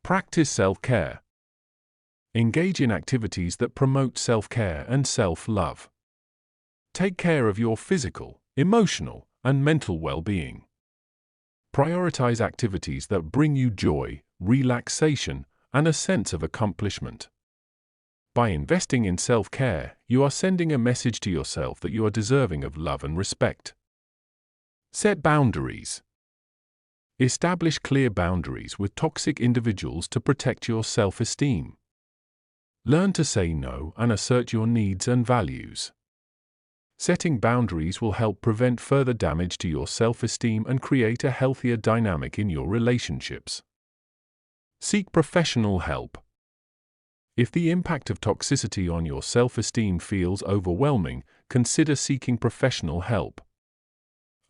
Practice self-care. Engage in activities that promote self-care and self-love. Take care of your physical, emotional, and mental well-being. Prioritize activities that bring you joy, relaxation, and a sense of accomplishment. By investing in self-care, you are sending a message to yourself that you are deserving of love and respect. Set boundaries. Establish clear boundaries with toxic individuals to protect your self-esteem. Learn to say no and assert your needs and values. Setting boundaries will help prevent further damage to your self-esteem and create a healthier dynamic in your relationships. Seek professional help. If the impact of toxicity on your self-esteem feels overwhelming, consider seeking professional help.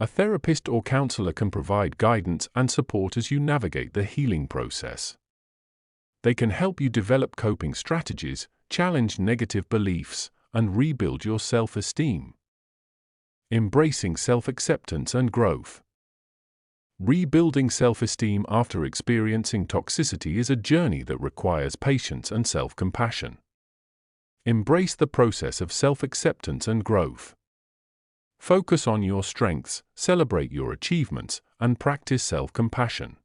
A therapist or counselor can provide guidance and support as you navigate the healing process. They can help you develop coping strategies, challenge negative beliefs, and rebuild your self-esteem. Embracing self-acceptance and growth. Rebuilding self-esteem after experiencing toxicity is a journey that requires patience and self-compassion. Embrace the process of self-acceptance and growth. Focus on your strengths, celebrate your achievements, and practice self-compassion.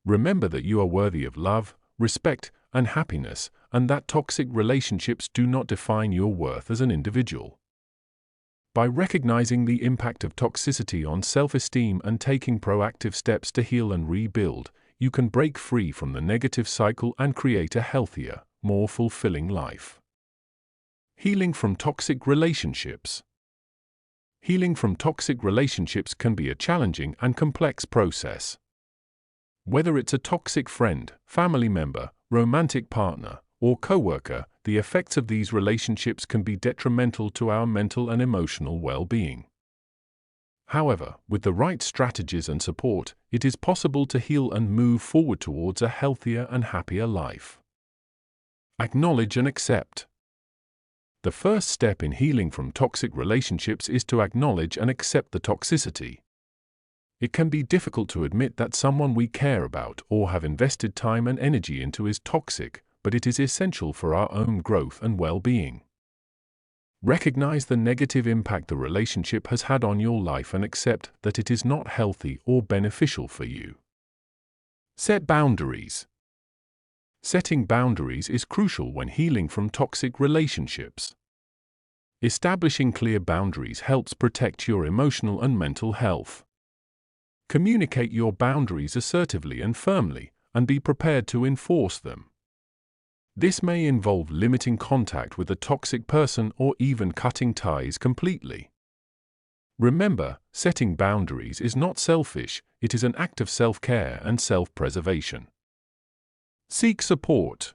Remember that you are worthy of love, respect, and happiness, and that toxic relationships do not define your worth as an individual. By recognizing the impact of toxicity on self-esteem and taking proactive steps to heal and rebuild, you can break free from the negative cycle and create a healthier, more fulfilling life. Healing from toxic relationships. Healing from toxic relationships can be a challenging and complex process. Whether it's a toxic friend, family member, romantic partner, or coworker, the effects of these relationships can be detrimental to our mental and emotional well-being. However, with the right strategies and support, it is possible to heal and move forward towards a healthier and happier life. Acknowledge and accept. The first step in healing from toxic relationships is to acknowledge and accept the toxicity. It can be difficult to admit that someone we care about or have invested time and energy into is toxic, but it is essential for our own growth and well-being. Recognize the negative impact the relationship has had on your life and accept that it is not healthy or beneficial for you. Set boundaries. Setting boundaries is crucial when healing from toxic relationships. Establishing clear boundaries helps protect your emotional and mental health. Communicate your boundaries assertively and firmly, and be prepared to enforce them. This may involve limiting contact with a toxic person or even cutting ties completely. Remember, setting boundaries is not selfish, it is an act of self-care and self-preservation. Seek support.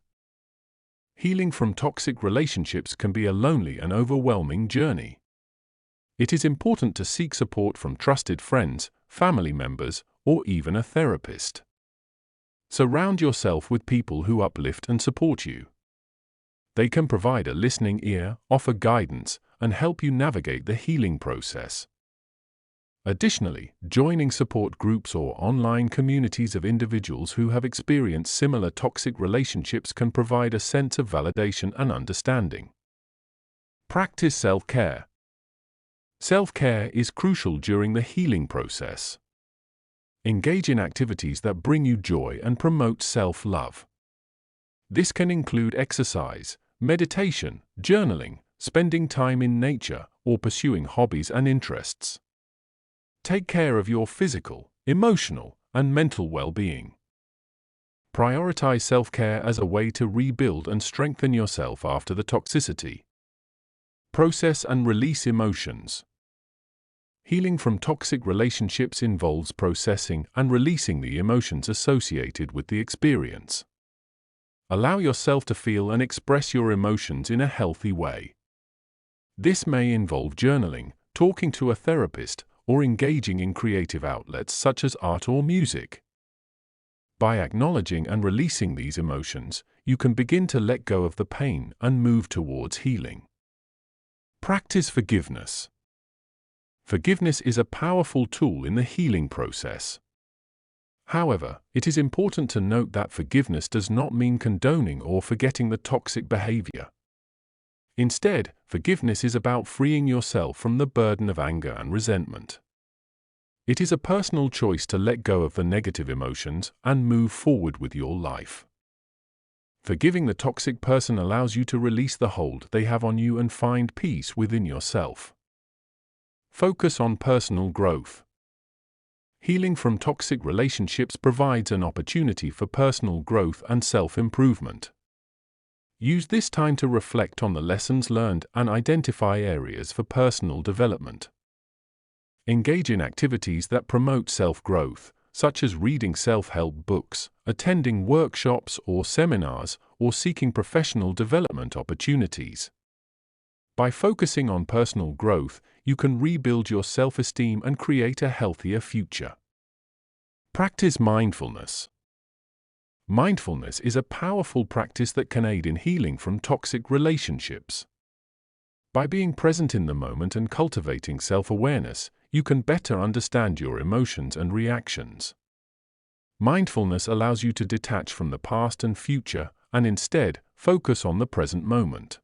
Healing from toxic relationships can be a lonely and overwhelming journey. It is important to seek support from trusted friends, family members, or even a therapist. Surround yourself with people who uplift and support you. They can provide a listening ear, offer guidance, and help you navigate the healing process. Additionally, joining support groups or online communities of individuals who have experienced similar toxic relationships can provide a sense of validation and understanding. Practice self-care. Self-care is crucial during the healing process. Engage in activities that bring you joy and promote self-love. This can include exercise, meditation, journaling, spending time in nature, or pursuing hobbies and interests. Take care of your physical, emotional, and mental well-being. Prioritize self-care as a way to rebuild and strengthen yourself after the toxicity. Process and release emotions. Healing from toxic relationships involves processing and releasing the emotions associated with the experience. Allow yourself to feel and express your emotions in a healthy way. This may involve journaling, talking to a therapist, or engaging in creative outlets such as art or music. By acknowledging and releasing these emotions, you can begin to let go of the pain and move towards healing. Practice forgiveness. Forgiveness is a powerful tool in the healing process. However, it is important to note that forgiveness does not mean condoning or forgetting the toxic behavior. Instead, forgiveness is about freeing yourself from the burden of anger and resentment. It is a personal choice to let go of the negative emotions and move forward with your life. Forgiving the toxic person allows you to release the hold they have on you and find peace within yourself. Focus on personal growth. Healing from toxic relationships provides an opportunity for personal growth and self-improvement. Use this time to reflect on the lessons learned and identify areas for personal development. Engage in activities that promote self-growth, such as reading self-help books, attending workshops or seminars, or seeking professional development opportunities. By focusing on personal growth, you can rebuild your self-esteem and create a healthier future. Practice mindfulness. Mindfulness is a powerful practice that can aid in healing from toxic relationships. By being present in the moment and cultivating self-awareness, you can better understand your emotions and reactions. Mindfulness allows you to detach from the past and future, and instead, focus on the present moment.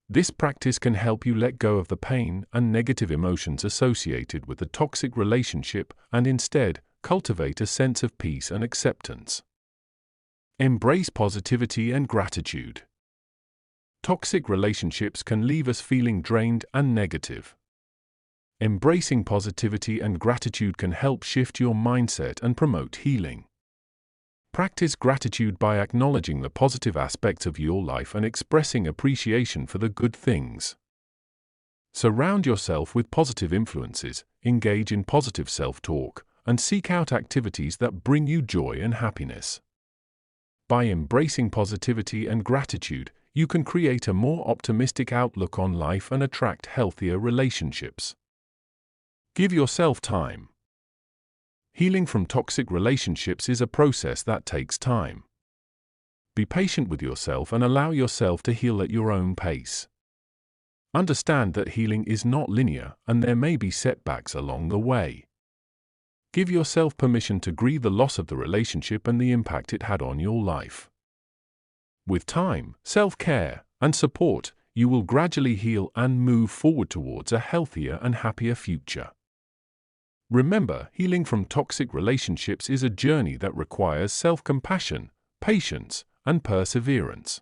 This practice can help you let go of the pain and negative emotions associated with the toxic relationship and instead, cultivate a sense of peace and acceptance. Embrace positivity and gratitude. Toxic relationships can leave us feeling drained and negative. Embracing positivity and gratitude can help shift your mindset and promote healing. Practice gratitude by acknowledging the positive aspects of your life and expressing appreciation for the good things. Surround yourself with positive influences, engage in positive self-talk, and seek out activities that bring you joy and happiness. By embracing positivity and gratitude, you can create a more optimistic outlook on life and attract healthier relationships. Give yourself time. Healing from toxic relationships is a process that takes time. Be patient with yourself and allow yourself to heal at your own pace. Understand that healing is not linear and there may be setbacks along the way. Give yourself permission to grieve the loss of the relationship and the impact it had on your life. With time, self-care, and support, you will gradually heal and move forward towards a healthier and happier future. Remember, healing from toxic relationships is a journey that requires self-compassion, patience, and perseverance.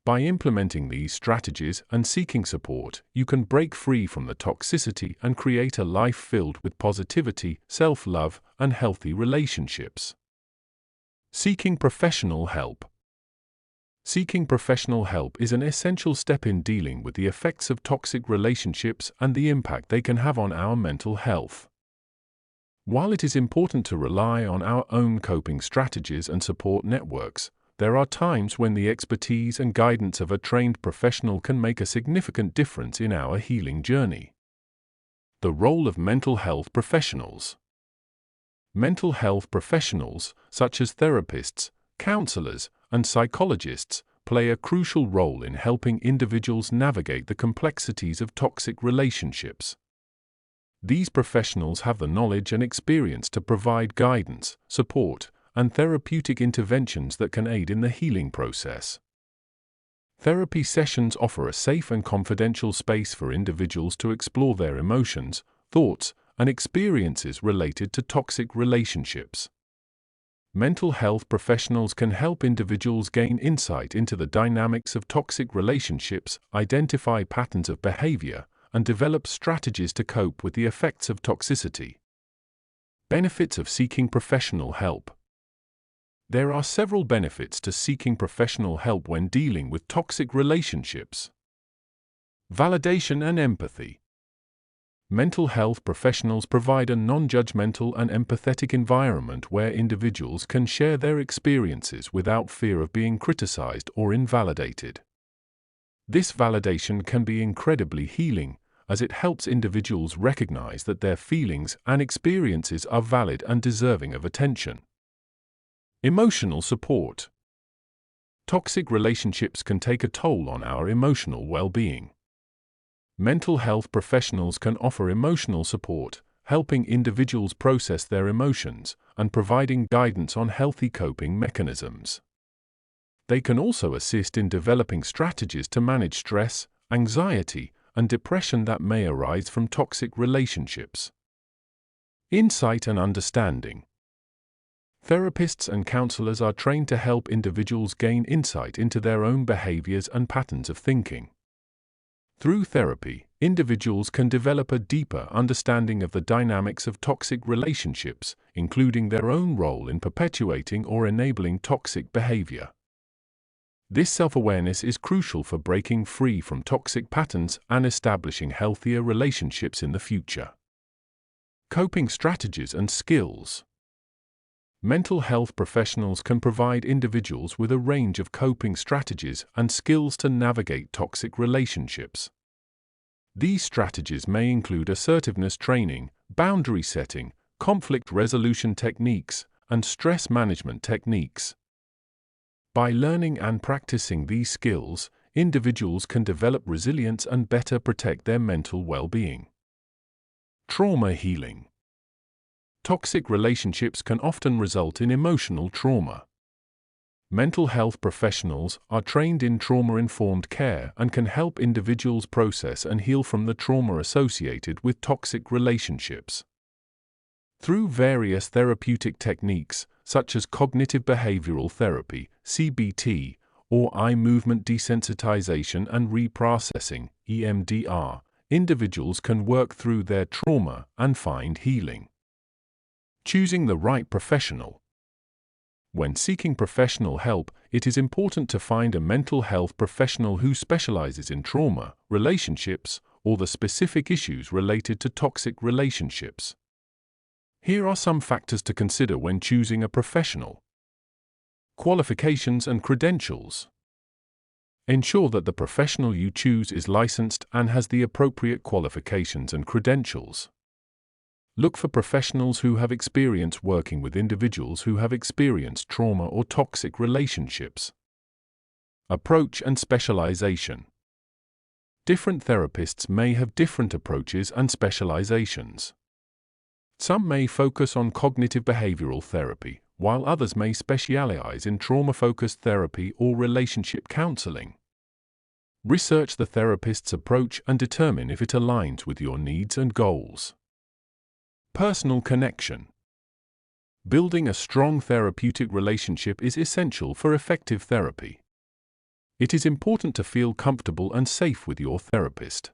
By implementing these strategies and seeking support, you can break free from the toxicity and create a life filled with positivity, self-love, and healthy relationships. Seeking professional help. Seeking professional help is an essential step in dealing with the effects of toxic relationships and the impact they can have on our mental health. While it is important to rely on our own coping strategies and support networks, there are times when the expertise and guidance of a trained professional can make a significant difference in our healing journey. The role of mental health professionals. Mental health professionals, such as therapists, counselors, and psychologists, play a crucial role in helping individuals navigate the complexities of toxic relationships. These professionals have the knowledge and experience to provide guidance, support, and therapeutic interventions that can aid in the healing process. Therapy sessions offer a safe and confidential space for individuals to explore their emotions, thoughts, and experiences related to toxic relationships. Mental health professionals can help individuals gain insight into the dynamics of toxic relationships, identify patterns of behavior, and develop strategies to cope with the effects of toxicity. Benefits of seeking professional help. There are several benefits to seeking professional help when dealing with toxic relationships. Validation and empathy. Mental health professionals provide a non-judgmental and empathetic environment where individuals can share their experiences without fear of being criticized or invalidated. This validation can be incredibly healing, as it helps individuals recognize that their feelings and experiences are valid and deserving of attention. Emotional support. Toxic relationships can take a toll on our emotional well-being. Mental health professionals can offer emotional support, helping individuals process their emotions and providing guidance on healthy coping mechanisms. They can also assist in developing strategies to manage stress, anxiety, and depression that may arise from toxic relationships. Insight and understanding. Therapists and counselors are trained to help individuals gain insight into their own behaviors and patterns of thinking. Through therapy, individuals can develop a deeper understanding of the dynamics of toxic relationships, including their own role in perpetuating or enabling toxic behavior. This self-awareness is crucial for breaking free from toxic patterns and establishing healthier relationships in the future. Coping strategies and skills. Mental health professionals can provide individuals with a range of coping strategies and skills to navigate toxic relationships. These strategies may include assertiveness training, boundary setting, conflict resolution techniques, and stress management techniques. By learning and practicing these skills, individuals can develop resilience and better protect their mental well-being. Trauma healing. Toxic relationships can often result in emotional trauma. Mental health professionals are trained in trauma-informed care and can help individuals process and heal from the trauma associated with toxic relationships. Through various therapeutic techniques, such as cognitive behavioral therapy, CBT, or eye movement desensitization and reprocessing, EMDR, individuals can work through their trauma and find healing. Choosing the right professional. When seeking professional help, it is important to find a mental health professional who specializes in trauma, relationships, or the specific issues related to toxic relationships. Here are some factors to consider when choosing a professional. Qualifications and credentials. Ensure that the professional you choose is licensed and has the appropriate qualifications and credentials. Look for professionals who have experience working with individuals who have experienced trauma or toxic relationships. Approach and specialization. Different therapists may have different approaches and specializations. Some may focus on cognitive behavioral therapy, while others may specialize in trauma-focused therapy or relationship counseling. Research the therapist's approach and determine if it aligns with your needs and goals. Personal connection. Building a strong therapeutic relationship is essential for effective therapy. It is important to feel comfortable and safe with your therapist.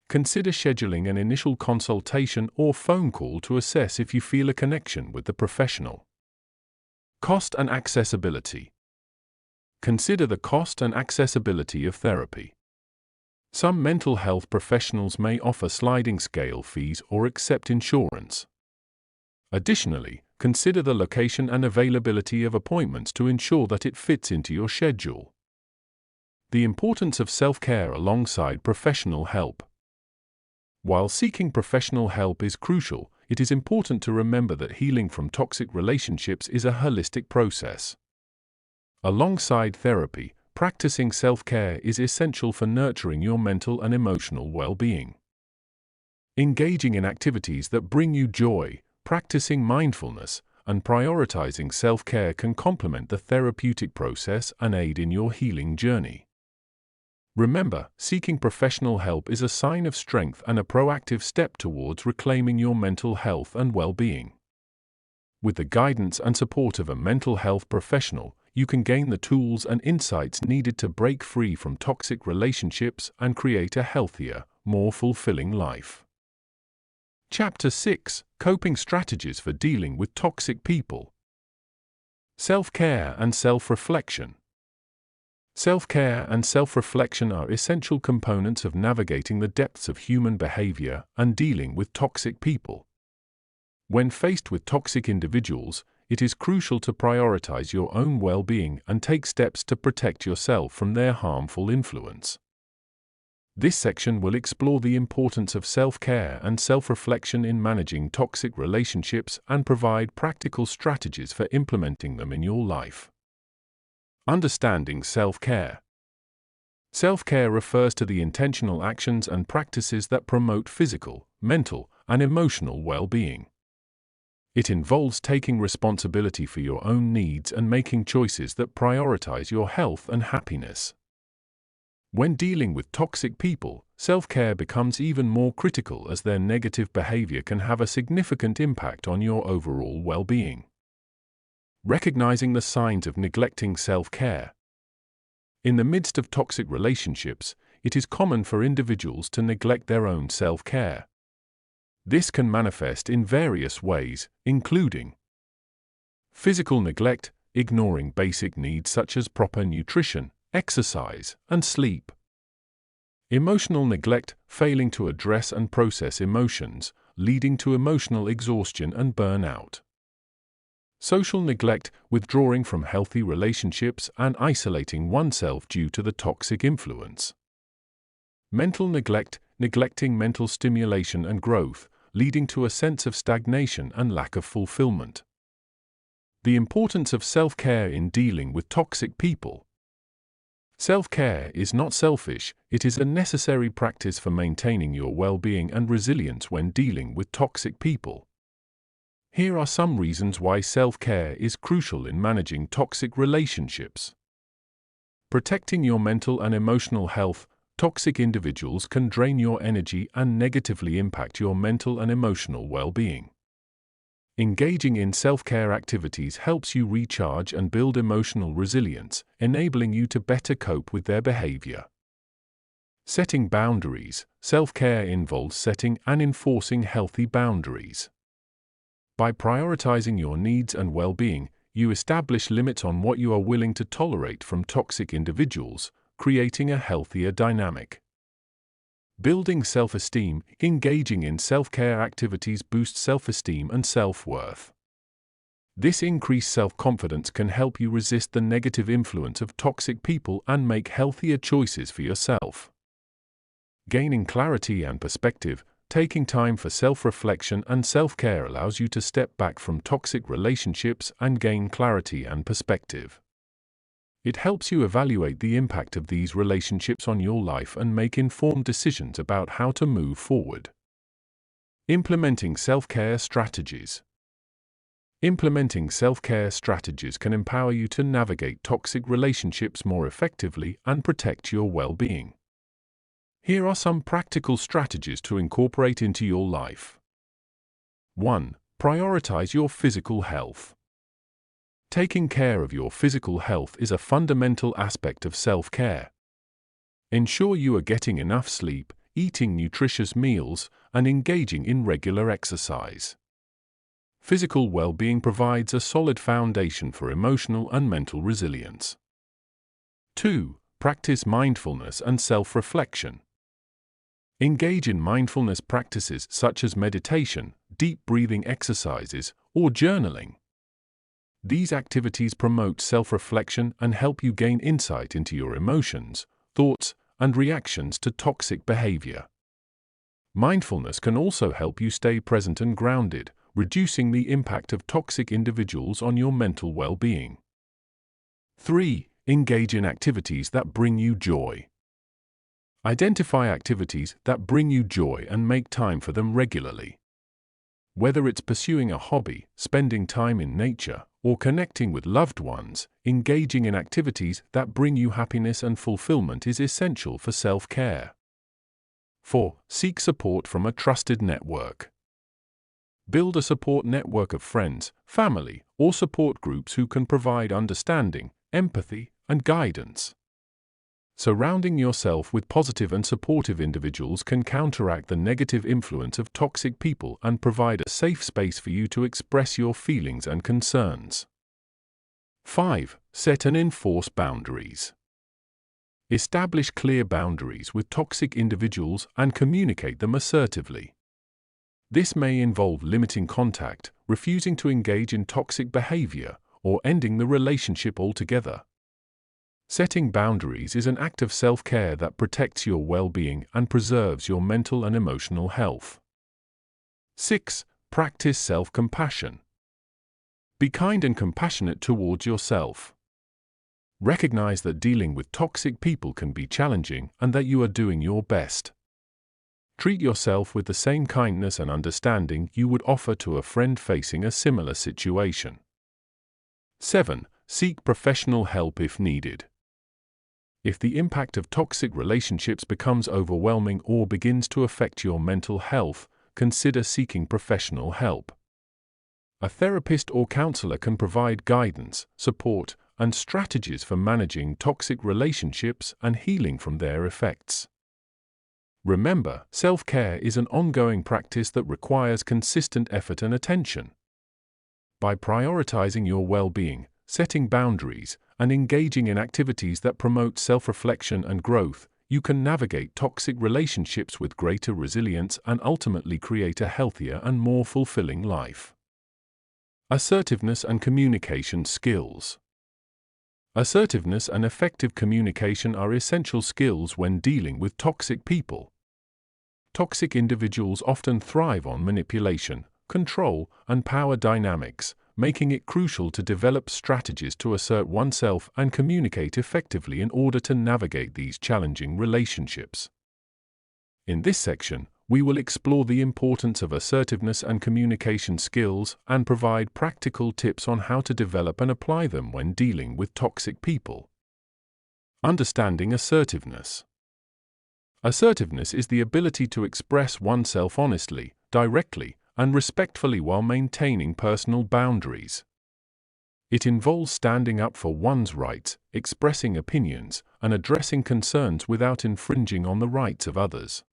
Consider scheduling an initial consultation or phone call to assess if you feel a connection with the professional. Cost and accessibility. Consider the cost and accessibility of therapy. Some mental health professionals may offer sliding scale fees or accept insurance. Additionally, consider the location and availability of appointments to ensure that it fits into your schedule. The importance of self-care alongside professional help. While seeking professional help is crucial, it is important to remember that healing from toxic relationships is a holistic process. Alongside therapy, practicing self-care is essential for nurturing your mental and emotional well-being. Engaging in activities that bring you joy, practicing mindfulness, and prioritizing self-care can complement the therapeutic process and aid in your healing journey. Remember, seeking professional help is a sign of strength and a proactive step towards reclaiming your mental health and well-being. With the guidance and support of a mental health professional, you can gain the tools and insights needed to break free from toxic relationships and create a healthier, more fulfilling life. Chapter 6: Coping Strategies for Dealing with Toxic People. Self-care and self-reflection. Self-care and self-reflection are essential components of navigating the depths of human behavior and dealing with toxic people. When faced with toxic individuals, it is crucial to prioritize your own well-being and take steps to protect yourself from their harmful influence. This section will explore the importance of self-care and self-reflection in managing toxic relationships and provide practical strategies for implementing them in your life. Understanding self-care. Self-care refers to the intentional actions and practices that promote physical, mental, and emotional well-being. It involves taking responsibility for your own needs and making choices that prioritize your health and happiness. When dealing with toxic people, self-care becomes even more critical as their negative behavior can have a significant impact on your overall well-being. Recognizing the signs of neglecting self-care. In the midst of toxic relationships, it is common for individuals to neglect their own self-care. This can manifest in various ways, including physical neglect, ignoring basic needs such as proper nutrition, exercise, and sleep. Emotional neglect, failing to address and process emotions, leading to emotional exhaustion and burnout. Social neglect, withdrawing from healthy relationships and isolating oneself due to the toxic influence. Mental neglect, neglecting mental stimulation and growth, leading to a sense of stagnation and lack of fulfillment. The importance of self-care in dealing with toxic people. Self-care is not selfish, it is a necessary practice for maintaining your well-being and resilience when dealing with toxic people. Here are some reasons why self-care is crucial in managing toxic relationships. Protecting your mental and emotional health. Toxic individuals can drain your energy and negatively impact your mental and emotional well-being. Engaging in self-care activities helps you recharge and build emotional resilience, enabling you to better cope with their behavior. Setting boundaries. Self-care involves setting and enforcing healthy boundaries. By prioritizing your needs and well-being, you establish limits on what you are willing to tolerate from toxic individuals, creating a healthier dynamic. Building self-esteem. Engaging in self-care activities boosts self-esteem and self-worth. This increased self-confidence can help you resist the negative influence of toxic people and make healthier choices for yourself. Gaining clarity and perspective. Taking time for self-reflection and self-care allows you to step back from toxic relationships and gain clarity and perspective. It helps you evaluate the impact of these relationships on your life and make informed decisions about how to move forward. Implementing self-care strategies. Implementing self-care strategies can empower you to navigate toxic relationships more effectively and protect your well-being. Here are some practical strategies to incorporate into your life. 1. Prioritize your physical health. Taking care of your physical health is a fundamental aspect of self-care. Ensure you are getting enough sleep, eating nutritious meals, and engaging in regular exercise. Physical well-being provides a solid foundation for emotional and mental resilience. 2. Practice mindfulness and self-reflection. Engage in mindfulness practices such as meditation, deep breathing exercises, or journaling. These activities promote self-reflection and help you gain insight into your emotions, thoughts, and reactions to toxic behavior. Mindfulness can also help you stay present and grounded, reducing the impact of toxic individuals on your mental well-being. 3. Engage in activities that bring you joy. Identify activities that bring you joy and make time for them regularly. Whether it's pursuing a hobby, spending time in nature, or connecting with loved ones, engaging in activities that bring you happiness and fulfillment is essential for self-care. 4. Seek support from a trusted network. Build a support network of friends, family, or support groups who can provide understanding, empathy, and guidance. Surrounding yourself with positive and supportive individuals can counteract the negative influence of toxic people and provide a safe space for you to express your feelings and concerns. 5. Set and enforce boundaries. Establish clear boundaries with toxic individuals and communicate them assertively. This may involve limiting contact, refusing to engage in toxic behavior, or ending the relationship altogether. Setting boundaries is an act of self-care that protects your well-being and preserves your mental and emotional health. 6. Practice self-compassion. Be kind and compassionate towards yourself. Recognize that dealing with toxic people can be challenging and that you are doing your best. Treat yourself with the same kindness and understanding you would offer to a friend facing a similar situation. 7. Seek professional help if needed. If the impact of toxic relationships becomes overwhelming or begins to affect your mental health, consider seeking professional help. A therapist or counselor can provide guidance, support, and strategies for managing toxic relationships and healing from their effects. Remember, self-care is an ongoing practice that requires consistent effort and attention. By prioritizing your well-being, setting boundaries, and engaging in activities that promote self-reflection and growth, you can navigate toxic relationships with greater resilience and ultimately create a healthier and more fulfilling life. Assertiveness and communication skills. Assertiveness and effective communication are essential skills when dealing with toxic people. Toxic individuals often thrive on manipulation, control, and power dynamics, making it crucial to develop strategies to assert oneself and communicate effectively in order to navigate these challenging relationships. In this section, we will explore the importance of assertiveness and communication skills and provide practical tips on how to develop and apply them when dealing with toxic people. Understanding assertiveness. Assertiveness is the ability to express oneself honestly, directly, and respectfully while maintaining personal boundaries. It involves standing up for one's rights, expressing opinions, and addressing concerns without infringing on the rights of others.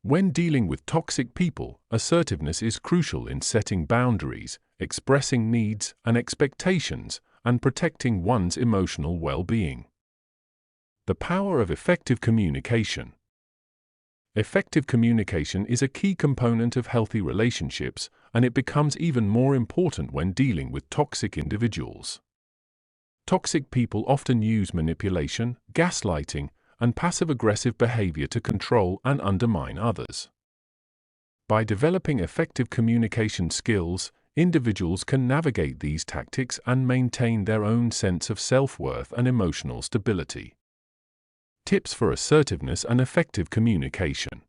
When dealing with toxic people, assertiveness is crucial in setting boundaries, expressing needs and expectations, and protecting one's emotional well-being. The power of effective communication. Effective communication is a key component of healthy relationships, and it becomes even more important when dealing with toxic individuals. Toxic people often use manipulation, gaslighting, and passive-aggressive behavior to control and undermine others. By developing effective communication skills, individuals can navigate these tactics and maintain their own sense of self-worth and emotional stability. Tips for assertiveness and effective communication.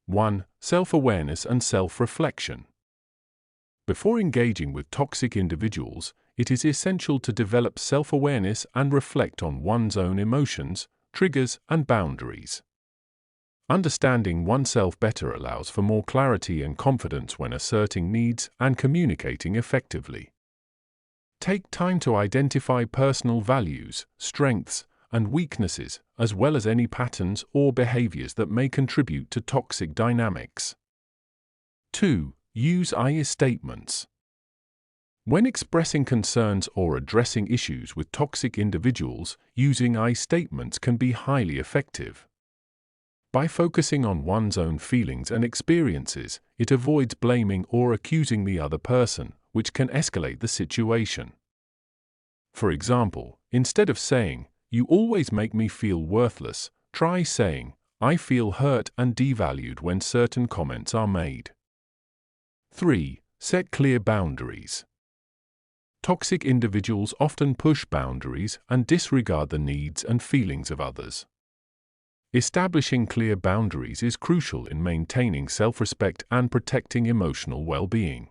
1. Self-awareness and self-reflection. Before engaging with toxic individuals, it is essential to develop self-awareness and reflect on one's own emotions, triggers, and boundaries. Understanding oneself better allows for more clarity and confidence when asserting needs and communicating effectively. Take time to identify personal values, strengths, and weaknesses, as well as any patterns or behaviors that may contribute to toxic dynamics. 2. Use I statements. When expressing concerns or addressing issues with toxic individuals, using I statements can be highly effective. By focusing on one's own feelings and experiences, it avoids blaming or accusing the other person, which can escalate the situation. For example, instead of saying, "You always make me feel worthless," try saying, "I feel hurt and devalued when certain comments are made." 3. Set clear boundaries. Toxic individuals often push boundaries and disregard the needs and feelings of others. Establishing clear boundaries is crucial in maintaining self-respect and protecting emotional well-being.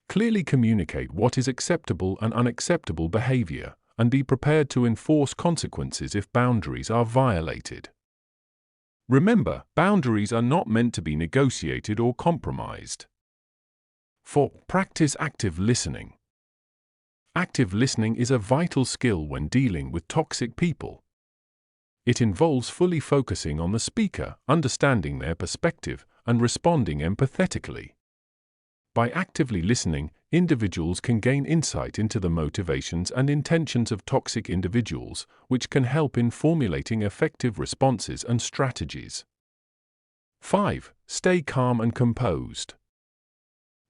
Clearly communicate what is acceptable and unacceptable behavior, and be prepared to enforce consequences if boundaries are violated. Remember, boundaries are not meant to be negotiated or compromised. 4. Practice active listening. Active listening is a vital skill when dealing with toxic people. It involves fully focusing on the speaker, understanding their perspective, and responding empathetically. By actively listening, individuals can gain insight into the motivations and intentions of toxic individuals, which can help in formulating effective responses and strategies. 5. Stay calm and composed.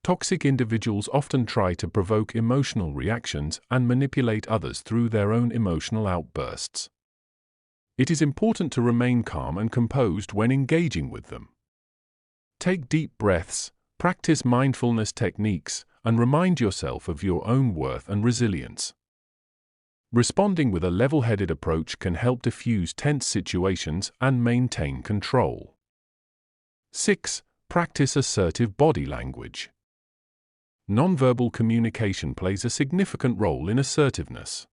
Toxic individuals often try to provoke emotional reactions and manipulate others through their own emotional outbursts. It is important to remain calm and composed when engaging with them. Take deep breaths, practice mindfulness techniques, and remind yourself of your own worth and resilience. Responding with a level-headed approach can help diffuse tense situations and maintain control. 6. Practice assertive body language. Nonverbal communication plays a significant role in assertiveness.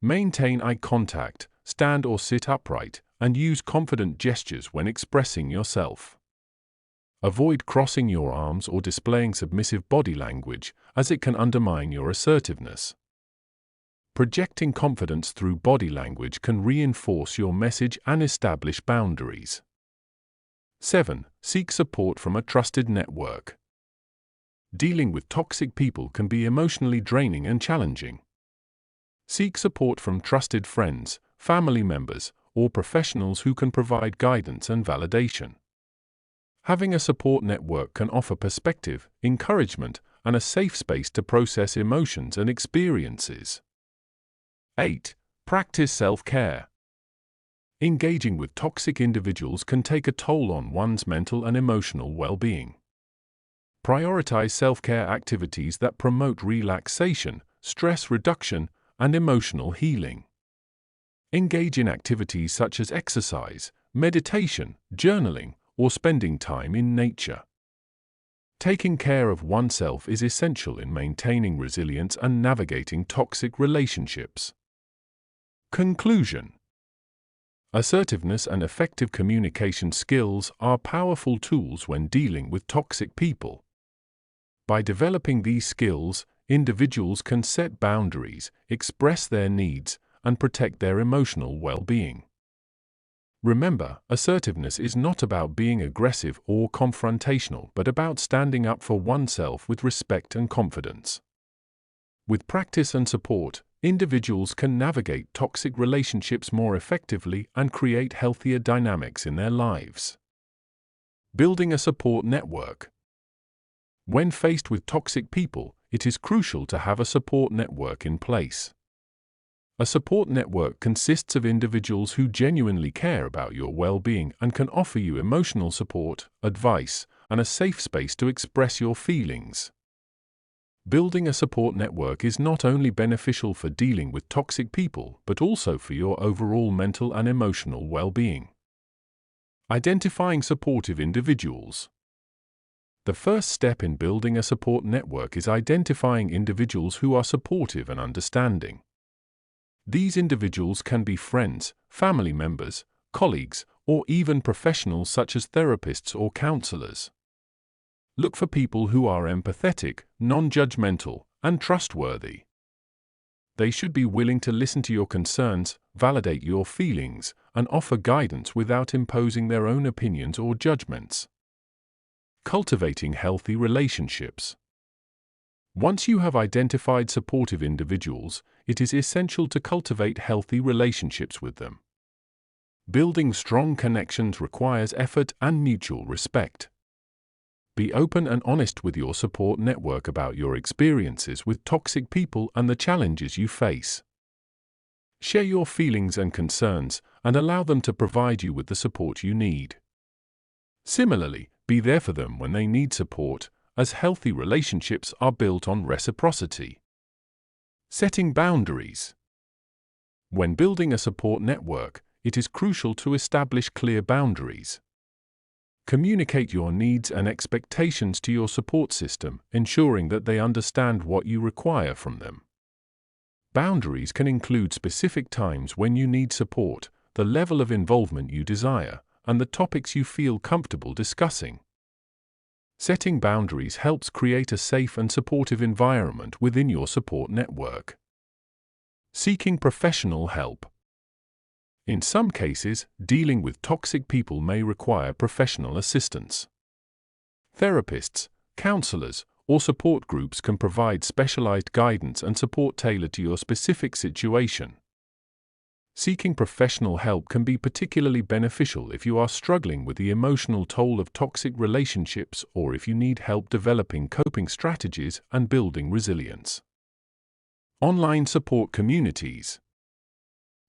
Maintain eye contact, stand or sit upright, and use confident gestures when expressing yourself. Avoid crossing your arms or displaying submissive body language, as it can undermine your assertiveness. Projecting confidence through body language can reinforce your message and establish boundaries. 7. Seek support from a trusted network. Dealing with toxic people can be emotionally draining and challenging. Seek support from trusted friends, family members, or professionals who can provide guidance and validation. Having a support network can offer perspective, encouragement, and a safe space to process emotions and experiences. 8. Practice self-care. Engaging with toxic individuals can take a toll on one's mental and emotional well-being. Prioritize self-care activities that promote relaxation, stress reduction, and emotional healing. Engage in activities such as exercise, meditation, journaling, or spending time in nature. Taking care of oneself is essential in maintaining resilience and navigating toxic relationships. Conclusion. Assertiveness and effective communication skills are powerful tools when dealing with toxic people. By developing these skills, individuals can set boundaries, express their needs, and protect their emotional well-being. Remember, assertiveness is not about being aggressive or confrontational, but about standing up for oneself with respect and confidence. With practice and support, individuals can navigate toxic relationships more effectively and create healthier dynamics in their lives. Building a support network. When faced with toxic people, it is crucial to have a support network in place. A support network consists of individuals who genuinely care about your well-being and can offer you emotional support, advice, and a safe space to express your feelings. Building a support network is not only beneficial for dealing with toxic people, but also for your overall mental and emotional well-being. Identifying supportive individuals. The first step in building a support network is identifying individuals who are supportive and understanding. These individuals can be friends, family members, colleagues, or even professionals such as therapists or counselors. Look for people who are empathetic, non-judgmental, and trustworthy. They should be willing to listen to your concerns, validate your feelings, and offer guidance without imposing their own opinions or judgments. Cultivating healthy relationships. Once you have identified supportive individuals, it is essential to cultivate healthy relationships with them. Building strong connections requires effort and mutual respect. Be open and honest with your support network about your experiences with toxic people and the challenges you face. Share your feelings and concerns, and allow them to provide you with the support you need. Similarly, be there for them when they need support, as healthy relationships are built on reciprocity. Setting boundaries. When building a support network, it is crucial to establish clear boundaries. Communicate your needs and expectations to your support system, ensuring that they understand what you require from them. Boundaries can include specific times when you need support, the level of involvement you desire, and the topics you feel comfortable discussing. Setting boundaries helps create a safe and supportive environment within your support network. Seeking professional help. In some cases, dealing with toxic people may require professional assistance. Therapists, counselors, or support groups can provide specialized guidance and support tailored to your specific situation. Seeking professional help can be particularly beneficial if you are struggling with the emotional toll of toxic relationships or if you need help developing coping strategies and building resilience. Online support communities.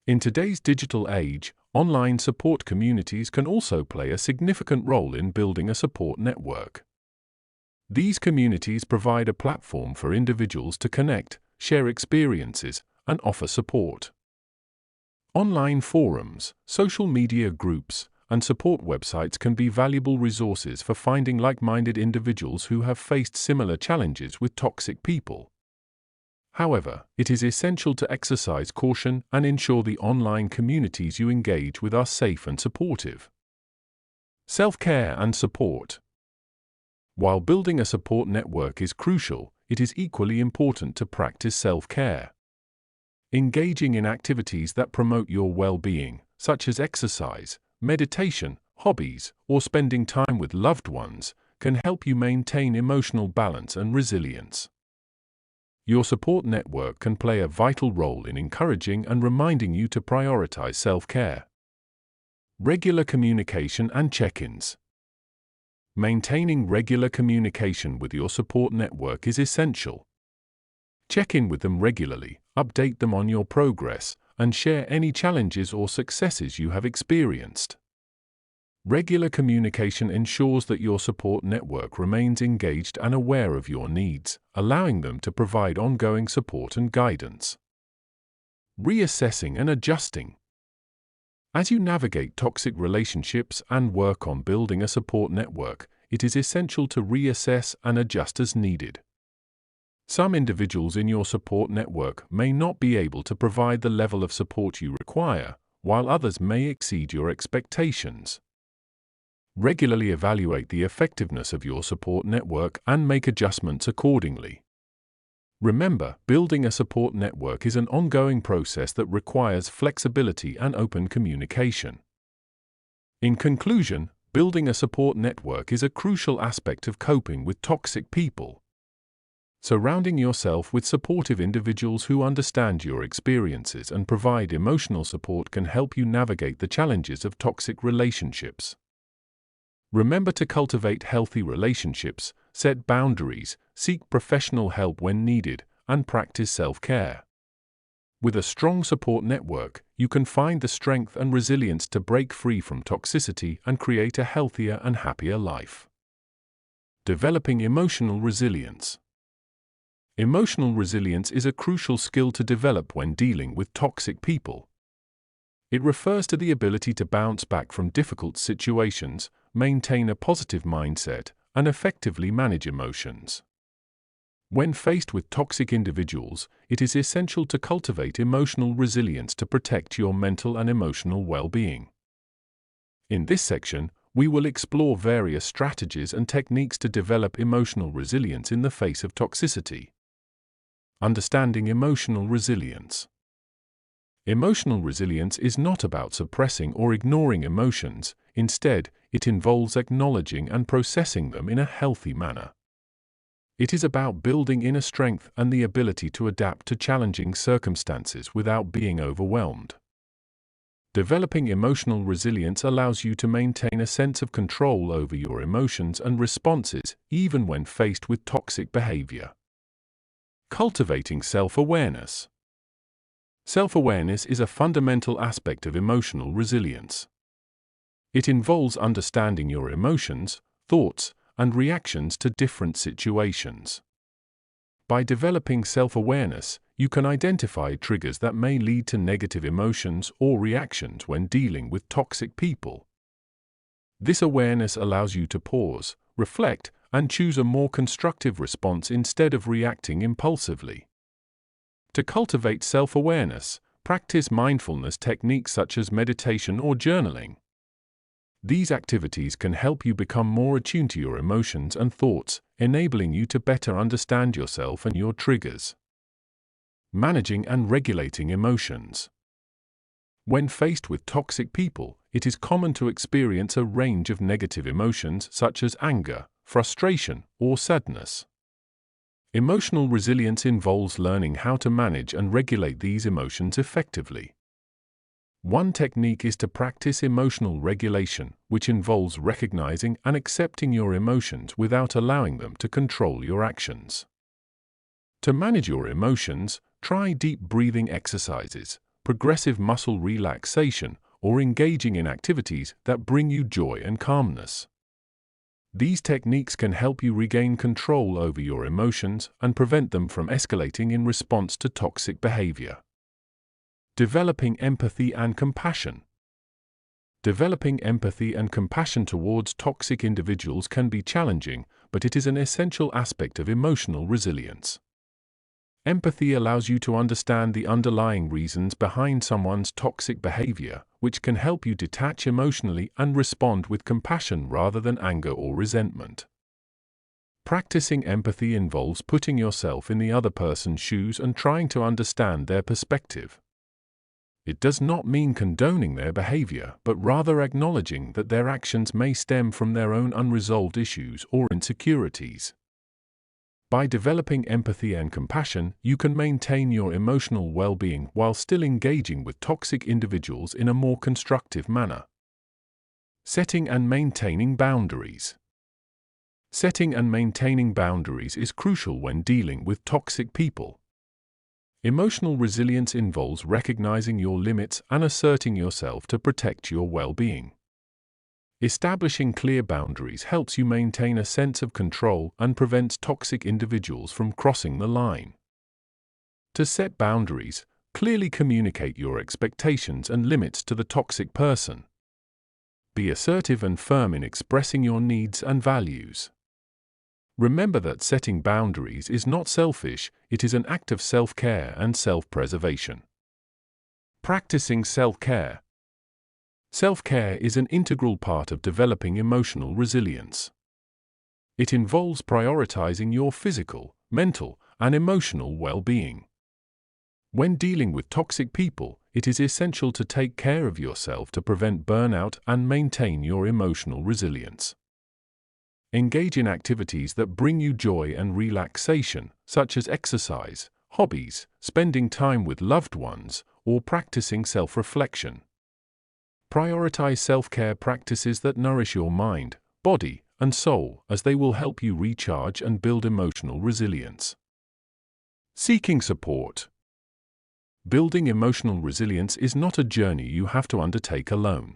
In today's digital age, online support communities can also play a significant role in building a support network. These communities provide a platform for individuals to connect, share experiences, and offer support. Online forums, social media groups, and support websites can be valuable resources for finding like-minded individuals who have faced similar challenges with toxic people. However, it is essential to exercise caution and ensure the online communities you engage with are safe and supportive. Self-care and support. While building a support network is crucial, it is equally important to practice self-care. Engaging in activities that promote your well-being, such as exercise, meditation, hobbies, or spending time with loved ones, can help you maintain emotional balance and resilience. Your support network can play a vital role in encouraging and reminding you to prioritize self-care. Regular communication and check-ins. Maintaining regular communication with your support network is essential. Check in with them regularly, update them on your progress, and share any challenges or successes you have experienced. Regular communication ensures that your support network remains engaged and aware of your needs, allowing them to provide ongoing support and guidance. Reassessing and adjusting. As you navigate toxic relationships and work on building a support network, it is essential to reassess and adjust as needed. Some individuals in your support network may not be able to provide the level of support you require, while others may exceed your expectations. Regularly evaluate the effectiveness of your support network and make adjustments accordingly. Remember, building a support network is an ongoing process that requires flexibility and open communication. In conclusion, building a support network is a crucial aspect of coping with toxic people. Surrounding yourself with supportive individuals who understand your experiences and provide emotional support can help you navigate the challenges of toxic relationships. Remember to cultivate healthy relationships, set boundaries, seek professional help when needed, and practice self-care. With a strong support network, you can find the strength and resilience to break free from toxicity and create a healthier and happier life. Developing emotional resilience. Emotional resilience is a crucial skill to develop when dealing with toxic people. It refers to the ability to bounce back from difficult situations, maintain a positive mindset, and effectively manage emotions. When faced with toxic individuals, it is essential to cultivate emotional resilience to protect your mental and emotional well-being. In this section, we will explore various strategies and techniques to develop emotional resilience in the face of toxicity. Understanding emotional resilience. Emotional resilience is not about suppressing or ignoring emotions. Instead, it involves acknowledging and processing them in a healthy manner. It is about building inner strength and the ability to adapt to challenging circumstances without being overwhelmed. Developing emotional resilience allows you to maintain a sense of control over your emotions and responses, even when faced with toxic behavior. Cultivating self-awareness. Self-awareness is a fundamental aspect of emotional resilience. It involves understanding your emotions, thoughts, and reactions to different situations. By developing self-awareness, you can identify triggers that may lead to negative emotions or reactions when dealing with toxic people. This awareness allows you to pause, reflect, and choose a more constructive response instead of reacting impulsively. To cultivate self-awareness, practice mindfulness techniques such as meditation or journaling. These activities can help you become more attuned to your emotions and thoughts, enabling you to better understand yourself and your triggers. Managing and regulating emotions. When faced with toxic people, it is common to experience a range of negative emotions such as anger, frustration, or sadness. Emotional resilience involves learning how to manage and regulate these emotions effectively. One technique is to practice emotional regulation, which involves recognizing and accepting your emotions without allowing them to control your actions. To manage your emotions, try deep breathing exercises, progressive muscle relaxation, or engaging in activities that bring you joy and calmness. These techniques can help you regain control over your emotions and prevent them from escalating in response to toxic behavior. Developing empathy and compassion. Developing empathy and compassion towards toxic individuals can be challenging, but it is an essential aspect of emotional resilience. Empathy allows you to understand the underlying reasons behind someone's toxic behavior, which can help you detach emotionally and respond with compassion rather than anger or resentment. Practicing empathy involves putting yourself in the other person's shoes and trying to understand their perspective. It does not mean condoning their behavior, but rather acknowledging that their actions may stem from their own unresolved issues or insecurities. By developing empathy and compassion, you can maintain your emotional well-being while still engaging with toxic individuals in a more constructive manner. Setting and maintaining boundaries. Setting and maintaining boundaries is crucial when dealing with toxic people. Emotional resilience involves recognizing your limits and asserting yourself to protect your well-being. Establishing clear boundaries helps you maintain a sense of control and prevents toxic individuals from crossing the line. To set boundaries, clearly communicate your expectations and limits to the toxic person. Be assertive and firm in expressing your needs and values. Remember that setting boundaries is not selfish, it is an act of self-care and self-preservation. Practicing self-care. Self-care is an integral part of developing emotional resilience. It involves prioritizing your physical, mental, and emotional well-being. When dealing with toxic people, it is essential to take care of yourself to prevent burnout and maintain your emotional resilience. Engage in activities that bring you joy and relaxation, such as exercise, hobbies, spending time with loved ones, or practicing self-reflection. Prioritize self-care practices that nourish your mind, body, and soul, as they will help you recharge and build emotional resilience. Seeking support. Building emotional resilience is not a journey you have to undertake alone.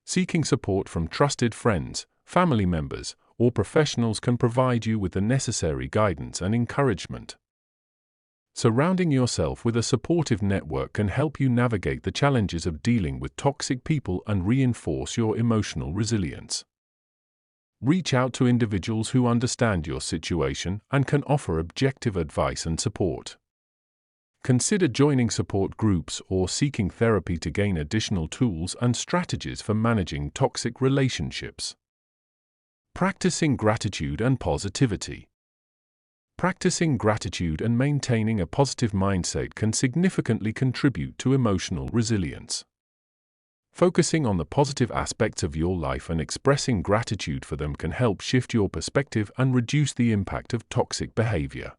Seeking support from trusted friends, family members, or professionals can provide you with the necessary guidance and encouragement. Surrounding yourself with a supportive network can help you navigate the challenges of dealing with toxic people and reinforce your emotional resilience. Reach out to individuals who understand your situation and can offer objective advice and support. Consider joining support groups or seeking therapy to gain additional tools and strategies for managing toxic relationships. Practicing gratitude and positivity. Practicing gratitude and maintaining a positive mindset can significantly contribute to emotional resilience. Focusing on the positive aspects of your life and expressing gratitude for them can help shift your perspective and reduce the impact of toxic behavior.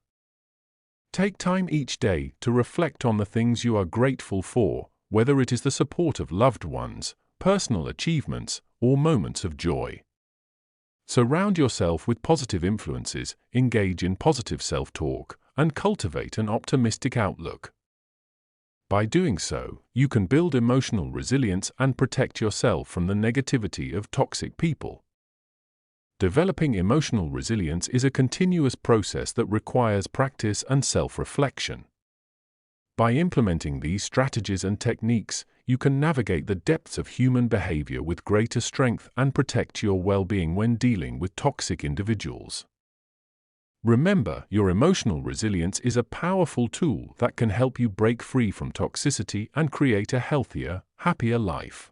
Take time each day to reflect on the things you are grateful for, whether it is the support of loved ones, personal achievements, or moments of joy. Surround yourself with positive influences, engage in positive self-talk, and cultivate an optimistic outlook. By doing so, you can build emotional resilience and protect yourself from the negativity of toxic people. Developing emotional resilience is a continuous process that requires practice and self-reflection. By implementing these strategies and techniques, you can navigate the depths of human behavior with greater strength and protect your well-being when dealing with toxic individuals. Remember, your emotional resilience is a powerful tool that can help you break free from toxicity and create a healthier, happier life.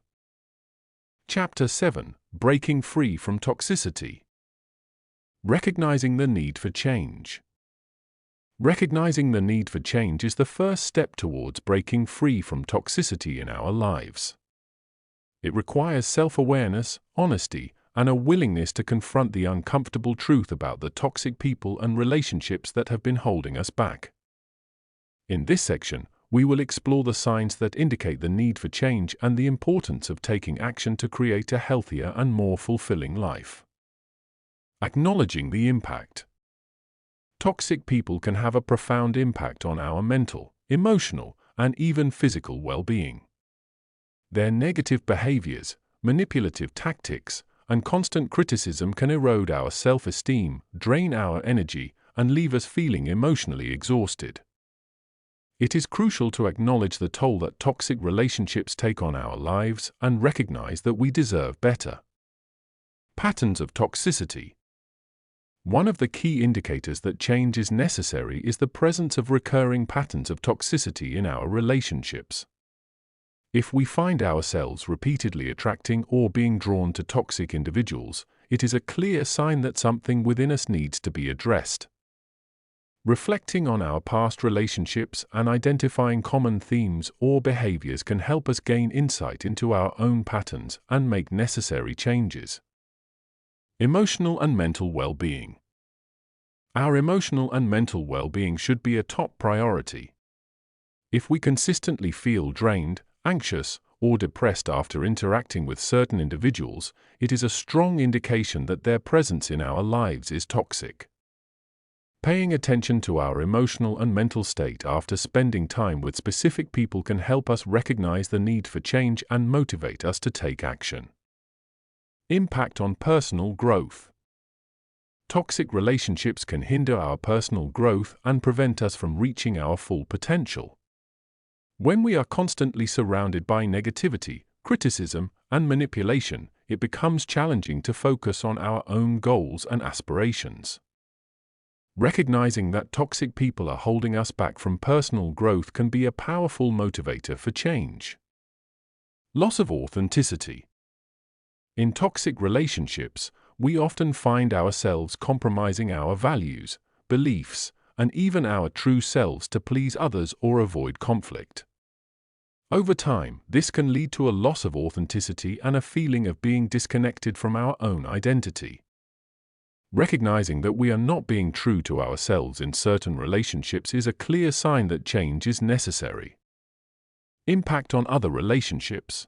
Chapter 7: Breaking Free from Toxicity. Recognizing the need for change. Recognizing the need for change is the first step towards breaking free from toxicity in our lives. It requires self-awareness, honesty, and a willingness to confront the uncomfortable truth about the toxic people and relationships that have been holding us back. In this section, we will explore the signs that indicate the need for change and the importance of taking action to create a healthier and more fulfilling life. Acknowledging the impact. Toxic people can have a profound impact on our mental, emotional, and even physical well-being. Their negative behaviors, manipulative tactics, and constant criticism can erode our self-esteem, drain our energy, and leave us feeling emotionally exhausted. It is crucial to acknowledge the toll that toxic relationships take on our lives and recognize that we deserve better. Patterns of toxicity. One of the key indicators that change is necessary is the presence of recurring patterns of toxicity in our relationships. If we find ourselves repeatedly attracting or being drawn to toxic individuals, it is a clear sign that something within us needs to be addressed. Reflecting on our past relationships and identifying common themes or behaviors can help us gain insight into our own patterns and make necessary changes. Emotional and mental well-being. Our emotional and mental well-being should be a top priority. If we consistently feel drained, anxious, or depressed after interacting with certain individuals, it is a strong indication that their presence in our lives is toxic. Paying attention to our emotional and mental state after spending time with specific people can help us recognize the need for change and motivate us to take action. Impact on personal growth. Toxic relationships can hinder our personal growth and prevent us from reaching our full potential. When we are constantly surrounded by negativity, criticism, and manipulation, it becomes challenging to focus on our own goals and aspirations. Recognizing that toxic people are holding us back from personal growth can be a powerful motivator for change. Loss of authenticity. In toxic relationships, we often find ourselves compromising our values, beliefs, and even our true selves to please others or avoid conflict. Over time, this can lead to a loss of authenticity and a feeling of being disconnected from our own identity. Recognizing that we are not being true to ourselves in certain relationships is a clear sign that change is necessary. Impact on other relationships.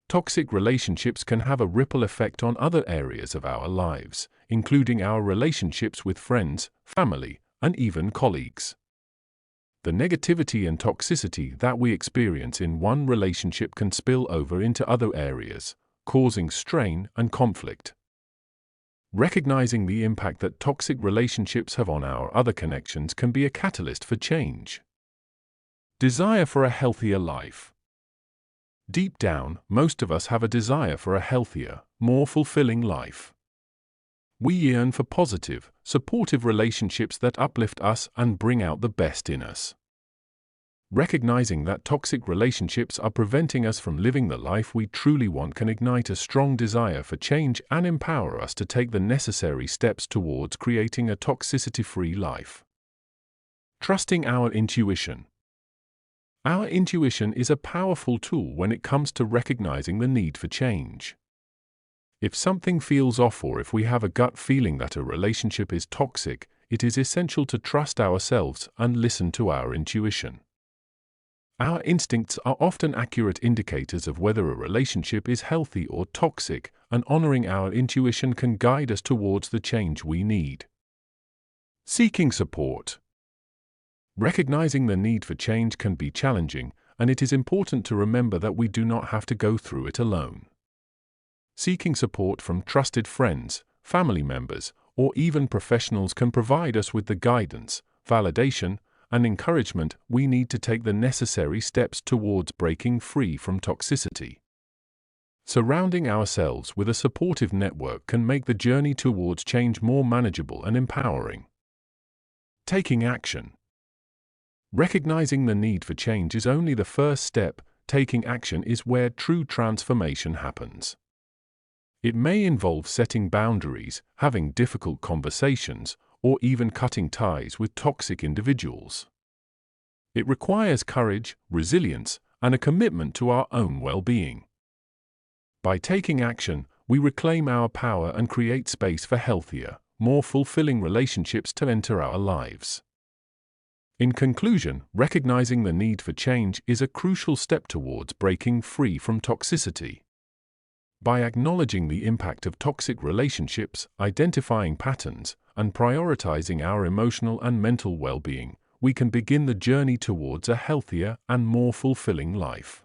Toxic relationships can have a ripple effect on other areas of our lives, including our relationships with friends, family, and even colleagues. The negativity and toxicity that we experience in one relationship can spill over into other areas, causing strain and conflict. Recognizing the impact that toxic relationships have on our other connections can be a catalyst for change. Desire for a healthier life. Deep down, most of us have a desire for a healthier, more fulfilling life. We yearn for positive, supportive relationships that uplift us and bring out the best in us. Recognizing that toxic relationships are preventing us from living the life we truly want can ignite a strong desire for change and empower us to take the necessary steps towards creating a toxicity-free life. Trusting our intuition. Our intuition is a powerful tool when it comes to recognizing the need for change. If something feels off or if we have a gut feeling that a relationship is toxic, it is essential to trust ourselves and listen to our intuition. Our instincts are often accurate indicators of whether a relationship is healthy or toxic, and honoring our intuition can guide us towards the change we need. Seeking support. Recognizing the need for change can be challenging, and it is important to remember that we do not have to go through it alone. Seeking support from trusted friends, family members, or even professionals can provide us with the guidance, validation, and encouragement we need to take the necessary steps towards breaking free from toxicity. Surrounding ourselves with a supportive network can make the journey towards change more manageable and empowering. Taking action. Recognizing the need for change is only the first step. Taking action is where true transformation happens. It may involve setting boundaries, having difficult conversations, or even cutting ties with toxic individuals. It requires courage, resilience, and a commitment to our own well-being. By taking action, we reclaim our power and create space for healthier, more fulfilling relationships to enter our lives. In conclusion, recognizing the need for change is a crucial step towards breaking free from toxicity. By acknowledging the impact of toxic relationships, identifying patterns, and prioritizing our emotional and mental well-being, we can begin the journey towards a healthier and more fulfilling life.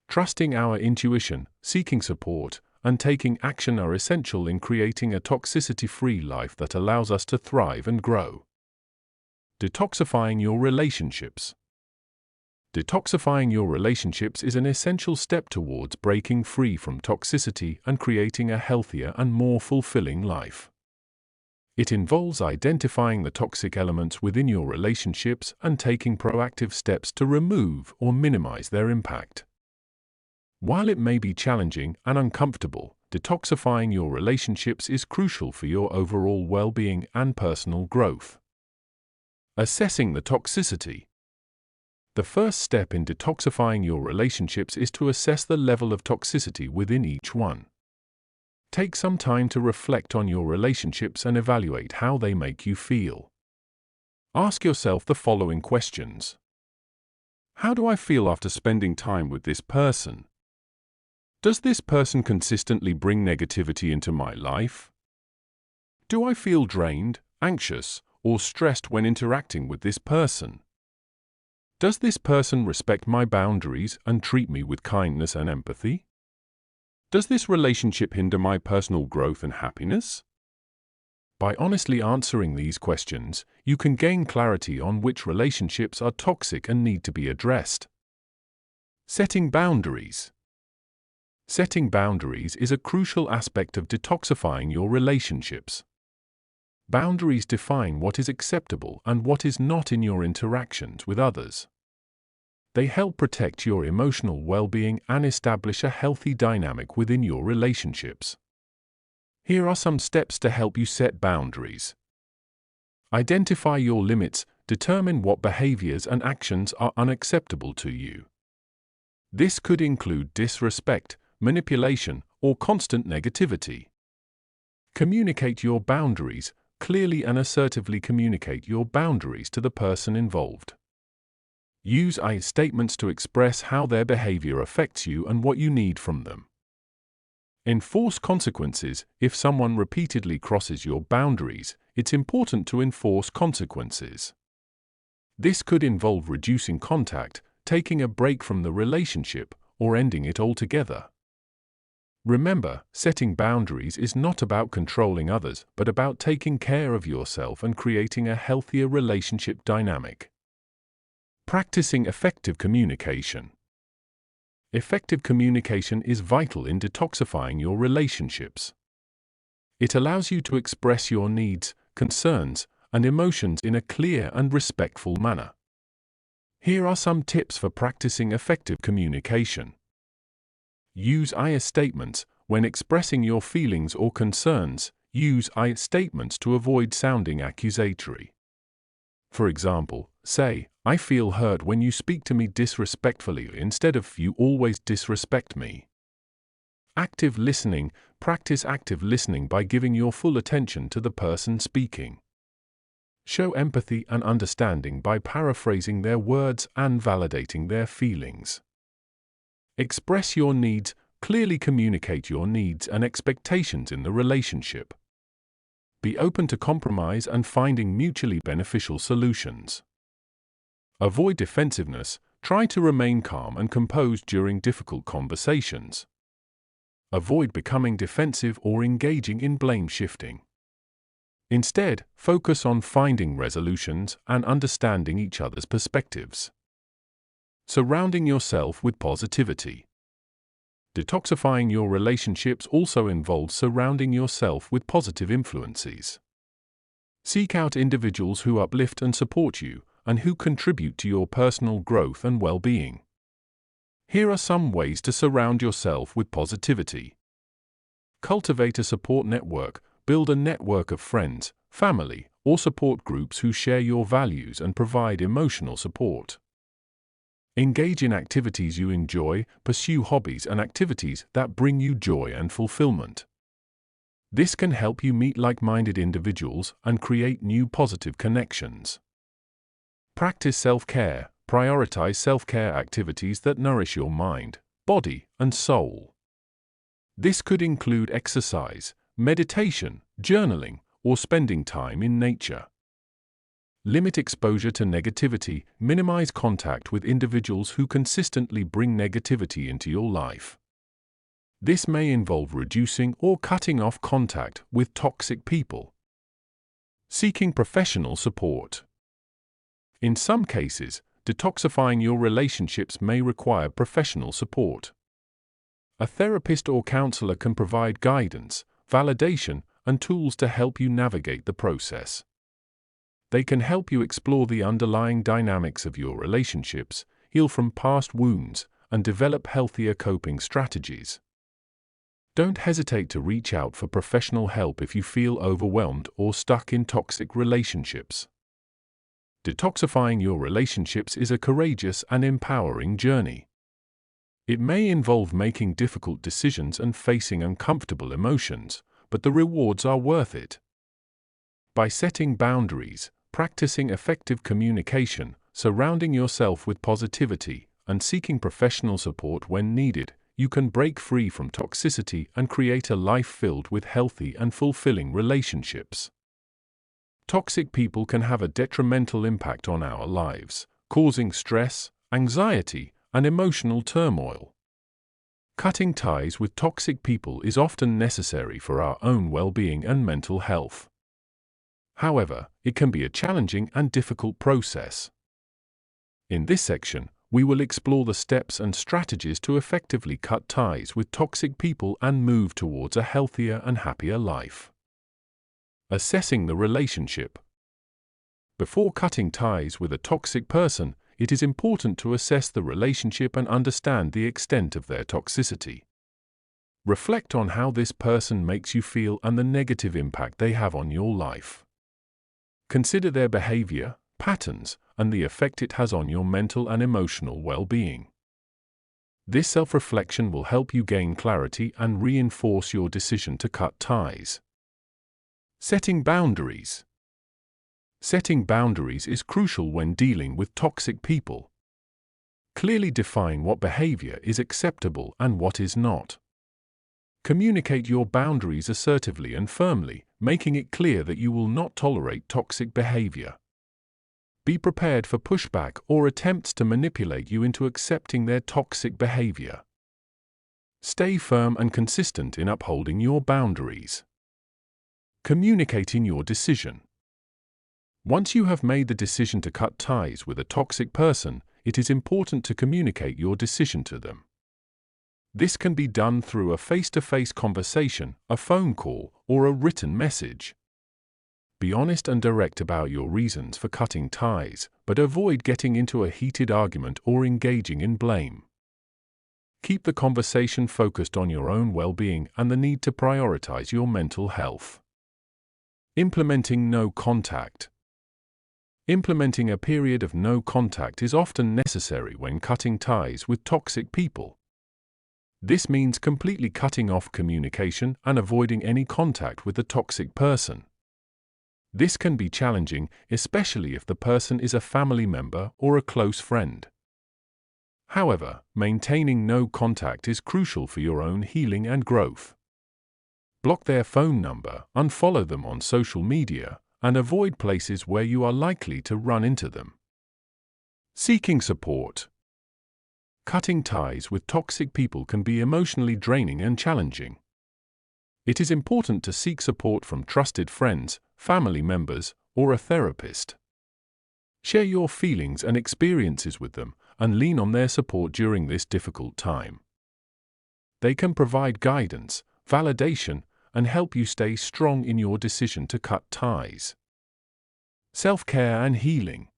Trusting our intuition, seeking support, and taking action are essential in creating a toxicity-free life that allows us to thrive and grow. Detoxifying your relationships. Detoxifying your relationships is an essential step towards breaking free from toxicity and creating a healthier and more fulfilling life. It involves identifying the toxic elements within your relationships and taking proactive steps to remove or minimize their impact. While it may be challenging and uncomfortable, detoxifying your relationships is crucial for your overall well-being and personal growth. Assessing the toxicity. The first step in detoxifying your relationships is to assess the level of toxicity within each one. Take some time to reflect on your relationships and evaluate how they make you feel. Ask yourself the following questions. How do I feel after spending time with this person? Does this person consistently bring negativity into my life? Do I feel drained, anxious, or stressed when interacting with this person? Does this person respect my boundaries and treat me with kindness and empathy? Does this relationship hinder my personal growth and happiness? By honestly answering these questions, you can gain clarity on which relationships are toxic and need to be addressed. Setting boundaries. Setting boundaries is a crucial aspect of detoxifying your relationships. Boundaries define what is acceptable and what is not in your interactions with others. They help protect your emotional well-being and establish a healthy dynamic within your relationships. Here are some steps to help you set boundaries. Identify your limits. Determine what behaviors and actions are unacceptable to you. This could include disrespect, manipulation, or constant negativity. Communicate your boundaries. Clearly and assertively communicate your boundaries to the person involved. Use I statements to express how their behavior affects you and what you need from them. Enforce consequences. If someone repeatedly crosses your boundaries, it's important to enforce consequences. This could involve reducing contact, taking a break from the relationship, or ending it altogether. Remember, setting boundaries is not about controlling others, but about taking care of yourself and creating a healthier relationship dynamic. Practicing effective communication. Effective communication is vital in detoxifying your relationships. It allows you to express your needs, concerns, and emotions in a clear and respectful manner. Here are some tips for practicing effective communication. Use I statements. When expressing your feelings or concerns, use I statements to avoid sounding accusatory. For example, say, I feel hurt when you speak to me disrespectfully instead of you always disrespect me. Active listening. Practice active listening by giving your full attention to the person speaking. Show empathy and understanding by paraphrasing their words and validating their feelings. Express your needs. Clearly communicate your needs and expectations in the relationship. Be open to compromise and finding mutually beneficial solutions. Avoid defensiveness. Try to remain calm and composed during difficult conversations. Avoid becoming defensive or engaging in blame shifting. Instead, focus on finding resolutions and understanding each other's perspectives. Surrounding yourself with positivity. Detoxifying your relationships also involves surrounding yourself with positive influences. Seek out individuals who uplift and support you, and who contribute to your personal growth and well-being. Here are some ways to surround yourself with positivity. Cultivate a support network. Build a network of friends, family, or support groups who share your values and provide emotional support. Engage in activities you enjoy. Pursue hobbies and activities that bring you joy and fulfillment. This can help you meet like-minded individuals and create new positive connections. Practice self-care. Prioritize self-care activities that nourish your mind, body, and soul. This could include exercise, meditation, journaling, or spending time in nature. Limit exposure to negativity. Minimize contact with individuals who consistently bring negativity into your life. This may involve reducing or cutting off contact with toxic people. Seeking professional support. In some cases, detoxifying your relationships may require professional support. A therapist or counselor can provide guidance, validation, and tools to help you navigate the process. They can help you explore the underlying dynamics of your relationships, heal from past wounds, and develop healthier coping strategies. Don't hesitate to reach out for professional help if you feel overwhelmed or stuck in toxic relationships. Detoxifying your relationships is a courageous and empowering journey. It may involve making difficult decisions and facing uncomfortable emotions, but the rewards are worth it. By setting boundaries, practicing effective communication, surrounding yourself with positivity, and seeking professional support when needed, you can break free from toxicity and create a life filled with healthy and fulfilling relationships. Toxic people can have a detrimental impact on our lives, causing stress, anxiety, and emotional turmoil. Cutting ties with toxic people is often necessary for our own well-being and mental health. However, it can be a challenging and difficult process. In this section, we will explore the steps and strategies to effectively cut ties with toxic people and move towards a healthier and happier life. Assessing the relationship. Before cutting ties with a toxic person, it is important to assess the relationship and understand the extent of their toxicity. Reflect on how this person makes you feel and the negative impact they have on your life. Consider their behavior, patterns, and the effect it has on your mental and emotional well-being. This self-reflection will help you gain clarity and reinforce your decision to cut ties. Setting boundaries. Setting boundaries is crucial when dealing with toxic people. Clearly define what behavior is acceptable and what is not. Communicate your boundaries assertively and firmly, making it clear that you will not tolerate toxic behavior. Be prepared for pushback or attempts to manipulate you into accepting their toxic behavior. Stay firm and consistent in upholding your boundaries. Communicating your decision. Once you have made the decision to cut ties with a toxic person, it is important to communicate your decision to them. This can be done through a face-to-face conversation, a phone call, or a written message. Be honest and direct about your reasons for cutting ties, but avoid getting into a heated argument or engaging in blame. Keep the conversation focused on your own well-being and the need to prioritize your mental health. Implementing no contact. Implementing a period of no contact is often necessary when cutting ties with toxic people. This means completely cutting off communication and avoiding any contact with the toxic person. This can be challenging, especially if the person is a family member or a close friend. However, maintaining no contact is crucial for your own healing and growth. Block their phone number, unfollow them on social media, and avoid places where you are likely to run into them. Seeking support. Cutting ties with toxic people can be emotionally draining and challenging. It is important to seek support from trusted friends, family members, or a therapist. Share your feelings and experiences with them, and lean on their support during this difficult time. They can provide guidance, validation, and help you stay strong in your decision to cut ties. Self-care and healing.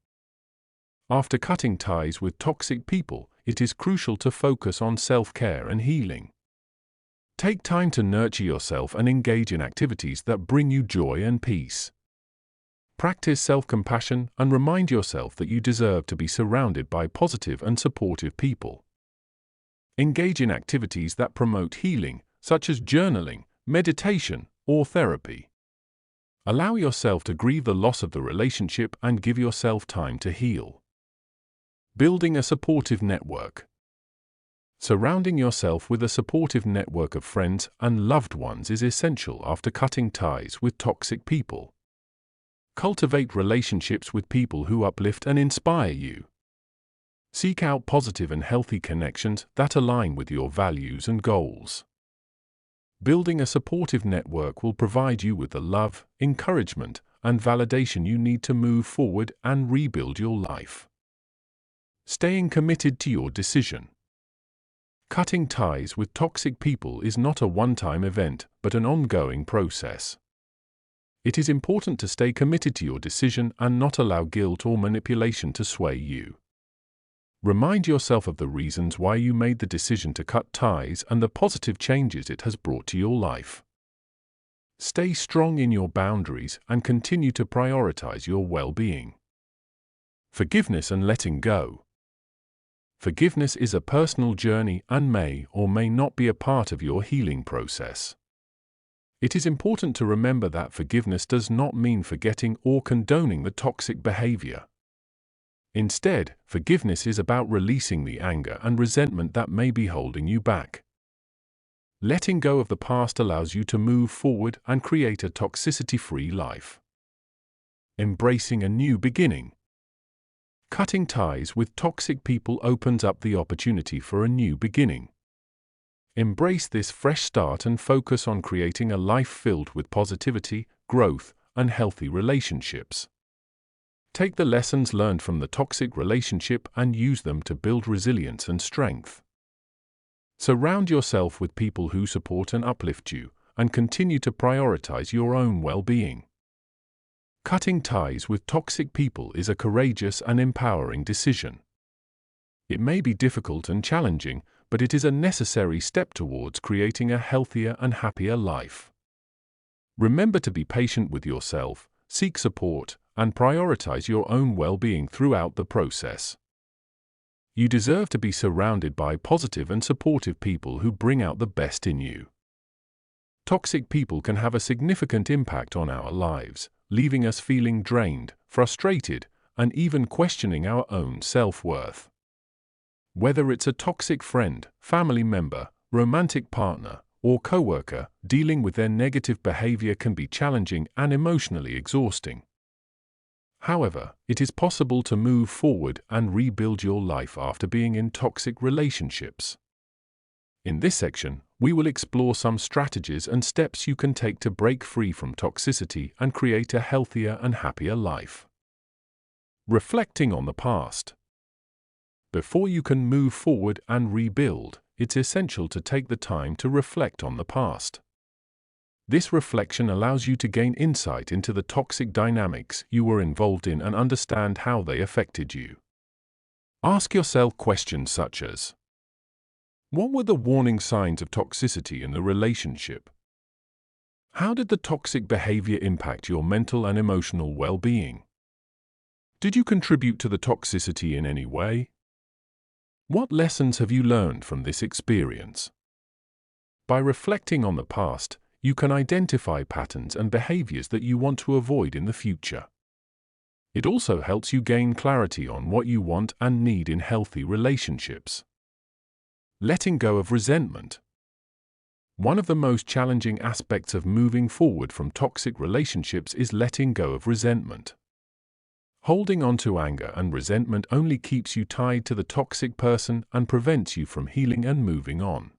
After cutting ties with toxic people, it is crucial to focus on self-care and healing. Take time to nurture yourself and engage in activities that bring you joy and peace. Practice self-compassion and remind yourself that you deserve to be surrounded by positive and supportive people. Engage in activities that promote healing, such as journaling, meditation, or therapy. Allow yourself to grieve the loss of the relationship and give yourself time to heal. Building a supportive network. Surrounding yourself with a supportive network of friends and loved ones is essential after cutting ties with toxic people. Cultivate relationships with people who uplift and inspire you. Seek out positive and healthy connections that align with your values and goals. Building a supportive network will provide you with the love, encouragement, and validation you need to move forward and rebuild your life. Staying committed to your decision. Cutting ties with toxic people is not a one-time event, but an ongoing process. It is important to stay committed to your decision and not allow guilt or manipulation to sway you. Remind yourself of the reasons why you made the decision to cut ties and the positive changes it has brought to your life. Stay strong in your boundaries and continue to prioritize your well-being. Forgiveness and letting go. Forgiveness is a personal journey and may or may not be a part of your healing process. It is important to remember that forgiveness does not mean forgetting or condoning the toxic behavior. Instead, forgiveness is about releasing the anger and resentment that may be holding you back. Letting go of the past allows you to move forward and create a toxicity-free life. Embracing a new beginning. Cutting ties with toxic people opens up the opportunity for a new beginning. Embrace this fresh start and focus on creating a life filled with positivity, growth, and healthy relationships. Take the lessons learned from the toxic relationship and use them to build resilience and strength. Surround yourself with people who support and uplift you, and continue to prioritize your own well-being. Cutting ties with toxic people is a courageous and empowering decision. It may be difficult and challenging, but it is a necessary step towards creating a healthier and happier life. Remember to be patient with yourself, seek support, and prioritize your own well-being throughout the process. You deserve to be surrounded by positive and supportive people who bring out the best in you. Toxic people can have a significant impact on our lives, leaving us feeling drained, frustrated, and even questioning our own self-worth. Whether it's a toxic friend, family member, romantic partner, or coworker, dealing with their negative behavior can be challenging and emotionally exhausting. However, it is possible to move forward and rebuild your life after being in toxic relationships. In this section, we will explore some strategies and steps you can take to break free from toxicity and create a healthier and happier life. Reflecting on the past. Before you can move forward and rebuild, it's essential to take the time to reflect on the past. This reflection allows you to gain insight into the toxic dynamics you were involved in and understand how they affected you. Ask yourself questions such as: what were the warning signs of toxicity in the relationship? How did the toxic behavior impact your mental and emotional well-being? Did you contribute to the toxicity in any way? What lessons have you learned from this experience? By reflecting on the past, you can identify patterns and behaviors that you want to avoid in the future. It also helps you gain clarity on what you want and need in healthy relationships. Letting go of resentment. One of the most challenging aspects of moving forward from toxic relationships is letting go of resentment. Holding on to anger and resentment only keeps you tied to the toxic person and prevents you from healing and moving on.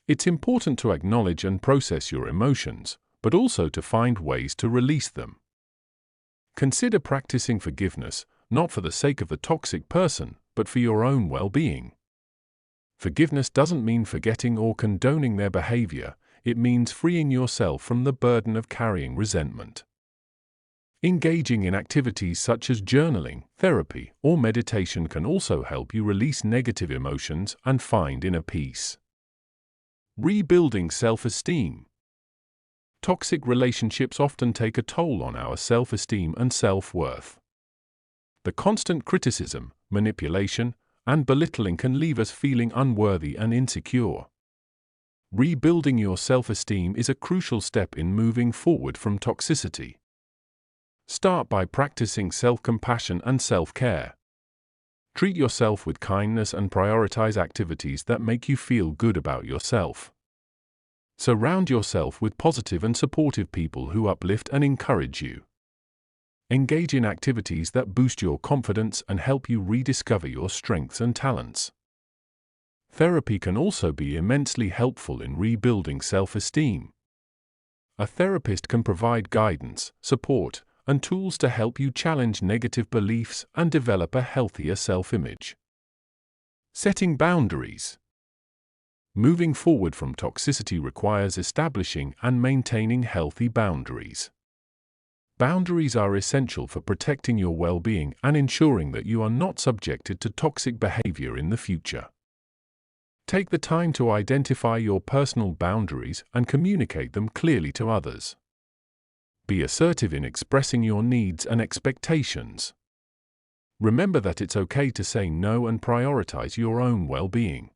It's important to acknowledge and process your emotions, but also to find ways to release them. Consider practicing forgiveness, not for the sake of the toxic person, but for your own well-being. Forgiveness doesn't mean forgetting or condoning their behavior, it means freeing yourself from the burden of carrying resentment. Engaging in activities such as journaling, therapy, or meditation can also help you release negative emotions and find inner peace. Rebuilding self-esteem. Toxic relationships often take a toll on our self-esteem and self-worth. The constant criticism, manipulation, and belittling can leave us feeling unworthy and insecure. Rebuilding your self-esteem is a crucial step in moving forward from toxicity. Start by practicing self-compassion and self-care. Treat yourself with kindness and prioritize activities that make you feel good about yourself. Surround yourself with positive and supportive people who uplift and encourage you. Engage in activities that boost your confidence and help you rediscover your strengths and talents. Therapy can also be immensely helpful in rebuilding self-esteem. A therapist can provide guidance, support, and tools to help you challenge negative beliefs and develop a healthier self-image. Setting boundaries. Moving forward from toxicity requires establishing and maintaining healthy boundaries. Boundaries are essential for protecting your well-being and ensuring that you are not subjected to toxic behavior in the future. Take the time to identify your personal boundaries and communicate them clearly to others. Be assertive in expressing your needs and expectations. Remember that it's okay to say no and prioritize your own well-being.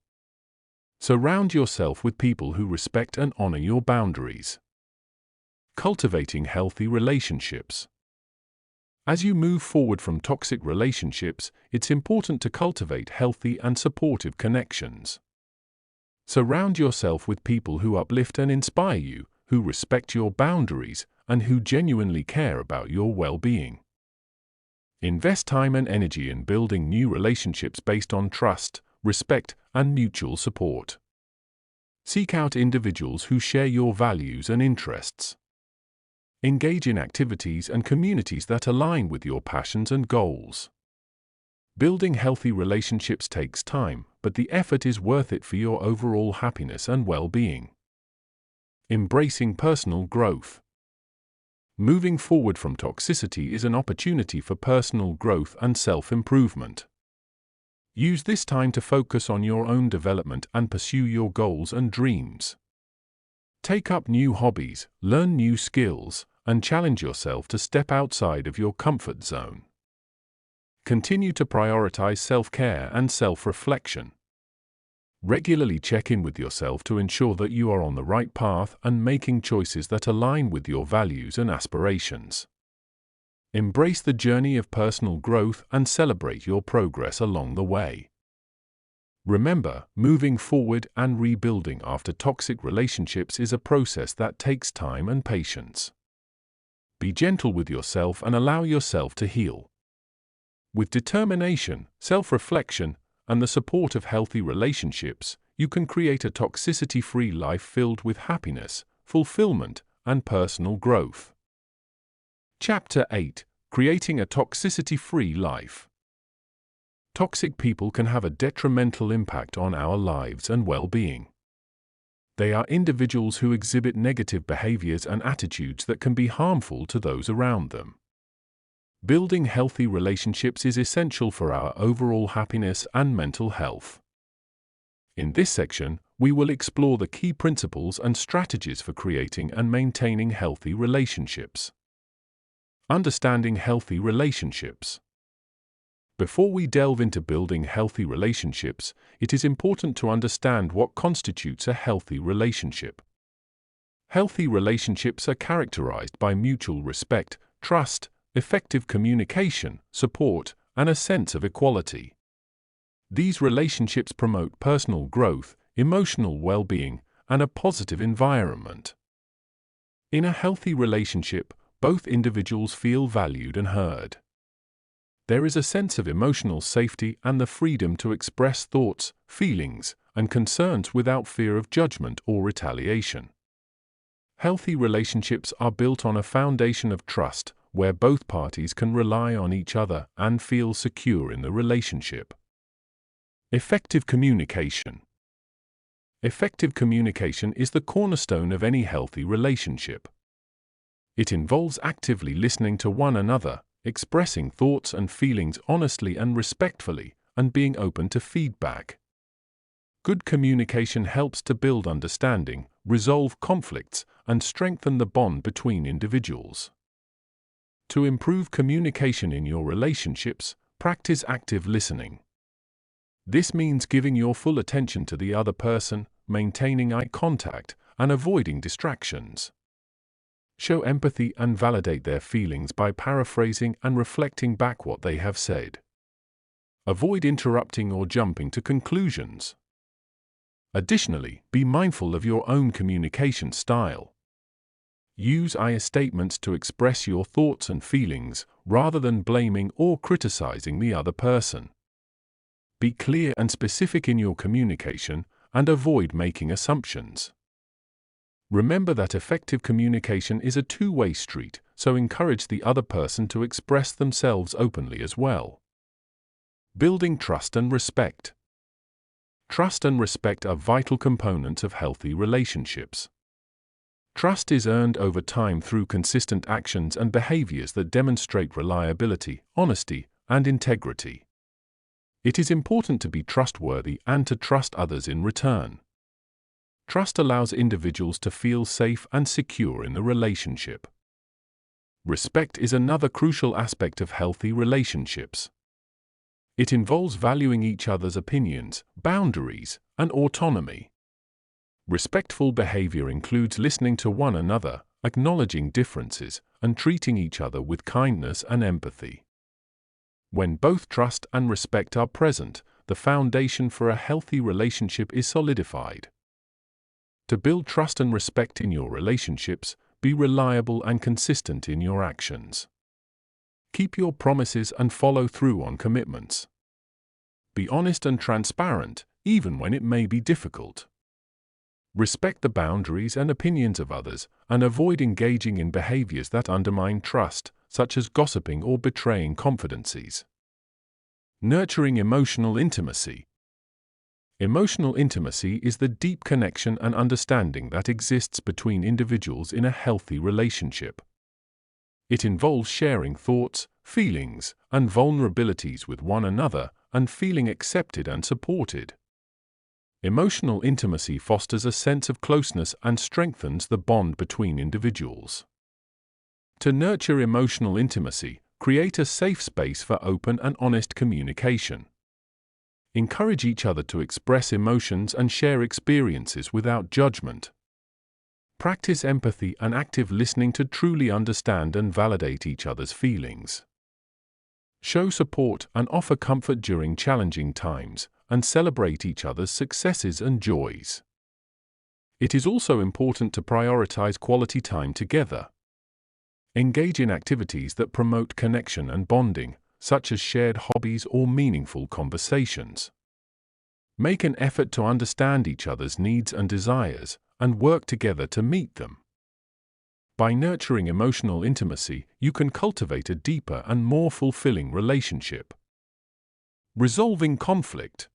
Surround yourself with people who respect and honor your boundaries. Cultivating healthy relationships. As you move forward from toxic relationships, it's important to cultivate healthy and supportive connections. Surround yourself with people who uplift and inspire you, who respect your boundaries, and who genuinely care about your well-being. Invest time and energy in building new relationships based on trust, respect, and mutual support. Seek out individuals who share your values and interests. Engage in activities and communities that align with your passions and goals. Building healthy relationships takes time, but the effort is worth it for your overall happiness and well-being. Embracing personal growth. Moving forward from toxicity is an opportunity for personal growth and self-improvement. Use this time to focus on your own development and pursue your goals and dreams. Take up new hobbies, learn new skills, and challenge yourself to step outside of your comfort zone. Continue to prioritize self-care and self-reflection. Regularly check in with yourself to ensure that you are on the right path and making choices that align with your values and aspirations. Embrace the journey of personal growth and celebrate your progress along the way. Remember, moving forward and rebuilding after toxic relationships is a process that takes time and patience. Be gentle with yourself and allow yourself to heal. With determination, self-reflection, and the support of healthy relationships, you can create a toxicity-free life filled with happiness, fulfillment, and personal growth. Chapter 8: Creating a Toxicity-Free Life. Toxic people can have a detrimental impact on our lives and well-being. They are individuals who exhibit negative behaviors and attitudes that can be harmful to those around them. Building healthy relationships is essential for our overall happiness and mental health. In this section, we will explore the key principles and strategies for creating and maintaining healthy relationships. Understanding healthy relationships. Before we delve into building healthy relationships, it is important to understand what constitutes a healthy relationship. Healthy relationships are characterized by mutual respect, trust, effective communication, support, and a sense of equality. These relationships promote personal growth, emotional well-being, and a positive environment. In a healthy relationship, both individuals feel valued and heard. There is a sense of emotional safety and the freedom to express thoughts, feelings, and concerns without fear of judgment or retaliation. Healthy relationships are built on a foundation of trust, where both parties can rely on each other and feel secure in the relationship. Effective communication. Effective communication is the cornerstone of any healthy relationship. It involves actively listening to one another, expressing thoughts and feelings honestly and respectfully, and being open to feedback. Good communication helps to build understanding, resolve conflicts, and strengthen the bond between individuals. To improve communication in your relationships, practice active listening. This means giving your full attention to the other person, maintaining eye contact, and avoiding distractions. Show empathy and validate their feelings by paraphrasing and reflecting back what they have said. Avoid interrupting or jumping to conclusions. Additionally, be mindful of your own communication style. Use I statements to express your thoughts and feelings, rather than blaming or criticizing the other person. Be clear and specific in your communication, and avoid making assumptions. Remember that effective communication is a two-way street, so encourage the other person to express themselves openly as well. Building trust and respect. Trust and respect are vital components of healthy relationships. Trust is earned over time through consistent actions and behaviors that demonstrate reliability, honesty, and integrity. It is important to be trustworthy and to trust others in return. Trust allows individuals to feel safe and secure in the relationship. Respect is another crucial aspect of healthy relationships. It involves valuing each other's opinions, boundaries, and autonomy. Respectful behavior includes listening to one another, acknowledging differences, and treating each other with kindness and empathy. When both trust and respect are present, the foundation for a healthy relationship is solidified. To build trust and respect in your relationships, be reliable and consistent in your actions. Keep your promises and follow through on commitments. Be honest and transparent, even when it may be difficult. Respect the boundaries and opinions of others, and avoid engaging in behaviors that undermine trust, such as gossiping or betraying confidences. Nurturing emotional intimacy. Emotional intimacy is the deep connection and understanding that exists between individuals in a healthy relationship. It involves sharing thoughts, feelings, and vulnerabilities with one another, and feeling accepted and supported. Emotional intimacy fosters a sense of closeness and strengthens the bond between individuals. To nurture emotional intimacy, create a safe space for open and honest communication. Encourage each other to express emotions and share experiences without judgment. Practice empathy and active listening to truly understand and validate each other's feelings. Show support and offer comfort during challenging times, and celebrate each other's successes and joys. It is also important to prioritize quality time together. Engage in activities that promote connection and bonding, such as shared hobbies or meaningful conversations. Make an effort to understand each other's needs and desires, and work together to meet them. By nurturing emotional intimacy, you can cultivate a deeper and more fulfilling relationship. Resolving conflict.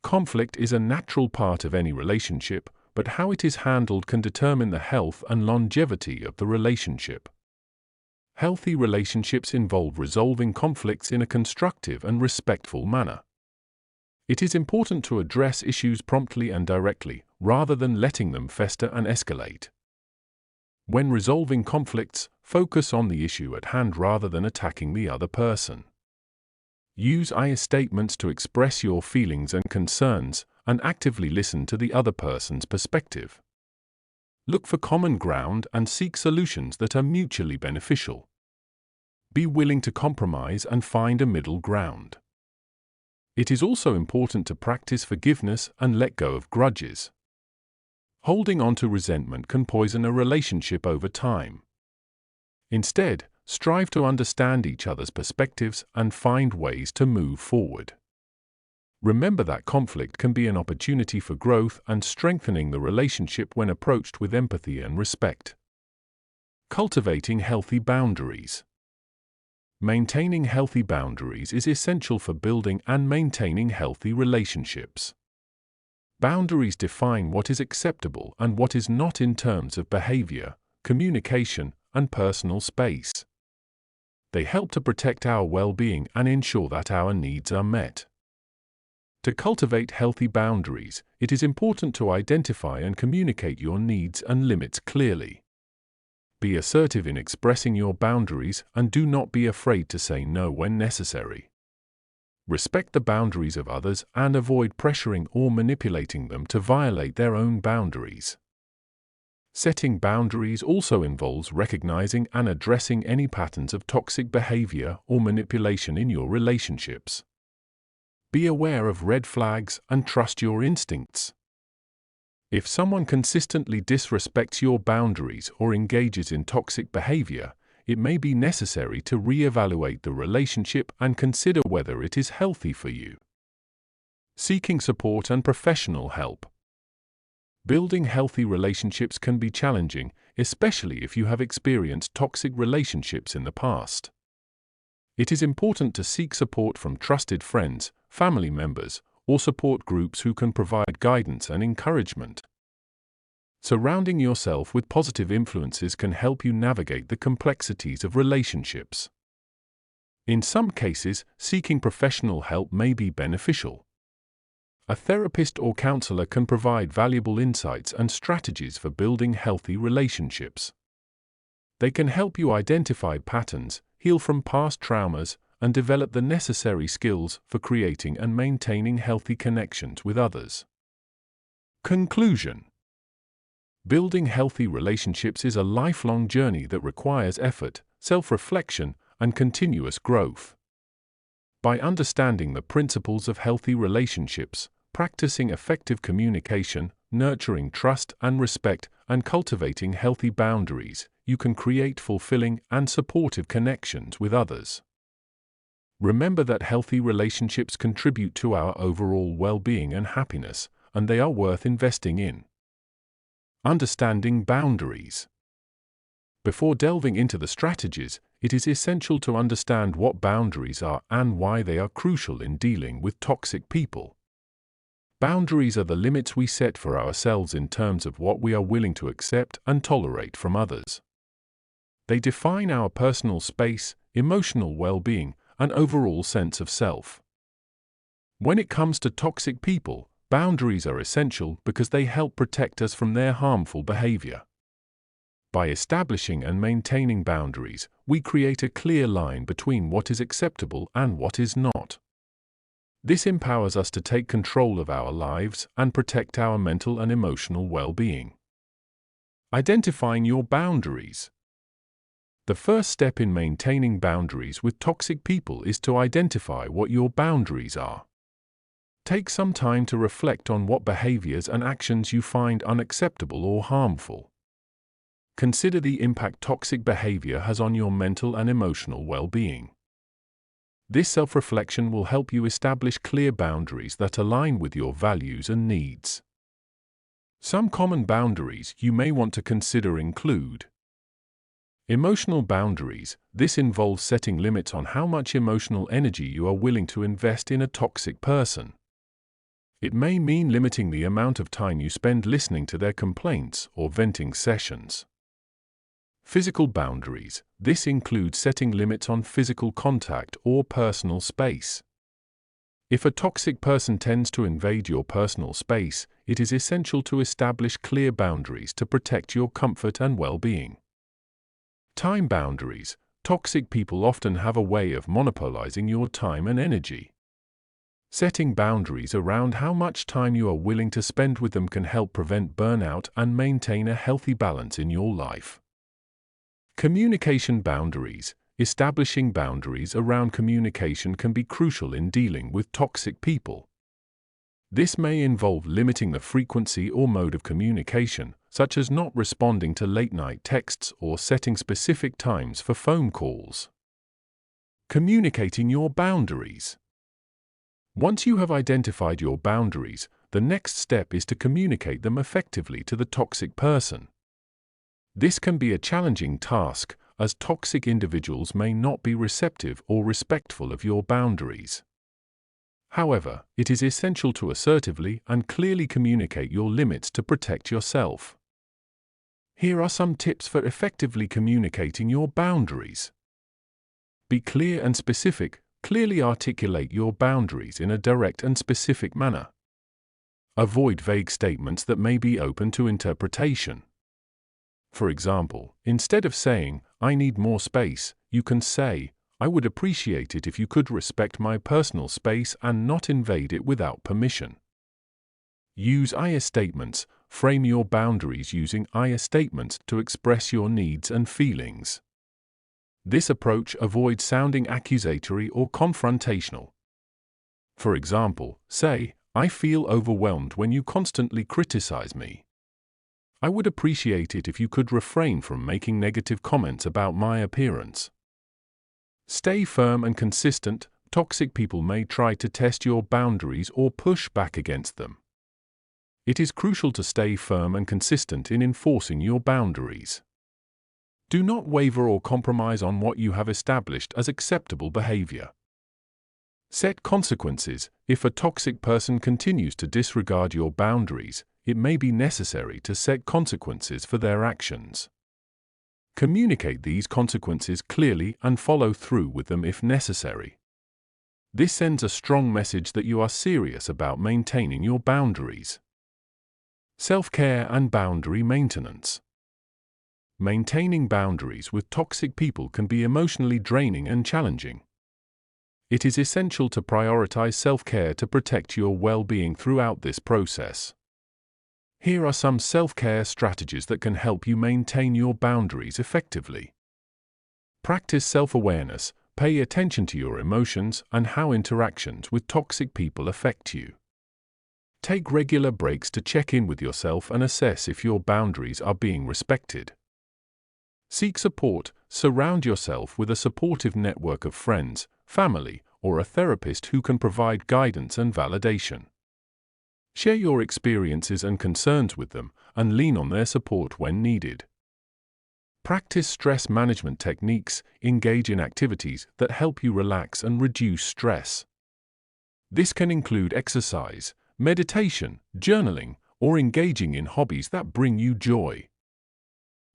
Conflict is a natural part of any relationship, but how it is handled can determine the health and longevity of the relationship. Healthy relationships involve resolving conflicts in a constructive and respectful manner. It is important to address issues promptly and directly, rather than letting them fester and escalate. When resolving conflicts, focus on the issue at hand rather than attacking the other person. Use I statements to express your feelings and concerns, and actively listen to the other person's perspective. Look for common ground and seek solutions that are mutually beneficial. Be willing to compromise and find a middle ground. It is also important to practice forgiveness and let go of grudges. Holding on to resentment can poison a relationship over time. Instead, strive to understand each other's perspectives and find ways to move forward. Remember that conflict can be an opportunity for growth and strengthening the relationship when approached with empathy and respect. Cultivating healthy boundaries. Maintaining healthy boundaries is essential for building and maintaining healthy relationships. Boundaries define what is acceptable and what is not in terms of behavior, communication, and personal space. They help to protect our well-being and ensure that our needs are met. To cultivate healthy boundaries, it is important to identify and communicate your needs and limits clearly. Be assertive in expressing your boundaries and do not be afraid to say no when necessary. Respect the boundaries of others and avoid pressuring or manipulating them to violate their own boundaries. Setting boundaries also involves recognizing and addressing any patterns of toxic behavior or manipulation in your relationships. Be aware of red flags and trust your instincts. If someone consistently disrespects your boundaries or engages in toxic behavior, it may be necessary to re-evaluate the relationship and consider whether it is healthy for you. Seeking support and professional help. Building healthy relationships can be challenging, especially if you have experienced toxic relationships in the past. It is important to seek support from trusted friends, family members, or support groups who can provide guidance and encouragement. Surrounding yourself with positive influences can help you navigate the complexities of relationships. In some cases, seeking professional help may be beneficial. A therapist or counselor can provide valuable insights and strategies for building healthy relationships. They can help you identify patterns, heal from past traumas, and develop the necessary skills for creating and maintaining healthy connections with others. Conclusion: building healthy relationships is a lifelong journey that requires effort, self-reflection, and continuous growth. By understanding the principles of healthy relationships, practicing effective communication, nurturing trust and respect, and cultivating healthy boundaries, you can create fulfilling and supportive connections with others. Remember that healthy relationships contribute to our overall well-being and happiness, and they are worth investing in. Understanding boundaries. Before delving into the strategies, it is essential to understand what boundaries are and why they are crucial in dealing with toxic people. Boundaries are the limits we set for ourselves in terms of what we are willing to accept and tolerate from others. They define our personal space, emotional well-being, and overall sense of self. When it comes to toxic people, boundaries are essential because they help protect us from their harmful behavior. By establishing and maintaining boundaries, we create a clear line between what is acceptable and what is not. This empowers us to take control of our lives and protect our mental and emotional well-being. Identifying your boundaries. The first step in maintaining boundaries with toxic people is to identify what your boundaries are. Take some time to reflect on what behaviors and actions you find unacceptable or harmful. Consider the impact toxic behavior has on your mental and emotional well-being. This self-reflection will help you establish clear boundaries that align with your values and needs. Some common boundaries you may want to consider include emotional boundaries. This involves setting limits on how much emotional energy you are willing to invest in a toxic person. It may mean limiting the amount of time you spend listening to their complaints or venting sessions. Physical boundaries. This includes setting limits on physical contact or personal space. If a toxic person tends to invade your personal space, it is essential to establish clear boundaries to protect your comfort and well-being. Time boundaries. Toxic people often have a way of monopolizing your time and energy. Setting boundaries around how much time you are willing to spend with them can help prevent burnout and maintain a healthy balance in your life. Communication boundaries. Establishing boundaries around communication can be crucial in dealing with toxic people. This may involve limiting the frequency or mode of communication, such as not responding to late-night texts or setting specific times for phone calls. Communicating your boundaries. Once you have identified your boundaries, the next step is to communicate them effectively to the toxic person. This can be a challenging task, as toxic individuals may not be receptive or respectful of your boundaries. However, it is essential to assertively and clearly communicate your limits to protect yourself. Here are some tips for effectively communicating your boundaries. Be clear and specific. Clearly articulate your boundaries in a direct and specific manner. Avoid vague statements that may be open to interpretation. For example, instead of saying, "I need more space," you can say, "I would appreciate it if you could respect my personal space and not invade it without permission." Use I statements. Frame your boundaries using I statements to express your needs and feelings. This approach avoids sounding accusatory or confrontational. For example, say, "I feel overwhelmed when you constantly criticize me. I would appreciate it if you could refrain from making negative comments about my appearance." Stay firm and consistent. Toxic people may try to test your boundaries or push back against them. It is crucial to stay firm and consistent in enforcing your boundaries. Do not waver or compromise on what you have established as acceptable behavior. Set consequences. If a toxic person continues to disregard your boundaries, it may be necessary to set consequences for their actions. Communicate these consequences clearly and follow through with them if necessary. This sends a strong message that you are serious about maintaining your boundaries. Self-care and boundary maintenance. Maintaining boundaries with toxic people can be emotionally draining and challenging. It is essential to prioritize self-care to protect your well-being throughout this process. Here are some self-care strategies that can help you maintain your boundaries effectively. Practice self-awareness. Pay attention to your emotions and how interactions with toxic people affect you. Take regular breaks to check in with yourself and assess if your boundaries are being respected. Seek support. Surround yourself with a supportive network of friends, family, or a therapist who can provide guidance and validation. Share your experiences and concerns with them, and lean on their support when needed. Practice stress management techniques. Engage in activities that help you relax and reduce stress. This can include exercise, meditation, journaling, or engaging in hobbies that bring you joy.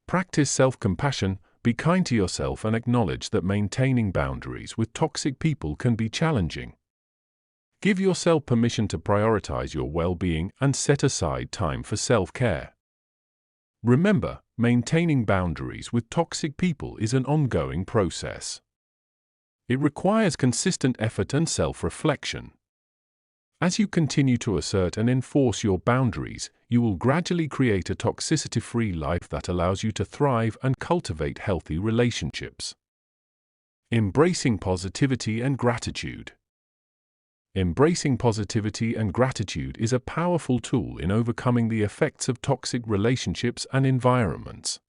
Practice self-compassion. Be kind to yourself and acknowledge that maintaining boundaries with toxic people can be challenging. Give yourself permission to prioritize your well-being and set aside time for self-care. Remember, maintaining boundaries with toxic people is an ongoing process. It requires consistent effort and self-reflection. As you continue to assert and enforce your boundaries, you will gradually create a toxicity-free life that allows you to thrive and cultivate healthy relationships. Embracing positivity and gratitude. Embracing positivity and gratitude is a powerful tool in overcoming the effects of toxic relationships and environments.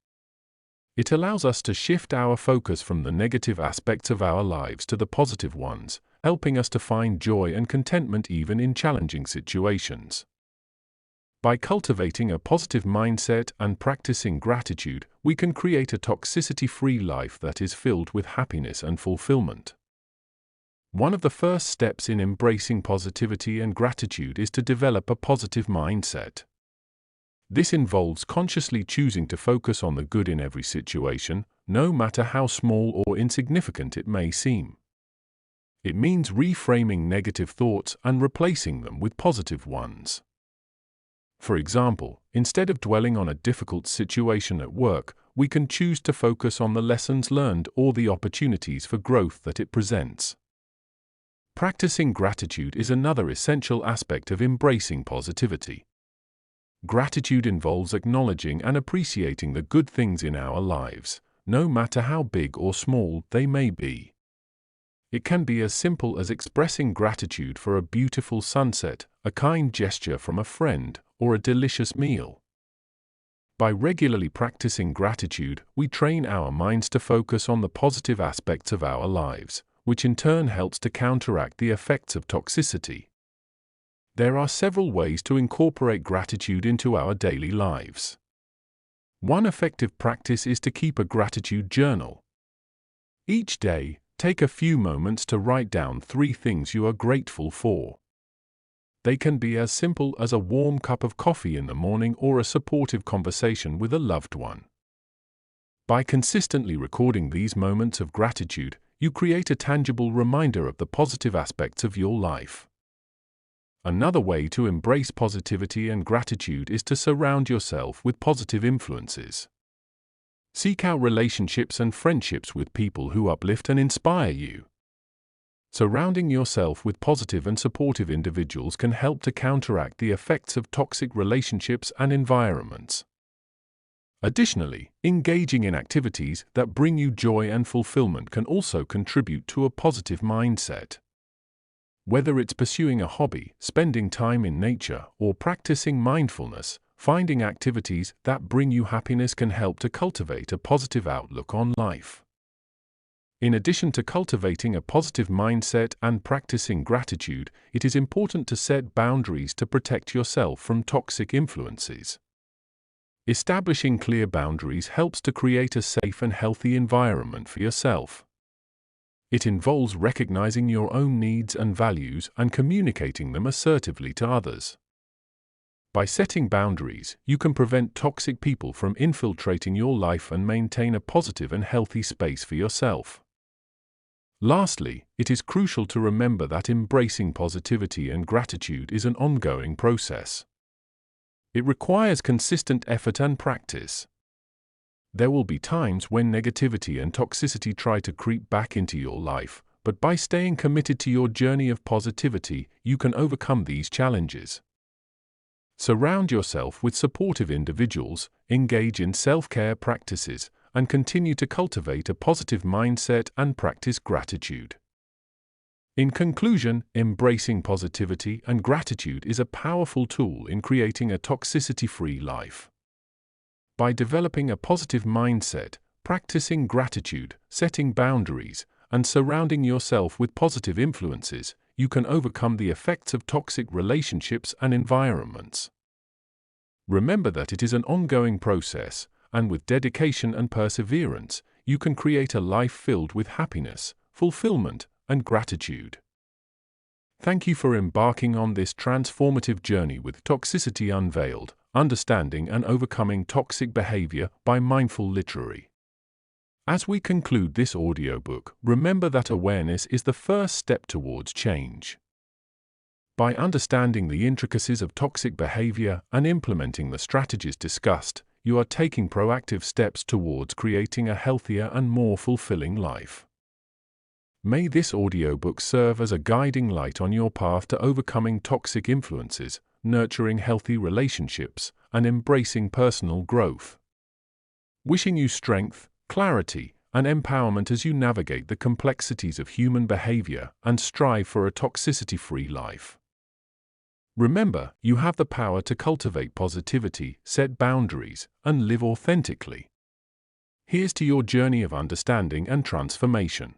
It allows us to shift our focus from the negative aspects of our lives to the positive ones, helping us to find joy and contentment even in challenging situations. By cultivating a positive mindset and practicing gratitude, we can create a toxicity-free life that is filled with happiness and fulfillment. One of the first steps in embracing positivity and gratitude is to develop a positive mindset. This involves consciously choosing to focus on the good in every situation, no matter how small or insignificant it may seem. It means reframing negative thoughts and replacing them with positive ones. For example, instead of dwelling on a difficult situation at work, we can choose to focus on the lessons learned or the opportunities for growth that it presents. Practicing gratitude is another essential aspect of embracing positivity. Gratitude involves acknowledging and appreciating the good things in our lives, no matter how big or small they may be. It can be as simple as expressing gratitude for a beautiful sunset, a kind gesture from a friend, or a delicious meal. By regularly practicing gratitude, we train our minds to focus on the positive aspects of our lives, which in turn helps to counteract the effects of toxicity. There are several ways to incorporate gratitude into our daily lives. One effective practice is to keep a gratitude journal. Each day, take a few moments to write down 3 things you are grateful for. They can be as simple as a warm cup of coffee in the morning or a supportive conversation with a loved one. By consistently recording these moments of gratitude, you create a tangible reminder of the positive aspects of your life. Another way to embrace positivity and gratitude is to surround yourself with positive influences. Seek out relationships and friendships with people who uplift and inspire you. Surrounding yourself with positive and supportive individuals can help to counteract the effects of toxic relationships and environments. Additionally, engaging in activities that bring you joy and fulfillment can also contribute to a positive mindset. Whether it's pursuing a hobby, spending time in nature, or practicing mindfulness, finding activities that bring you happiness can help to cultivate a positive outlook on life. In addition to cultivating a positive mindset and practicing gratitude, it is important to set boundaries to protect yourself from toxic influences. Establishing clear boundaries helps to create a safe and healthy environment for yourself. It involves recognizing your own needs and values and communicating them assertively to others. By setting boundaries, you can prevent toxic people from infiltrating your life and maintain a positive and healthy space for yourself. Lastly, it is crucial to remember that embracing positivity and gratitude is an ongoing process. It requires consistent effort and practice. There will be times when negativity and toxicity try to creep back into your life, but by staying committed to your journey of positivity, you can overcome these challenges. Surround yourself with supportive individuals, engage in self-care practices, and continue to cultivate a positive mindset and practice gratitude. In conclusion, embracing positivity and gratitude is a powerful tool in creating a toxicity-free life. By developing a positive mindset, practicing gratitude, setting boundaries, and surrounding yourself with positive influences, you can overcome the effects of toxic relationships and environments. Remember that it is an ongoing process, and with dedication and perseverance, you can create a life filled with happiness, fulfillment, and gratitude. Thank you for embarking on this transformative journey with Toxicity Unveiled, Understanding and Overcoming Toxic Behavior by Mindful Literary. As we conclude this audiobook, remember that awareness is the first step towards change. By understanding the intricacies of toxic behavior and implementing the strategies discussed, you are taking proactive steps towards creating a healthier and more fulfilling life. May this audiobook serve as a guiding light on your path to overcoming toxic influences, nurturing healthy relationships, and embracing personal growth. Wishing you strength, clarity, and empowerment as you navigate the complexities of human behavior and strive for a toxicity-free life. Remember, you have the power to cultivate positivity, set boundaries, and live authentically. Here's to your journey of understanding and transformation.